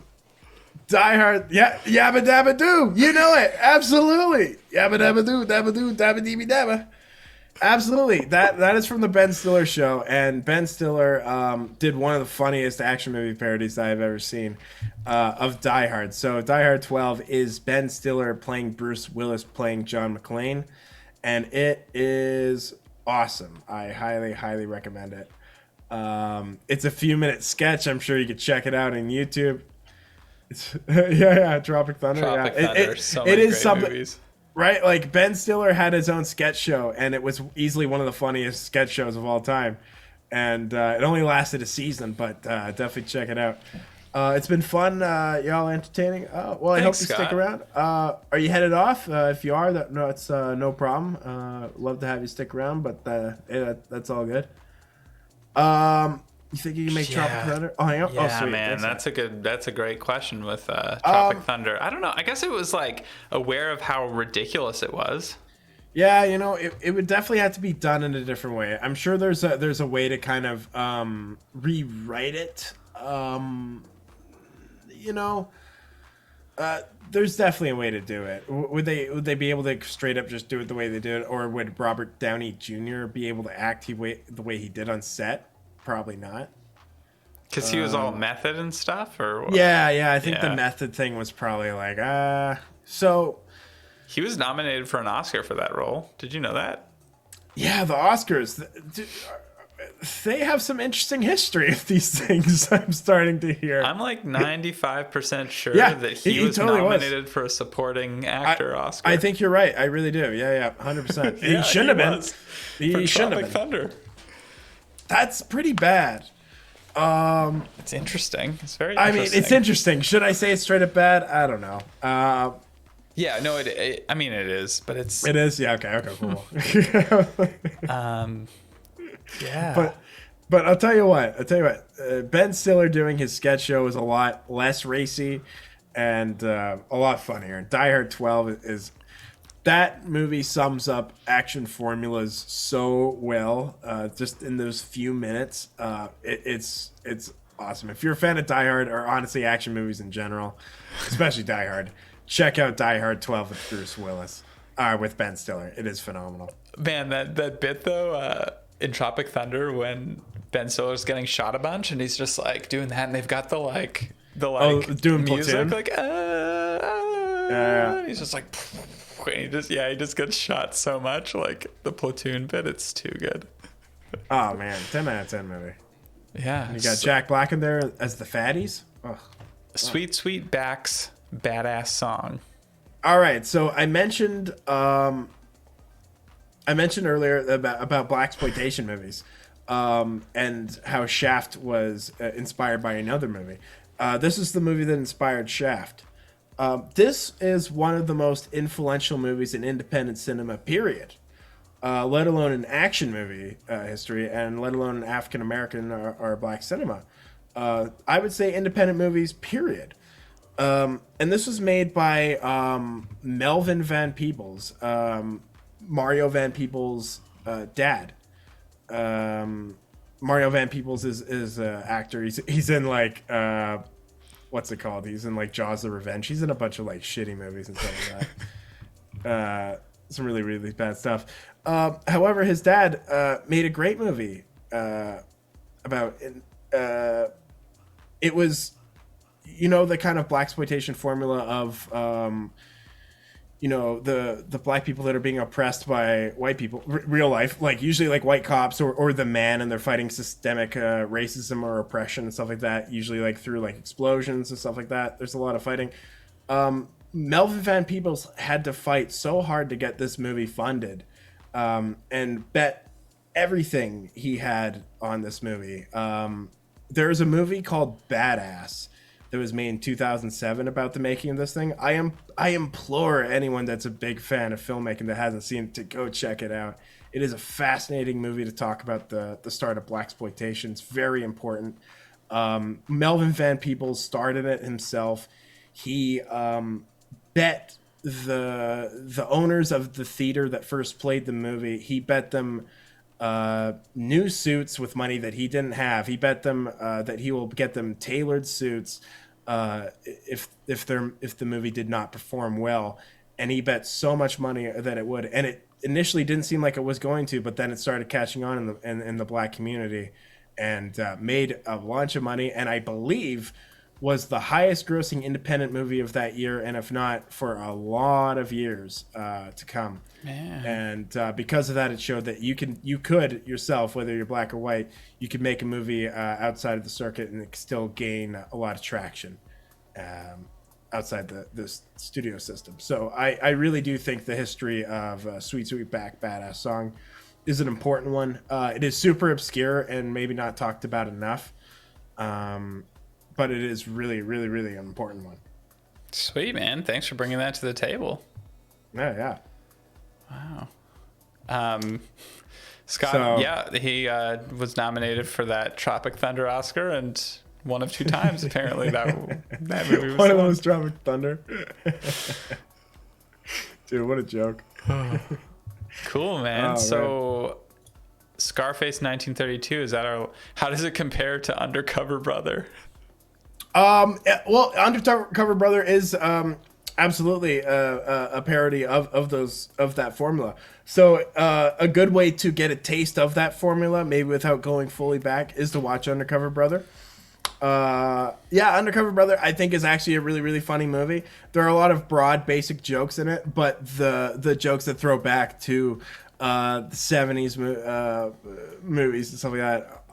Hard. Yeah. Yabba dabba doo. You know it. Absolutely. Yabba dabba doo. Dabba doo. Dabba dee dabba. Absolutely. That is from the Ben Stiller show, and Ben Stiller did one of the funniest action movie parodies I've ever seen of Die Hard. So Die Hard 12 is Ben Stiller playing Bruce Willis playing John McClane, and it is awesome. I highly, highly recommend it. It's a few-minute sketch. I'm sure you could check it out on YouTube. It's, yeah, Tropic Thunder. Tropic Thunder. So it many is great something. Movies. Right, like Ben Stiller had his own sketch show, and it was easily one of the funniest sketch shows of all time. And it only lasted a season, but definitely check it out. It's been fun, y'all entertaining. Well, I hope you stick around. Are you headed off? If you are, it's no problem. Love to have you stick around, but that's all good. You think you can make Tropic Thunder? Oh, hang on. Yeah, sweet. Man, that's a great question with Tropic Thunder. I don't know. I guess it was like aware of how ridiculous it was. Yeah, you know, it would definitely have to be done in a different way. I'm sure there's a way to kind of rewrite it. You know, there's definitely a way to do it. Would they be able to straight up just do it the way they did, or would Robert Downey Jr. be able to act the way he did on set? Probably not. Because he was all method and stuff, or what? Yeah. I think the method thing was probably like So he was nominated for an Oscar for that role. Did you know that? Yeah, the Oscars. They have some interesting history of these things. I'm starting to hear. I'm like 95% sure that he was totally nominated for a supporting actor Oscar. I think you're right. I really do. Yeah, 100%. He shouldn't have been. He shouldn't have been. Thunder. That's pretty bad. It's interesting. It's very I mean, interesting. it's interesting. Should I say it's straight up bad? I don't know. Yeah, no, I mean, it is, but it's... It is? Yeah, okay, cool. Yeah. But I'll tell you what. Ben Stiller doing his sketch show is a lot less racy and a lot funnier. And Die Hard 12 is... That movie sums up action formulas so well, just in those few minutes. It's awesome. If you're a fan of Die Hard, or honestly action movies in general, especially Die Hard, check out Die Hard 12 with Bruce Willis, with Ben Stiller. It is phenomenal. Man, that bit though, in Tropic Thunder when Ben Stiller's getting shot a bunch and he's just like doing that, and they've got the doing music Platoon? like Yeah. he's just like, and he just gets shot so much, like the Platoon bit. It's too good. Oh man, 10 out of 10 movie. Yeah, You got Jack Black in there as the fatties. Ugh. Sweet Back's badass song. All right, so I mentioned earlier about blaxploitation movies, and how Shaft was inspired by another movie. This is the movie that inspired Shaft. This is one of the most influential movies in independent cinema, period. Let alone in action movie history, and let alone in African American or black cinema. I would say independent movies, period. And this was made by Melvin Van Peebles, Mario Van Peebles' dad. Mario Van Peebles is an actor. He's in like what's it called? He's in like Jaws the Revenge. He's in a bunch of like shitty movies and stuff like that. Some really, really bad stuff. However, his dad made a great movie about it was, you know, the kind of blaxploitation formula of the black people that are being oppressed by white people, real life, like usually like white cops or the man, and they're fighting systemic racism or oppression and stuff like that, usually like through like explosions and stuff like that. There's a lot of fighting. Melvin Van Peebles had to fight so hard to get this movie funded, and bet everything he had on this movie. There's a movie called Badass that was made in 2007 about the making of this thing. I implore anyone that's a big fan of filmmaking that hasn't seen it to go check it out. It is a fascinating movie to talk about the start of blaxploitation. It's very important. Melvin Van Peebles started it himself. He bet the owners of the theater that first played the movie, he bet them new suits with money that he didn't have. He bet them that he will get them tailored suits if the movie did not perform well, and he bet so much money that it would. And it initially didn't seem like it was going to, but then it started catching on in the black community, and made a bunch of money, and I believe was the highest grossing independent movie of that year, and if not for a lot of years to come. Man. And because of that, it showed that you could yourself, whether you're black or white, you could make a movie outside of the circuit and still gain a lot of traction outside the studio system. So I really do think the history of Sweet Back Badass Song is an important one. It is super obscure and maybe not talked about enough. But it is really, really, really an important one. Sweet, man. Thanks for bringing that to the table. Yeah. Wow. Scott, he was nominated for that Tropic Thunder Oscar, and one of two times apparently that movie was one of those Tropic Thunder. Dude, what a joke. Cool, man. Oh, so man. Scarface 1932, how does it compare to Undercover Brother? Well, Undercover Brother is absolutely a parody of that formula. So a good way to get a taste of that formula, maybe without going fully back, is to watch Undercover Brother. Undercover Brother, I think, is actually a really, really funny movie. There are a lot of broad, basic jokes in it, but the jokes that throw back to the 70s movies and stuff like that,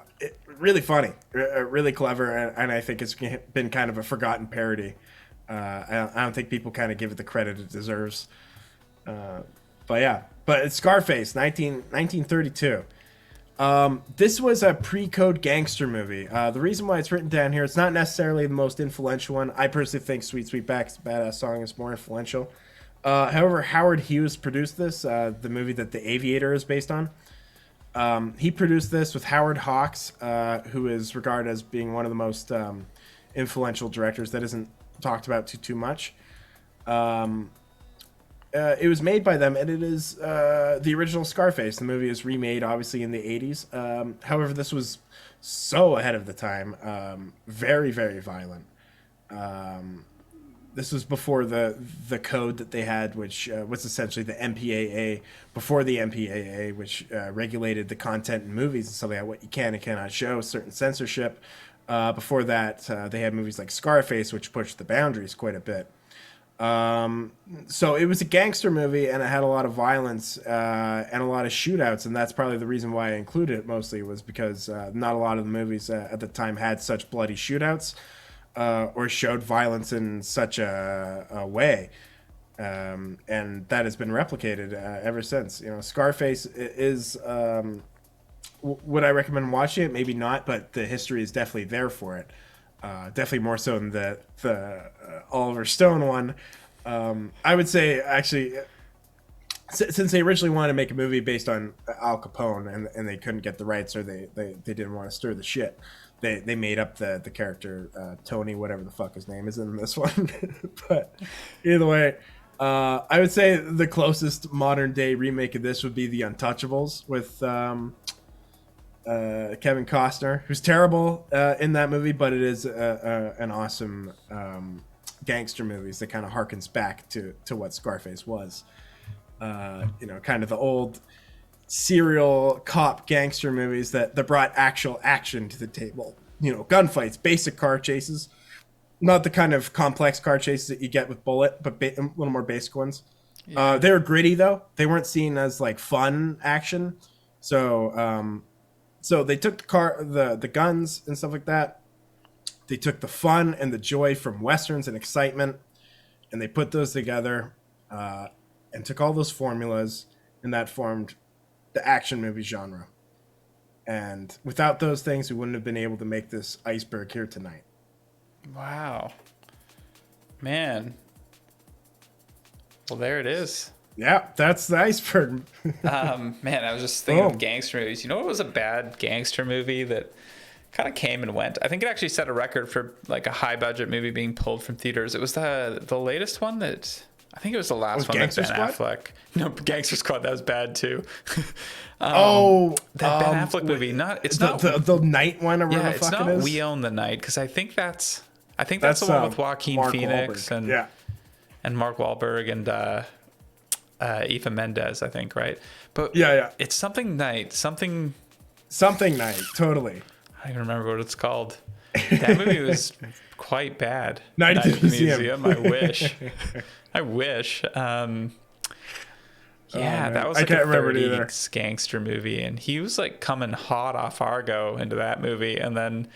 really funny, really clever, and I think it's been kind of a forgotten parody. I don't think people kind of give it the credit it deserves. But it's Scarface, 1932. This was a pre-code gangster movie. The reason why it's written down here, it's not necessarily the most influential one. I personally think Sweet Sweetback's Badass Song is more influential. However, Howard Hughes produced this, the movie that The Aviator is based on. He produced this with Howard Hawks, who is regarded as being one of the most influential directors that isn't talked about too much. It was made by them, and it is the original Scarface. The movie is remade, obviously, in the 80s. However, this was so ahead of the time. Very, very violent. This was before the code that they had, which was essentially the MPAA, before the MPAA, which regulated the content in movies and stuff like that, what you can and cannot show, certain censorship. Before that, they had movies like Scarface, which pushed the boundaries quite a bit. So it was a gangster movie, and it had a lot of violence and a lot of shootouts, and that's probably the reason why I included it mostly, was because not a lot of the movies at the time had such bloody shootouts or showed violence in such a way. And that has been replicated ever since. You know, Scarface is would I recommend watching it? Maybe not, but the history is definitely there for it. Definitely more so than the Oliver Stone one. I would say, actually, since they originally wanted to make a movie based on Al Capone, and they couldn't get the rights, or they didn't want to stir the shit, they made up the character Tony, whatever the fuck his name is in this one. But either way, I would say the closest modern day remake of this would be The Untouchables with Kevin Costner, who's terrible in that movie, but it is an awesome gangster movie that kind of harkens back to what Scarface was. You know, kind of the old serial cop gangster movies that brought actual action to the table. You know, gunfights, basic car chases, not the kind of complex car chases that you get with Bullet, but a little more basic ones. Yeah. They were gritty though; they weren't seen as like fun action. So they took the guns and stuff like that. They took the fun and the joy from westerns and excitement, and they put those together, and took all those formulas, and that formed the action movie genre. And without those things, we wouldn't have been able to make this Iceberg here tonight. Wow, man. Well, there it is. Yeah, that's the Iceberg. Man, I was just thinking of gangster movies. You know what was a bad gangster movie that kind of came and went? I think it actually set a record for like a high budget movie being pulled from theaters. It was the latest one that, I think it was the last one with Ben Affleck. No, Gangster Squad, that was bad too. That Ben Affleck movie. It's not the night one, or whatever the fuck it is. It's not We Own the Night, because I think that's the one with Joaquin Phoenix and Mark Wahlberg and Eva Mendes, I think, right? But yeah, it's something night, something night, totally. I don't even remember what it's called. That movie was quite bad. Night at the Museum. I wish. That was like a 30s gangster movie, and he was like coming hot off Argo into that movie, and then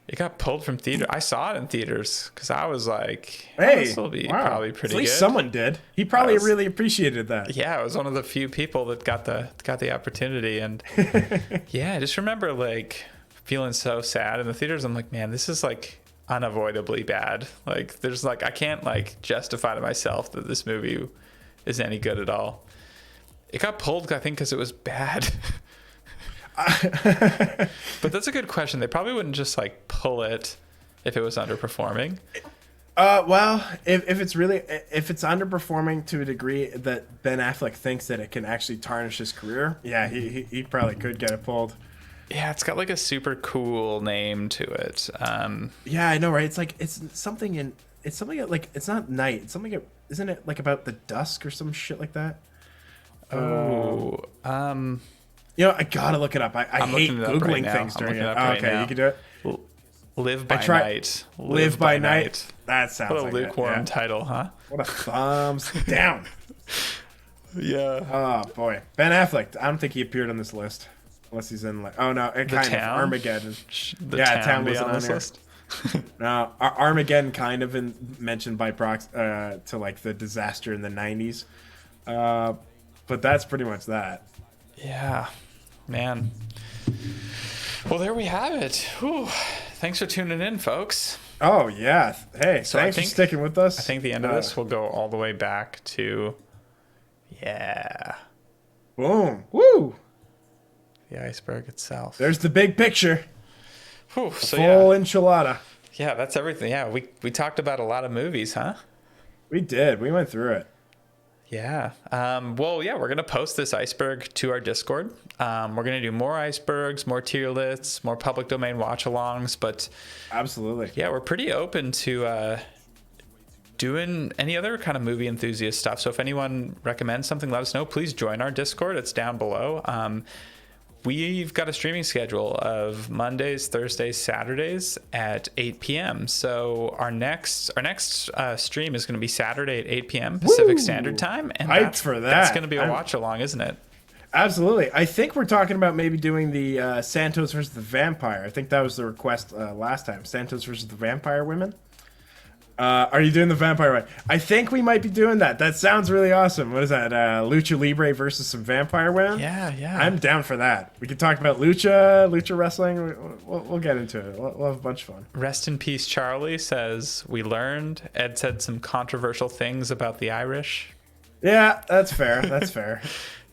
it got pulled from theater. I saw it in theaters because I was like, "Hey, this will be probably pretty good." At least someone did. He probably really appreciated that. Yeah, I was one of the few people that got the opportunity, and I just remember like feeling so sad in the theaters. I'm like, man, this is like unavoidably bad. Like, there's like, I can't like justify to myself that this movie is any good at all. It got pulled, I think, because it was bad. But that's a good question. They probably wouldn't just like pull it if it was underperforming. Well, if it's underperforming to a degree that Ben Affleck thinks that it can actually tarnish his career, yeah, he probably could get it pulled. Yeah, it's got like a super cool name to it. Yeah, I know, right? It's something like, it's not night. It's something, isn't it like about the dusk or some shit like that? You know, I gotta look it up. I hate Googling things during it. Okay, you can do it. Live by Night. Live by Night. That sounds like a lukewarm title, huh? What a thumbs down. Yeah. Oh boy, Ben Affleck. I don't think he appeared on this list, unless he's in like. Oh no, it kind of Armageddon. Town was on this list. No, Armageddon kind of mentioned by proxy to like the disaster in the '90s, but that's pretty much that. Yeah. Man. Well, there we have it. Whew. Thanks for tuning in, folks. Oh, yeah. Hey, So thanks for sticking with us. I think the end of this will go all the way back to, yeah, Boom. Woo. the iceberg itself. There's the big picture. Whew, so Full enchilada. yeah, that's everything. Yeah, we talked about a lot of movies, huh? We did. We went through it. Yeah. Well, yeah, we're going to post this iceberg to our Discord. We're going to do more icebergs, more tier lists, more public domain watch-alongs. But Absolutely. yeah, we're pretty open to doing any other kind of movie enthusiast stuff. So if anyone recommends something, let us know. Please join our Discord. It's down below. We've got a streaming schedule of Mondays, Thursdays, Saturdays at 8 p.m. So our next stream is going to be Saturday at 8 p.m. Pacific Standard Time, and Hyped for that. That's going to be a watch along, isn't it? Absolutely. I think we're talking about maybe doing the Santos versus the Vampire. I think that was the request last time. Santos versus the Vampire Women. Are you doing the vampire one? I think we might be doing that. That sounds really awesome. What is that? Lucha Libre versus some vampire women? Yeah. I'm down for that. We can talk about lucha wrestling. We'll get into it. We'll have a bunch of fun. Rest in peace, Charlie says, we learned. Ed said some controversial things about the Irish. Yeah, that's fair. That's fair.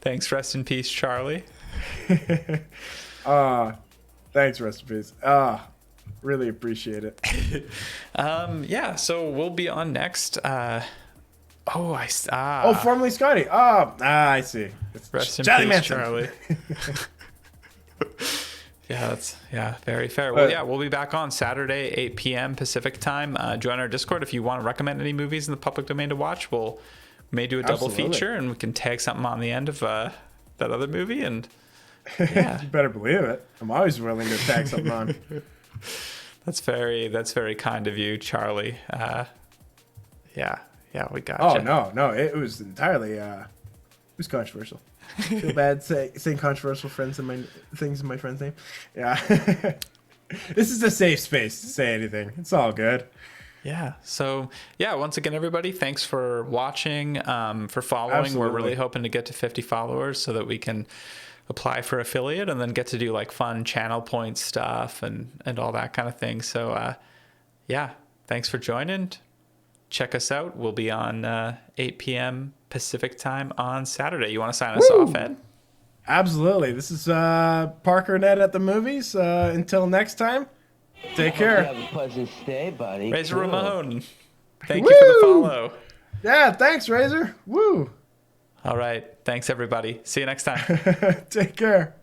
Thanks, rest in peace, Charlie. Thanks, rest in peace. Really appreciate it. Yeah, so we'll be on next. Formerly Scotty. I see. It's Rest in Charlie peace, Manson. Charlie. Yeah, very fair. Well, yeah, we'll be back on Saturday, 8 p.m. Pacific time. Join our Discord if you want to recommend any movies in the public domain to watch. We may do a double feature, and we can tag something on the end of that other movie. And yeah, You better believe it. I'm always willing to tag something on. That's very kind of you, Charlie. Yeah, we got Oh you. no, it was entirely it was controversial. Feel bad saying controversial things in my friend's name. Yeah. This is a safe space to say anything. It's all good. Yeah. So yeah, once again, everybody, thanks for watching, for following. Absolutely. We're really hoping to get to 50 followers so that we can apply for affiliate and then get to do like fun channel point stuff and all that kind of thing. So yeah, thanks for joining. Check us out. We'll be on 8 p.m. Pacific time on Saturday. You want to sign us off, Ed? Absolutely. This is Parker and Ed at the movies. Until next time, take care. Have a pleasant stay, buddy. Razor Cool. Ramon, thank you for the follow. Yeah, thanks, Razor. Woo. All right. Thanks, everybody. See you next time. Take care.